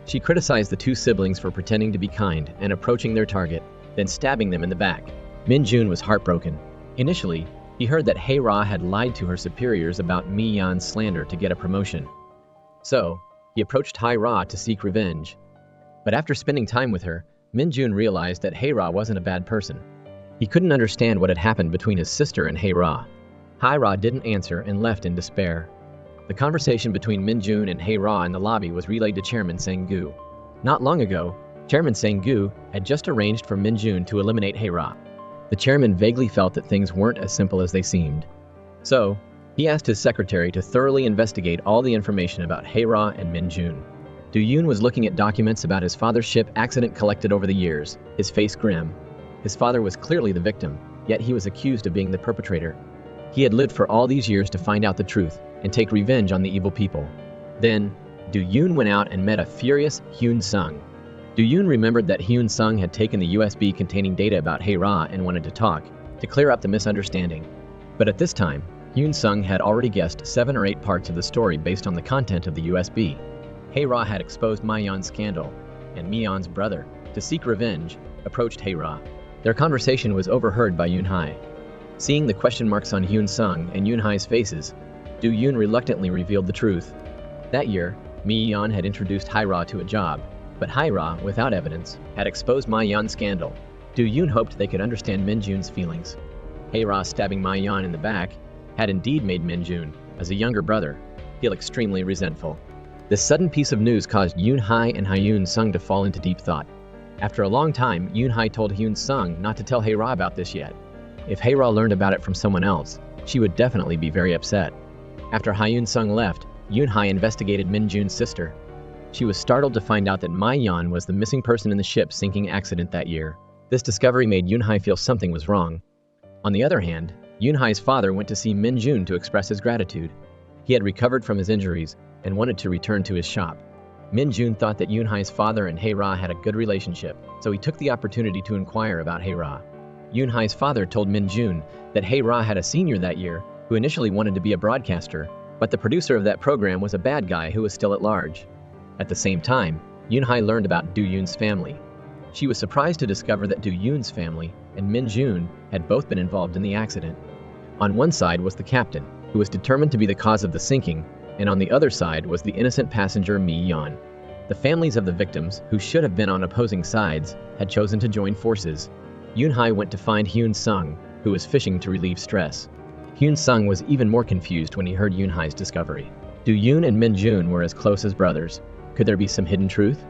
She criticized the two siblings for pretending to be kind and approaching their target, then stabbing them in the back. Min Jun was heartbroken. Initially, he heard that Hae-ra had lied to her superiors about Ma-yeon's slander to get a promotion. So, he approached Hae-ra to seek revenge. But after spending time with her, Min Jun realized that Hae-ra wasn't a bad person. He couldn't understand what had happened between his sister and Hae-ra. Hae-ra didn't answer and left in despair. The conversation between Min Jun and Hae-ra in the lobby was relayed to Chairman Sang-gu. Not long ago, Chairman Sang-gu had just arranged for Min Jun to eliminate Hae-ra. The chairman vaguely felt that things weren't as simple as they seemed. So, he asked his secretary to thoroughly investigate all the information about Hae-ra and Min Jun. Do-yoon was looking at documents about his father's ship accident collected over the years, his face grim. His father was clearly the victim, yet he was accused of being the perpetrator. He had lived for all these years to find out the truth and take revenge on the evil people. Then, Do-yoon went out and met a furious Hyun Sung. Do-yoon remembered that Hyun Sung had taken the USB containing data about Hae-ra and wanted to talk, to clear up the misunderstanding. But at this time, Hyun Sung had already guessed 7 or 8 parts of the story based on the content of the USB. Hae-ra had exposed Ma-yeon's scandal, and Ma-yeon's brother, to seek revenge, approached Hae-ra. Their conversation was overheard by Yoon-hae. Seeing the question marks on Hyun Sung and Yoon-hae's faces, Do-yoon reluctantly revealed the truth. That year, Ma-yeon had introduced Hae-ra to a job, but Hae-ra, without evidence, had exposed Ma-yeon's scandal. Do-yoon hoped they could understand Min Jun's feelings. Hae-ra stabbing Ma-yeon in the back had indeed made Min Jun, as a younger brother, feel extremely resentful. This sudden piece of news caused Yoon-hae and Hyun Sung to fall into deep thought. After a long time, Yoon-hae told Hyun Sung not to tell Hae-ra about this yet. If Hae-ra learned about it from someone else, she would definitely be very upset. After Hyun Sung left, Yoon-hae investigated Min Jun's sister. She was startled to find out that Ma-yeon was the missing person in the ship sinking accident that year. This discovery made Yoon-hae feel something was wrong. On the other hand, Yoon-hae's father went to see Min Jun to express his gratitude. He had recovered from his injuries and wanted to return to his shop. Min Jun thought that Yoon-hae's father and Hae-ra had a good relationship, so he took the opportunity to inquire about Hae-ra. Yoon-hae's father told Min Jun that Hae-ra had a senior that year who initially wanted to be a broadcaster, but the producer of that program was a bad guy who was still at large. At the same time, Yoon-hae learned about Do-yoon's family. She was surprised to discover that Do-yoon's family and Min Jun had both been involved in the accident. On one side was the captain, who was determined to be the cause of the sinking, and on the other side was the innocent passenger Ma-yeon. The families of the victims, who should have been on opposing sides, had chosen to join forces. Yoon-hae went to find Hyun Sung, who was fishing to relieve stress. Hyun Sung was even more confused when he heard Yoon-hae's discovery. Do-yoon and Min Jun were as close as brothers. Could there be some hidden truth?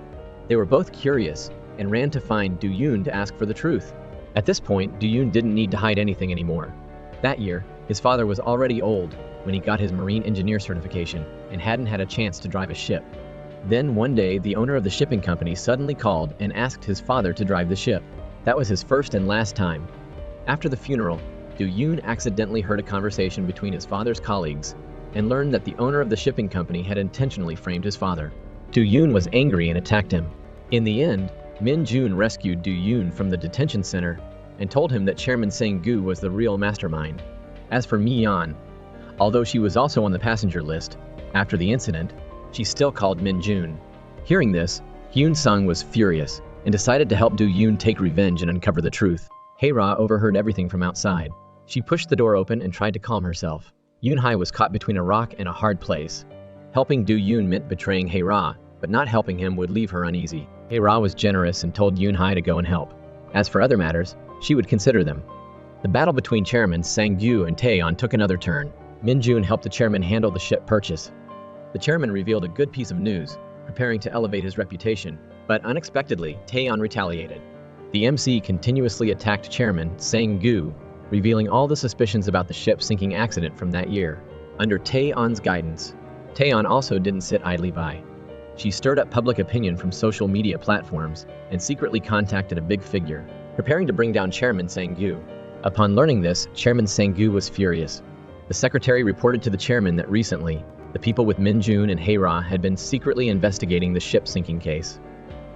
They were both curious and ran to find Do-yoon to ask for the truth. At this point, Do-yoon didn't need to hide anything anymore. That year, his father was already old when he got his marine engineer certification and hadn't had a chance to drive a ship. Then one day, the owner of the shipping company suddenly called and asked his father to drive the ship. That was his first and last time. After the funeral, Do-yoon accidentally heard a conversation between his father's colleagues and learned that the owner of the shipping company had intentionally framed his father. Do-yoon was angry and attacked him. In the end, Min Jun rescued Do-yoon from the detention center and told him that Chairman Sang-gu was the real mastermind. As for Ma-yeon, although she was also on the passenger list, after the incident, she still called Min Jun. Hearing this, Hyun Sung was furious and decided to help Do-yoon take revenge and uncover the truth. Hae-ra overheard everything from outside. She pushed the door open and tried to calm herself. Yoon-hae was caught between a rock and a hard place. Helping Do-yoon meant betraying Hae-ra, but not helping him would leave her uneasy. Hae-ra was generous and told Yoon-hae to go and help. As for other matters, she would consider them. The battle between Chairman Sang-gyu and Taeyeon took another turn. Min-joon helped the chairman handle the ship purchase. The chairman revealed a good piece of news, preparing to elevate his reputation, but unexpectedly, Taeyeon retaliated. The MC continuously attacked Chairman Sang-gyu, revealing all the suspicions about the ship sinking accident from that year. Under Taeyeon's guidance, Taeyeon also didn't sit idly by. She stirred up public opinion from social media platforms and secretly contacted a big figure, preparing to bring down Chairman Sang-gyu. Upon learning this, Chairman Sang-gyu was furious. The secretary reported to the chairman that recently, the people with Min-joon and Hae-ra had been secretly investigating the ship sinking case.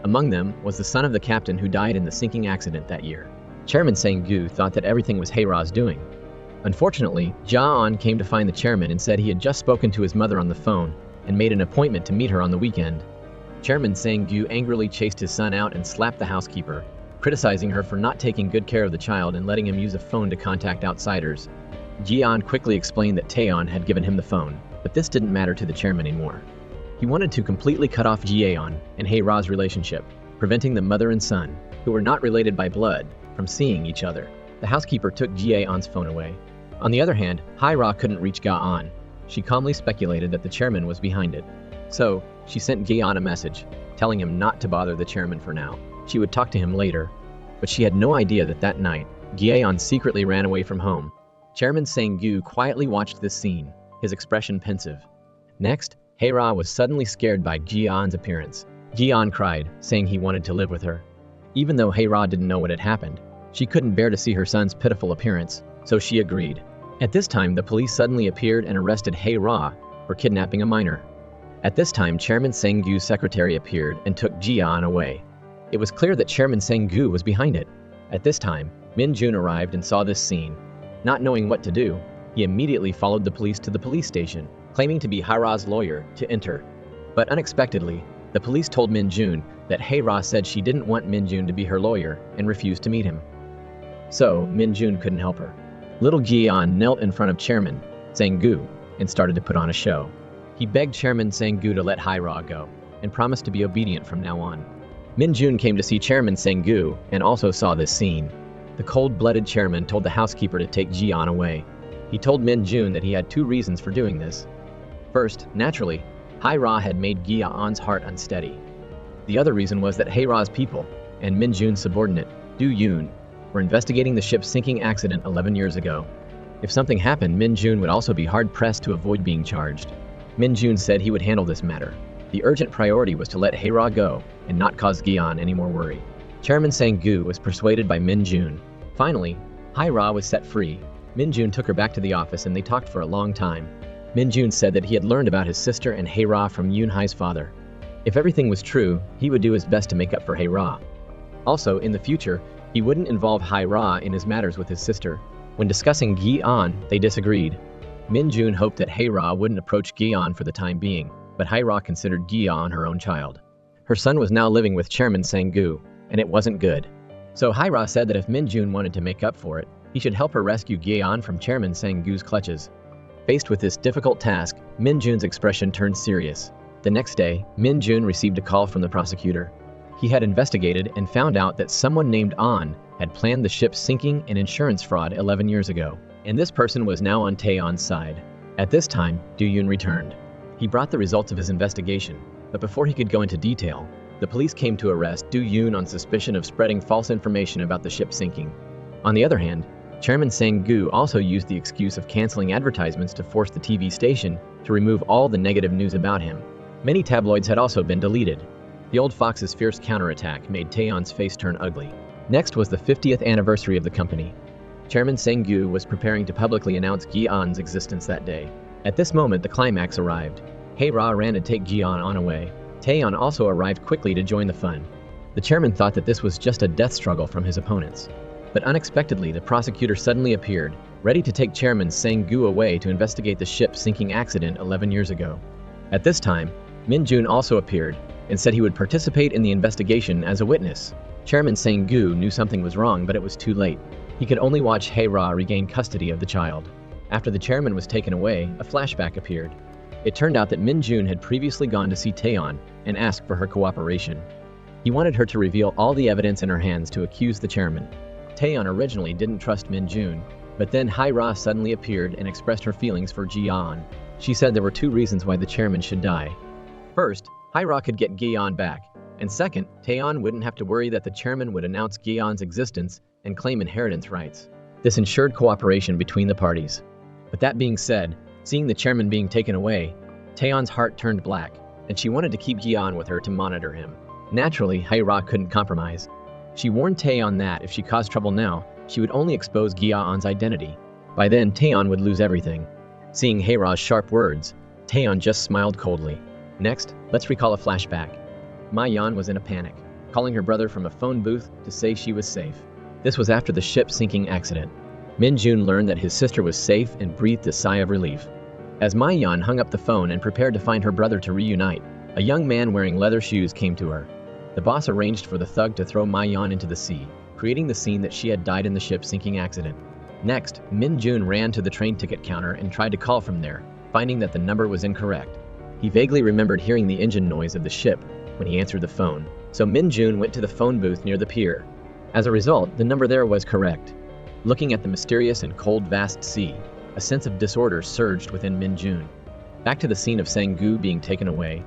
Among them was the son of the captain who died in the sinking accident that year. Chairman Sang-gyu thought that everything was Hae-ra's doing. Unfortunately, Ja-on came to find the chairman and said he had just spoken to his mother on the phone and made an appointment to meet her on the weekend. Chairman Sang-gyu angrily chased his son out and slapped the housekeeper, criticizing her for not taking good care of the child and letting him use a phone to contact outsiders. Ji-on quickly explained that Taeyeon had given him the phone, but this didn't matter to the chairman anymore. He wanted to completely cut off Ji-aeon and Hae-ra's relationship, preventing the mother and son, who were not related by blood, from seeing each other. The housekeeper took Ji-aeon's phone away. On the other hand, Hae-ra couldn't reach Ga-on. She calmly speculated that the chairman was behind it. So, she sent Ga-on a message, telling him not to bother the chairman for now. She would talk to him later. But she had no idea that night, Ga-on secretly ran away from home. Chairman Sang-gyu quietly watched this scene, his expression pensive. Next, Hae-ra was suddenly scared by Ji-on's appearance. Ji-on cried, saying he wanted to live with her. Even though Hae-ra didn't know what had happened, she couldn't bear to see her son's pitiful appearance, so she agreed. At this time, the police suddenly appeared and arrested Hae-ra for kidnapping a minor. At this time, Chairman Sang-gyu's secretary appeared and took Ji-on away. It was clear that Chairman Sang-gyu was behind it. At this time, Min-joon arrived and saw this scene. Not knowing what to do, he immediately followed the police to the police station, claiming to be Hae-ra's lawyer, to enter. But unexpectedly, the police told Min-joon that Hae-ra said she didn't want Min-joon to be her lawyer and refused to meet him. So, Min-joon couldn't help her. Little Ji-on knelt in front of Chairman Sang-gyu and started to put on a show. He begged Chairman Sang-gyu to let Hae-ra go and promised to be obedient from now on. Min-joon came to see Chairman Sang-gyu and also saw this scene. The cold-blooded chairman told the housekeeper to take Ji-on away. He told Min-joon that he had two reasons for doing this. First, naturally, Hae-ra had made Gi-aon's heart unsteady. The other reason was that Hae-ra's people and Min-joon's subordinate, Do-yoon, were investigating the ship's sinking accident 11 years ago. If something happened, Min-joon would also be hard-pressed to avoid being charged. Min-joon said he would handle this matter. The urgent priority was to let Hae-ra go and not cause Gi-on any more worry. Chairman Sang-gyu was persuaded by Min-joon. Finally, Hae-ra was set free. Min-joon took her back to the office and they talked for a long time. Min-joon said that he had learned about his sister and Hae-ra from Yoon-hae's father. If everything was true, he would do his best to make up for Hae-ra. Also, in the future, he wouldn't involve Hae-ra in his matters with his sister. When discussing Gi-on, they disagreed. Min-joon hoped that Hae-ra wouldn't approach Gi-on for the time being, but Hae-ra considered Gi-on her own child. Her son was now living with Chairman Sang-gyu, and it wasn't good. So Hae-ra said that if Min-joon wanted to make up for it, he should help her rescue Gi-on from Chairman Sang-gyu's clutches. Faced with this difficult task, Min-joon's expression turned serious. The next day, Min-joon received a call from the prosecutor. He had investigated and found out that someone named An had planned the ship's sinking and insurance fraud 11 years ago, and this person was now on Taeyeon's side. At this time, Do-yoon returned. He brought the results of his investigation, but before he could go into detail, the police came to arrest Do-yoon on suspicion of spreading false information about the ship sinking. On the other hand, Chairman Sang-gyu also used the excuse of canceling advertisements to force the TV station to remove all the negative news about him. Many tabloids had also been deleted. The old fox's fierce counterattack made Taeyeon's face turn ugly. Next was the 50th anniversary of the company. Chairman Sang-gyu was preparing to publicly announce Gi-on's existence that day. At this moment, the climax arrived. Hae-ra ran to take Gi-on away. Taeyeon also arrived quickly to join the fun. The chairman thought that this was just a death struggle from his opponents. But unexpectedly, the prosecutor suddenly appeared, ready to take Chairman Sang-gyu away to investigate the ship sinking accident 11 years ago. At this time, Min Jun also appeared and said he would participate in the investigation as a witness. Chairman Sang-gu knew something was wrong, but it was too late. He could only watch Hae-ra regain custody of the child. After the chairman was taken away, a flashback appeared. It turned out that Min Jun had previously gone to see Taeyeon and asked for her cooperation. He wanted her to reveal all the evidence in her hands to accuse the chairman. Taeyeon originally didn't trust Min Jun, but then Hae-ra suddenly appeared and expressed her feelings for Gi-yeon. She said there were two reasons why the chairman should die. First, Hae-ra could get Gi-yeon back, and second, Taeyeon wouldn't have to worry that the chairman would announce Gi-yeon's existence and claim inheritance rights. This ensured cooperation between the parties. But that being said, seeing the chairman being taken away, Taeyeon's heart turned black, and she wanted to keep Gi-yeon with her to monitor him. Naturally, Hae-ra couldn't compromise. She warned Taeyeon that if she caused trouble now, she would only expose Gi-yeon's identity. By then, Taeyeon would lose everything. Seeing Hae-ra's sharp words, Taeyeon just smiled coldly. Next, let's recall a flashback. Ma-yeon was in a panic, calling her brother from a phone booth to say she was safe. This was after the ship sinking accident. Min Jun learned that his sister was safe and breathed a sigh of relief. As Ma-yeon hung up the phone and prepared to find her brother to reunite, a young man wearing leather shoes came to her. The boss arranged for the thug to throw Ma-yeon into the sea, creating the scene that she had died in the ship sinking accident. Next, Min Jun ran to the train ticket counter and tried to call from there, finding that the number was incorrect. He vaguely remembered hearing the engine noise of the ship when he answered the phone, so Min Jun went to the phone booth near the pier. As a result, the number there was correct. Looking at the mysterious and cold vast sea, a sense of disorder surged within Min Jun. Back to the scene of Sang-gu being taken away,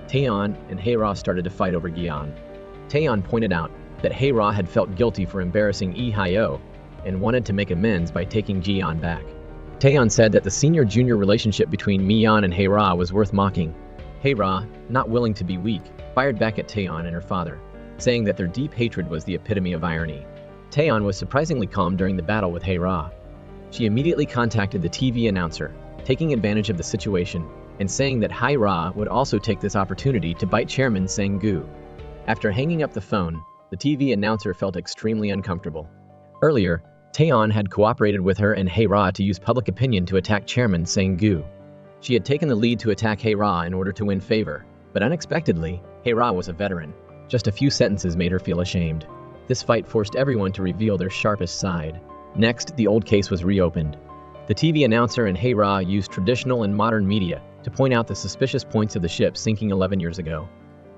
Taeyeon and Hae-ra started to fight over Gi-yeon. Taeyeon pointed out that Hae-ra had felt guilty for embarrassing Lee Hyo and wanted to make amends by taking Gi-yeon back. Taeyeon said that the senior-junior relationship between Mi-yeon and Hae-ra was worth mocking. Hae-ra, not willing to be weak, fired back at Taeyeon and her father, saying that their deep hatred was the epitome of irony. Taeyeon was surprisingly calm during the battle with Hae-ra. She immediately contacted the TV announcer, taking advantage of the situation and saying that Hae-ra would also take this opportunity to bite Chairman Sang-gu. After hanging up the phone, the TV announcer felt extremely uncomfortable. Earlier, Taeyeon had cooperated with her and Hae-ra to use public opinion to attack Chairman Sang-gu. She had taken the lead to attack Hae-ra in order to win favor, but unexpectedly, Hae-ra was a veteran. Just a few sentences made her feel ashamed. This fight forced everyone to reveal their sharpest side. Next, the old case was reopened. The TV announcer and Hae-ra used traditional and modern media to point out the suspicious points of the ship sinking 11 years ago.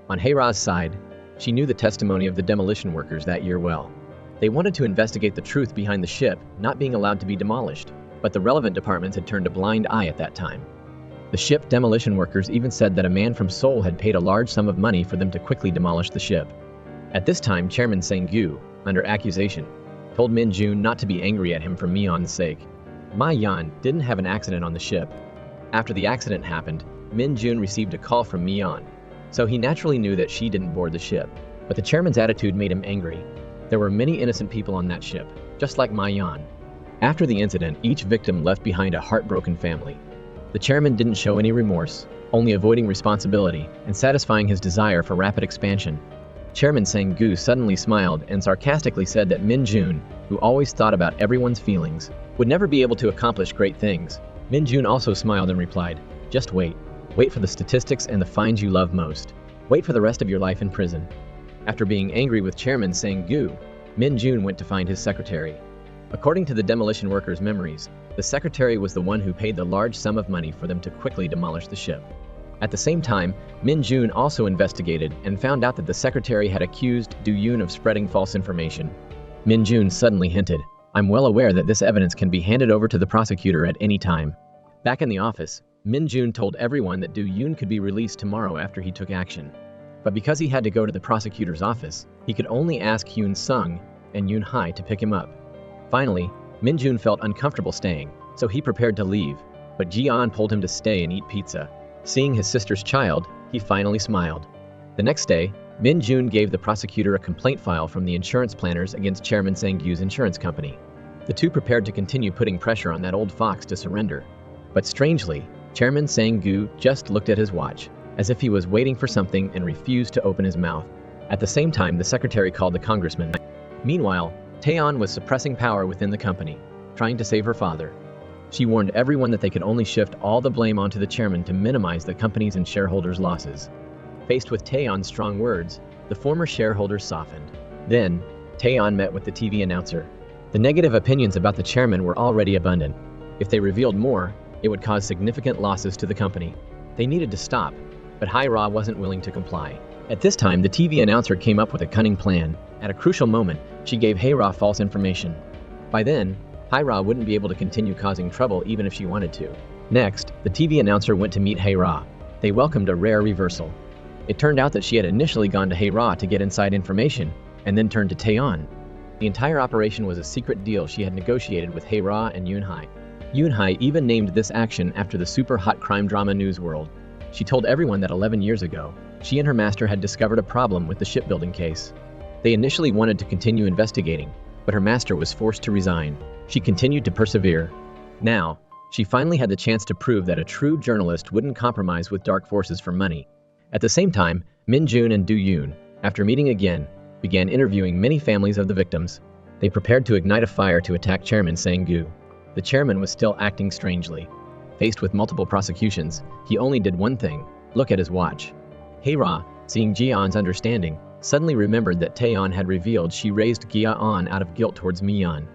On Hae-ra's side, she knew the testimony of the demolition workers that year well. They wanted to investigate the truth behind the ship not being allowed to be demolished, but the relevant departments had turned a blind eye at that time. The ship demolition workers even said that a man from Seoul had paid a large sum of money for them to quickly demolish the ship. At this time, Chairman Sang-gu, under accusation, told Min Jun not to be angry at him for Mi-yeon's sake. Ma-yeon didn't have an accident on the ship. After the accident happened, Min Jun received a call from Mi-yeon, so he naturally knew that she didn't board the ship. But the chairman's attitude made him angry. There were many innocent people on that ship, just like Ma-yeon. After the incident, each victim left behind a heartbroken family. The chairman didn't show any remorse, only avoiding responsibility and satisfying his desire for rapid expansion. Chairman Sang-gu suddenly smiled and sarcastically said that Min Jun, who always thought about everyone's feelings, would never be able to accomplish great things. Min Jun also smiled and replied, "Just wait. Wait for the statistics and the fines you love most. Wait for the rest of your life in prison." After being angry with Chairman Sang-gu, Min Jun went to find his secretary. According to the demolition workers' memories, the secretary was the one who paid the large sum of money for them to quickly demolish the ship. At the same time, Min Jun also investigated and found out that the secretary had accused Do-yoon of spreading false information. Min Jun suddenly hinted, "I'm well aware that this evidence can be handed over to the prosecutor at any time." Back in the office, Min Jun told everyone that Do-yoon could be released tomorrow after he took action. But because he had to go to the prosecutor's office, he could only ask Hyun Sung and Yoon Hae to pick him up. Finally, Min Jun felt uncomfortable staying, so he prepared to leave, but Ji-yeon pulled him to stay and eat pizza. Seeing his sister's child, he finally smiled. The next day, Min Jun gave the prosecutor a complaint file from the insurance planners against Chairman Sang-gu's insurance company. The two prepared to continue putting pressure on that old fox to surrender. But strangely, Chairman Sang-gu just looked at his watch, as if he was waiting for something and refused to open his mouth. At the same time, the secretary called the congressman. Meanwhile, Taeyeon was suppressing power within the company, trying to save her father. She warned everyone that they could only shift all the blame onto the chairman to minimize the company's and shareholders' losses. Faced with Taeyeon's strong words, the former shareholders softened. Then, Taeyeon met with the TV announcer. The negative opinions about the chairman were already abundant. If they revealed more, it would cause significant losses to the company. They needed to stop, but Hae-ra wasn't willing to comply. At this time, the TV announcer came up with a cunning plan. At a crucial moment, she gave Hae-ra false information. By then, Hae-ra wouldn't be able to continue causing trouble even if she wanted to. Next, the TV announcer went to meet Hae-ra. They welcomed a rare reversal. It turned out that she had initially gone to Hae-ra to get inside information, and then turned to Taeyeon. The entire operation was a secret deal she had negotiated with Hae-ra and Yoon-hae. Yoon-hae even named this action after the super hot crime drama News World. She told everyone that 11 years ago, she and her master had discovered a problem with the shipbuilding case. They initially wanted to continue investigating, but her master was forced to resign. She continued to persevere. Now, she finally had the chance to prove that a true journalist wouldn't compromise with dark forces for money. At the same time, Min-jun and Do-yoon, after meeting again, began interviewing many families of the victims. They prepared to ignite a fire to attack Chairman Sang-gu. The chairman was still acting strangely. Faced with multiple prosecutions, he only did one thing: look at his watch. Hae-ra, seeing Ji-yeon's understanding, suddenly remembered that Taeyeon had revealed she raised Gi-yeon out of guilt towards Mi-yeon.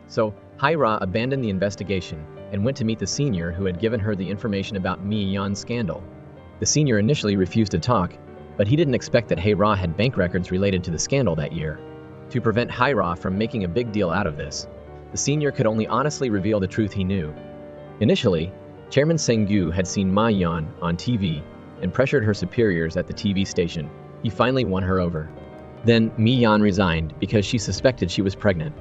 So, Hae-ra abandoned the investigation and went to meet the senior who had given her the information about Mi-yeon's scandal. The senior initially refused to talk, but he didn't expect that Hae-ra had bank records related to the scandal that year. To prevent Hae-ra from making a big deal out of this, the senior could only honestly reveal the truth he knew. Initially, Chairman Sang-gu had seen Mi-yeon on TV and pressured her superiors at the TV station. He finally won her over. Then Mi-yeon resigned because she suspected she was pregnant.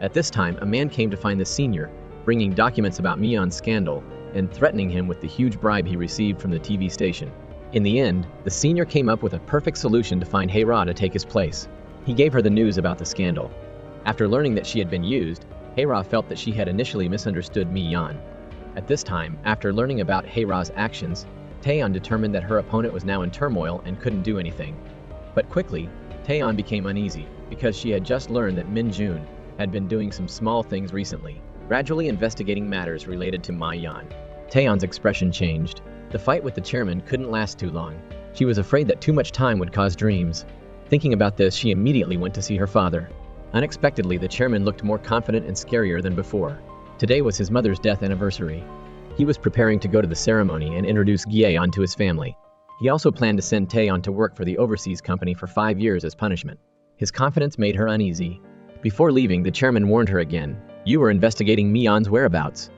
At this time, a man came to find the senior, bringing documents about Mi-yeon's scandal and threatening him with the huge bribe he received from the TV station. In the end, the senior came up with a perfect solution to find Hae-ra to take his place. He gave her the news about the scandal. After learning that she had been used, Hae-ra felt that she had initially misunderstood Mi-yeon. At this time, after learning about Hae-ra's actions, Taeyeon determined that her opponent was now in turmoil and couldn't do anything. But quickly, Taeyeon became uneasy because she had just learned that Min-jun had been doing some small things recently, gradually investigating matters related to Mi-yeon. Taeyeon's expression changed. The fight with the chairman couldn't last too long. She was afraid that too much time would cause dreams. Thinking about this, she immediately went to see her father. Unexpectedly, the chairman looked more confident and scarier than before. Today was his mother's death anniversary. He was preparing to go to the ceremony and introduce Gi-yeon to his family. He also planned to send Taeyeon to work for the overseas company for 5 years as punishment. His confidence made her uneasy. Before leaving, the chairman warned her again. "You were investigating Mi-yeon's whereabouts."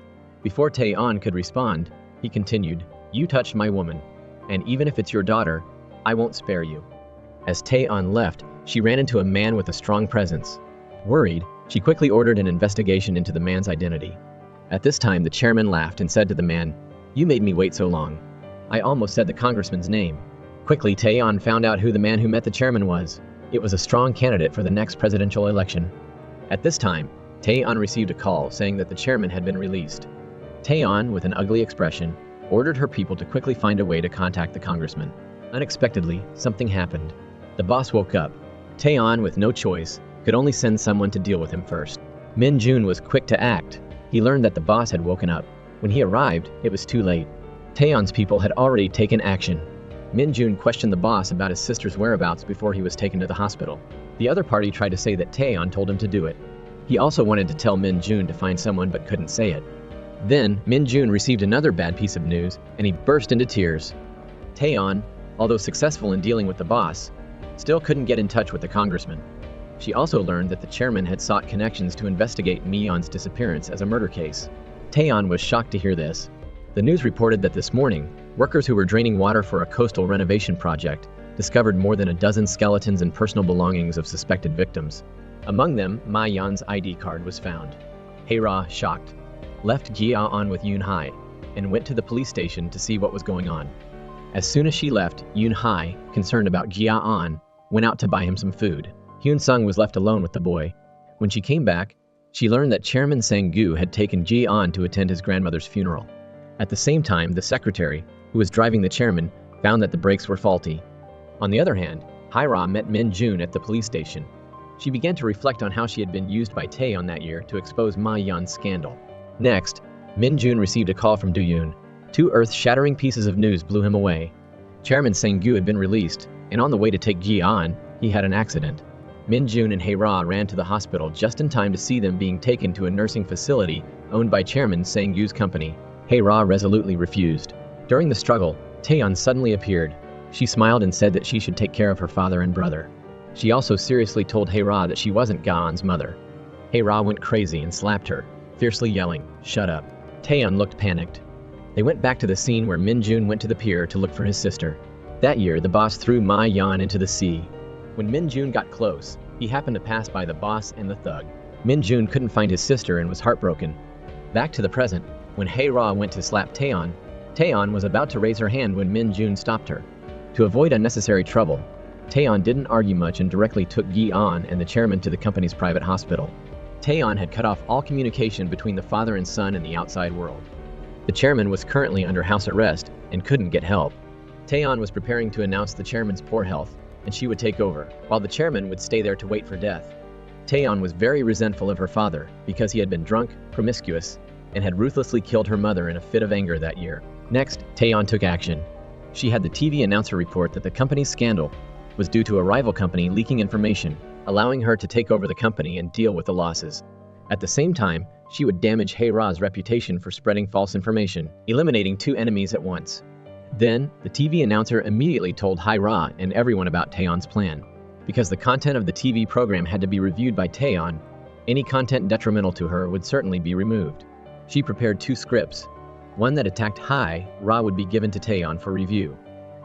Before Taeyeon could respond, he continued, "You touched my woman, and even if it's your daughter, I won't spare you." As Taeyeon left, she ran into a man with a strong presence. Worried, she quickly ordered an investigation into the man's identity. At this time, the chairman laughed and said to the man, "You made me wait so long. I almost said the congressman's name." Quickly, Taeyeon found out who the man who met the chairman was. It was a strong candidate for the next presidential election. At this time, Taeyeon received a call saying that the chairman had been released. Taeyeon, with an ugly expression, ordered her people to quickly find a way to contact the congressman. Unexpectedly, something happened. The boss woke up. Taeyeon, with no choice, could only send someone to deal with him first. Min-jun was quick to act. He learned that the boss had woken up. When he arrived, it was too late. Taeyeon's people had already taken action. Min-jun questioned the boss about his sister's whereabouts before he was taken to the hospital. The other party tried to say that Taeyeon told him to do it. He also wanted to tell Min-jun to find someone but couldn't say it. Then, Min-jun received another bad piece of news, and he burst into tears. Taeyeon, although successful in dealing with the boss, still couldn't get in touch with the congressman. She also learned that the chairman had sought connections to investigate Mi-yeon's disappearance as a murder case. Taeyeon was shocked to hear this. The news reported that this morning, workers who were draining water for a coastal renovation project discovered more than a dozen skeletons and personal belongings of suspected victims. Among them, Mi-yeon's ID card was found. Hae-ra, shocked, left Gi-yeon with Yoon-hae and went to the police station to see what was going on. As soon as she left, Yoon-hae, concerned about Gi-yeon, went out to buy him some food. Hyun-sung was left alone with the boy. When she came back, she learned that Chairman Sang-gu had taken Ji-yeon to attend his grandmother's funeral. At the same time, the secretary, who was driving the chairman, found that the brakes were faulty. On the other hand, Hae-ra met Min-jun at the police station. She began to reflect on how she had been used by Taeyeon that year to expose Mi-yeon's scandal. Next, Min-jun received a call from Do-yoon. Two earth-shattering pieces of news blew him away. Chairman Sang-gu had been released, and on the way to take Ji-an, he had an accident. Min-jun and Hae-ra ran to the hospital just in time to see them being taken to a nursing facility owned by Chairman Sang-gu's company. Hae-ra resolutely refused. During the struggle, Taeyeon suddenly appeared. She smiled and said that she should take care of her father and brother. She also seriously told Hae-ra that she wasn't Ga-eun's mother. Hae-ra went crazy and slapped her, fiercely yelling, "Shut up." Taeyeon looked panicked. They went back to the scene where Min-jun went to the pier to look for his sister. That year, the boss threw Ma-yeon into the sea. When Min-jun got close, he happened to pass by the boss and the thug. Min-jun couldn't find his sister and was heartbroken. Back to the present, when Hae-ra went to slap Taeyeon, Taeyeon was about to raise her hand when Min-jun stopped her. To avoid unnecessary trouble, Taeyeon didn't argue much and directly took Gi-an and the chairman to the company's private hospital. Taeyeon had cut off all communication between the father and son and the outside world. The chairman was currently under house arrest and couldn't get help. Taeyeon was preparing to announce the chairman's poor health, and she would take over, while the chairman would stay there to wait for death. Taeyeon was very resentful of her father because he had been drunk, promiscuous, and had ruthlessly killed her mother in a fit of anger that year. Next, Taeyeon took action. She had the TV announcer report that the company's scandal was due to a rival company leaking information, allowing her to take over the company and deal with the losses. At the same time, she would damage Hae-ra's reputation for spreading false information, eliminating two enemies at once. Then, the TV announcer immediately told Hae-ra and everyone about Taeyeon's plan. Because the content of the TV program had to be reviewed by Taeyeon, any content detrimental to her would certainly be removed. She prepared two scripts. One that attacked Hae-ra would be given to Taeyeon for review.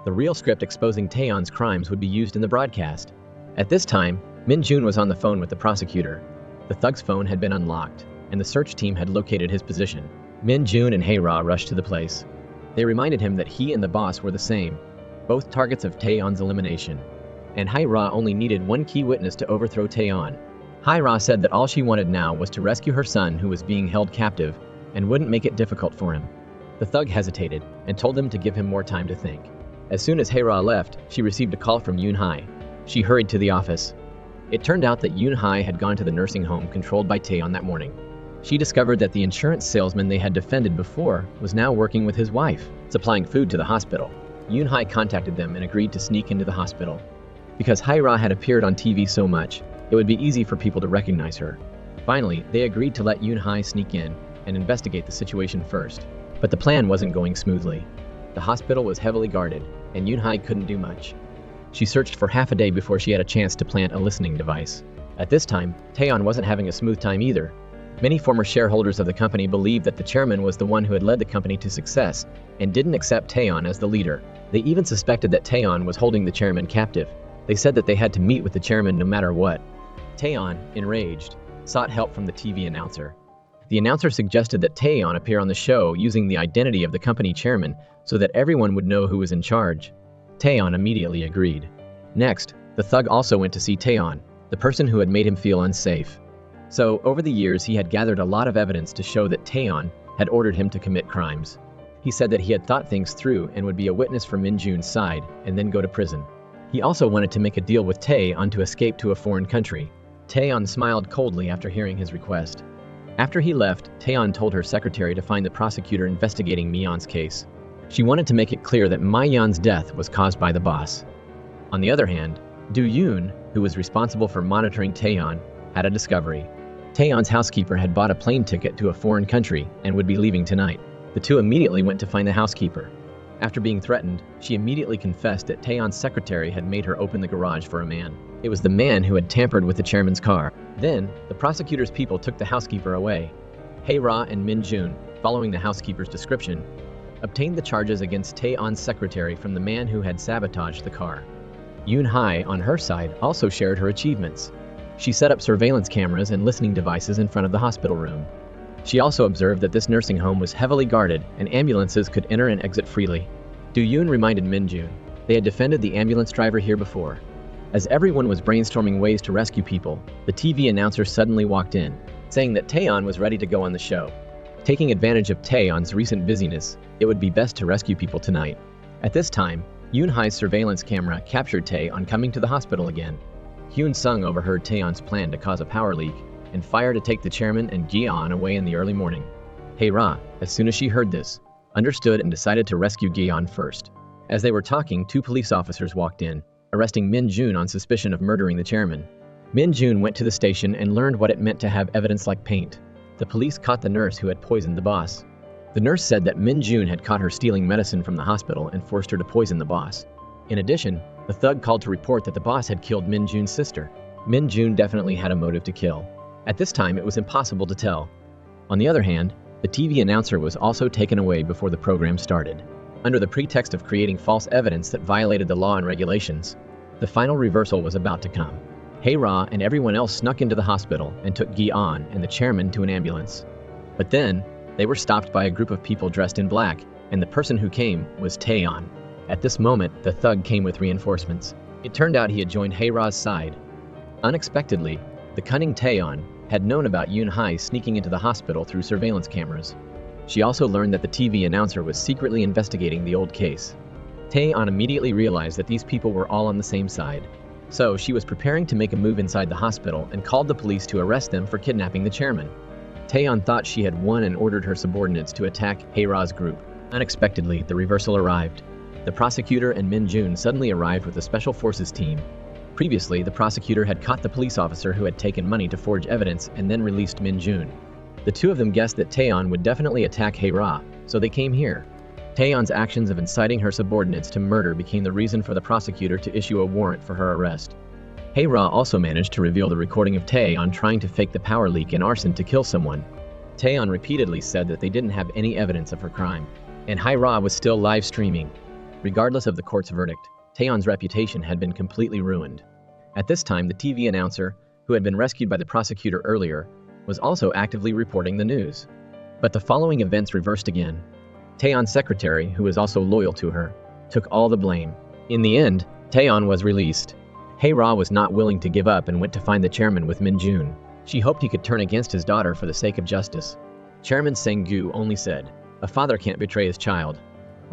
The real script exposing Taeyeon's crimes would be used in the broadcast. At this time, Min-jun was on the phone with the prosecutor. The thug's phone had been unlocked, and the search team had located his position. Min-jun and Hae-ra rushed to the place. They reminded him that he and the boss were the same, both targets of Taeyeon's elimination. And Hae-ra only needed one key witness to overthrow Taeyeon. Hae-ra said that all she wanted now was to rescue her son who was being held captive and wouldn't make it difficult for him. The thug hesitated and told him to give him more time to think. As soon as Hae-ra left, she received a call from Yoon-hae. She hurried to the office. It turned out that Yoon-hae had gone to the nursing home controlled by Taeyeon that morning. She discovered that the insurance salesman they had defended before was now working with his wife, supplying food to the hospital. Yoon-hae contacted them and agreed to sneak into the hospital. Because Hae-ra had appeared on TV so much, it would be easy for people to recognize her. Finally, they agreed to let Yoon-hae sneak in and investigate the situation first. But the plan wasn't going smoothly. The hospital was heavily guarded, and Yoon-hae couldn't do much. She searched for half a day before she had a chance to plant a listening device. At this time, Taeyeon wasn't having a smooth time either. Many former shareholders of the company believed that the chairman was the one who had led the company to success and didn't accept Taeyeon as the leader. They even suspected that Taeyeon was holding the chairman captive. They said that they had to meet with the chairman no matter what. Taeyeon, enraged, sought help from the TV announcer. The announcer suggested that Taeyeon appear on the show using the identity of the company chairman so that everyone would know who was in charge. Taeyeon immediately agreed. Next, the thug also went to see Taeyeon, the person who had made him feel unsafe. So, over the years, he had gathered a lot of evidence to show that Taeyeon had ordered him to commit crimes. He said that he had thought things through and would be a witness for Min-jun's side and then go to prison. He also wanted to make a deal with Taeyeon to escape to a foreign country. Taeyeon smiled coldly after hearing his request. After he left, Taeyeon told her secretary to find the prosecutor investigating Mi-yeon's case. She wanted to make it clear that Ma-yeon's death was caused by the boss. On the other hand, Do-yoon, who was responsible for monitoring Taeyeon, had a discovery. Taeyeon's housekeeper had bought a plane ticket to a foreign country and would be leaving tonight. The two immediately went to find the housekeeper. After being threatened, she immediately confessed that Taeyeon's secretary had made her open the garage for a man. It was the man who had tampered with the chairman's car. Then, the prosecutor's people took the housekeeper away. Hae-ra and Min-jun, following the housekeeper's description, obtained the charges against Taeyeon's secretary from the man who had sabotaged the car. Yoon-hae, on her side, also shared her achievements. She set up surveillance cameras and listening devices in front of the hospital room. She also observed that this nursing home was heavily guarded and ambulances could enter and exit freely. Do-yoon reminded Min-jun they had defended the ambulance driver here before. As everyone was brainstorming ways to rescue people, the TV announcer suddenly walked in, saying that Taeyeon was ready to go on the show. Taking advantage of Taeyeon's recent busyness, it would be best to rescue people tonight. At this time, Yoon-hae's surveillance camera captured Taeyeon coming to the hospital again. Hyun-sung overheard Taeyeon's plan to cause a power leak and fired to take the chairman and Gi-an away in the early morning. Ra, as soon as she heard this, understood and decided to rescue Gi-yeon first. As they were talking, 2 police officers walked in, arresting Min-jun on suspicion of murdering the chairman. Min-jun went to the station and learned what it meant to have evidence like paint. The police caught the nurse who had poisoned the boss. The nurse said that Min-jun had caught her stealing medicine from the hospital and forced her to poison the boss. In addition, the thug called to report that the boss had killed Min-jun's sister. Min-jun definitely had a motive to kill. At this time, it was impossible to tell. On the other hand, the TV announcer was also taken away before the program started, under the pretext of creating false evidence that violated the law and regulations. The final reversal was about to come. Ra and everyone else snuck into the hospital and took Gi-yeon and the chairman to an ambulance. But then, they were stopped by a group of people dressed in black, and the person who came was Taeyeon. At this moment, the thug came with reinforcements. It turned out he had joined Ra's side. Unexpectedly, the cunning Taeyeon had known about Yoon-hae sneaking into the hospital through surveillance cameras. She also learned that the TV announcer was secretly investigating the old case. Taeyeon immediately realized that these people were all on the same side. So she was preparing to make a move inside the hospital and called the police to arrest them for kidnapping the chairman. Taeyeon thought she had won and ordered her subordinates to attack Ra's group. Unexpectedly, the reversal arrived. The prosecutor and Min-jun suddenly arrived with a special forces team. Previously, the prosecutor had caught the police officer who had taken money to forge evidence and then released Min-jun. The 2 of them guessed that Taeyeon would definitely attack Ra, so they came here. Taeyeon's actions of inciting her subordinates to murder became the reason for the prosecutor to issue a warrant for her arrest. Ra also managed to reveal the recording of Taeyeon trying to fake the power leak and arson to kill someone. Taeyeon repeatedly said that they didn't have any evidence of her crime, and Ra was still live streaming. Regardless of the court's verdict, Taeyeon's reputation had been completely ruined. At this time, the TV announcer, who had been rescued by the prosecutor earlier, was also actively reporting the news. But the following events reversed again. Taeyeon's secretary, who was also loyal to her, took all the blame. In the end, Taeyeon was released. Ra was not willing to give up and went to find the chairman with Min-jun. She hoped he could turn against his daughter for the sake of justice. Chairman Sang-gu only said, "A father can't betray his child.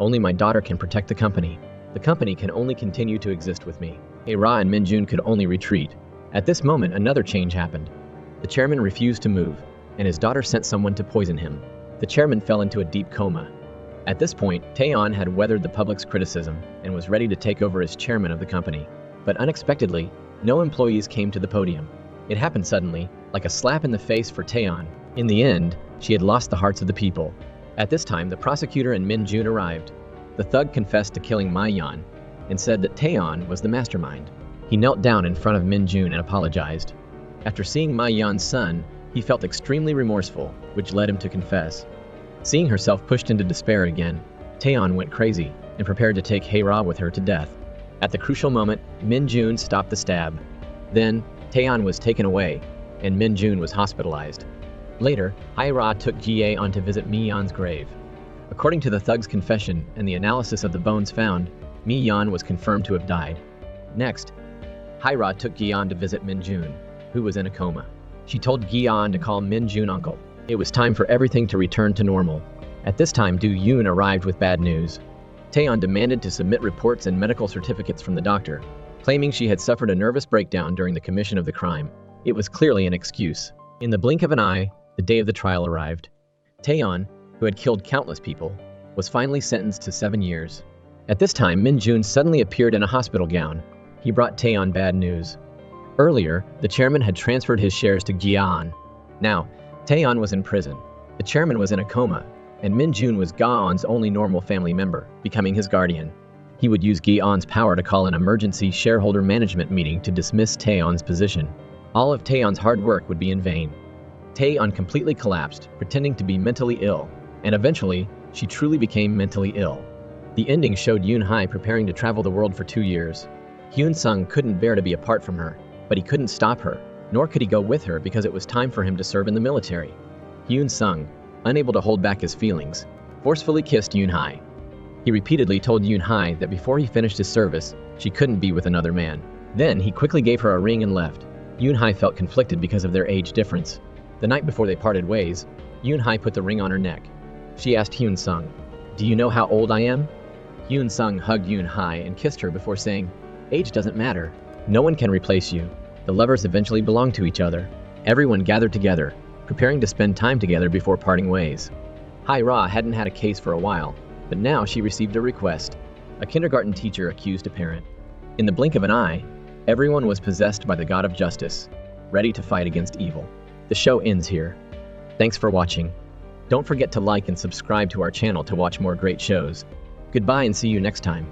Only my daughter can protect the company. The company can only continue to exist with me." Ra and Min-jun could only retreat. At this moment, another change happened. The chairman refused to move, and his daughter sent someone to poison him. The chairman fell into a deep coma. At this point, Taeyeon had weathered the public's criticism and was ready to take over as chairman of the company. But unexpectedly, no employees came to the podium. It happened suddenly, like a slap in the face for Taeyeon. In the end, she had lost the hearts of the people. At this time, the prosecutor and Min-jun arrived. The thug confessed to killing Ma-yeon and said that Taeyeon was the mastermind. He knelt down in front of Min-jun and apologized. After seeing Ma-yeon's son, he felt extremely remorseful, which led him to confess. Seeing herself pushed into despair again, Taeyeon went crazy and prepared to take Ra with her to death. At the crucial moment, Min-jun stopped the stab. Then, Taeyeon was taken away, and Min-jun was hospitalized. Later, Ra took Gi-yeon to visit Mi-yeon's grave. According to the thug's confession and the analysis of the bones found, Mi-yeon was confirmed to have died. Next, Ra took Gi-yeon to visit Min-jun, who was in a coma. She told Gi-yeon to call Min-jun uncle. It was time for everything to return to normal. At this time, Do-yoon arrived with bad news. Taeyeon demanded to submit reports and medical certificates from the doctor, claiming she had suffered a nervous breakdown during the commission of the crime. It was clearly an excuse. In the blink of an eye, the day of the trial arrived. Taeyeon, who had killed countless people, was finally sentenced to 7 years. At this time, Min-jun suddenly appeared in a hospital gown. He brought Taeyeon bad news. Earlier, the chairman had transferred his shares to Gi-yeon. Now, Taeyeon was in prison. The chairman was in a coma, and Min-jun was Ga-eun's only normal family member, becoming his guardian. He would use Gi-yeon's power to call an emergency shareholder management meeting to dismiss Taeyeon's position. All of Taeyeon's hard work would be in vain. Taeyeon completely collapsed, pretending to be mentally ill, and eventually, she truly became mentally ill. The ending showed Yoon-hae preparing to travel the world for 2 years. Hyun-sung couldn't bear to be apart from her, but he couldn't stop her, nor could he go with her because it was time for him to serve in the military. Hyun-sung, unable to hold back his feelings, forcefully kissed Yoon-hae. He repeatedly told Yoon-hae that before he finished his service, she couldn't be with another man. Then he quickly gave her a ring and left. Yoon-hae felt conflicted because of their age difference. The night before they parted ways, Yoon-hae put the ring on her neck. She asked Hyun-sung, "Do you know how old I am?" Hyun-sung hugged Yoon-hae and kissed her before saying, "Age doesn't matter. No one can replace you." The lovers eventually belonged to each other. Everyone gathered together, preparing to spend time together before parting ways. Ra hadn't had a case for a while, but now she received a request. A kindergarten teacher accused a parent. In the blink of an eye, everyone was possessed by the god of justice, ready to fight against evil. The show ends here. Thanks for watching. Don't forget to like and subscribe to our channel to watch more great shows. Goodbye and see you next time.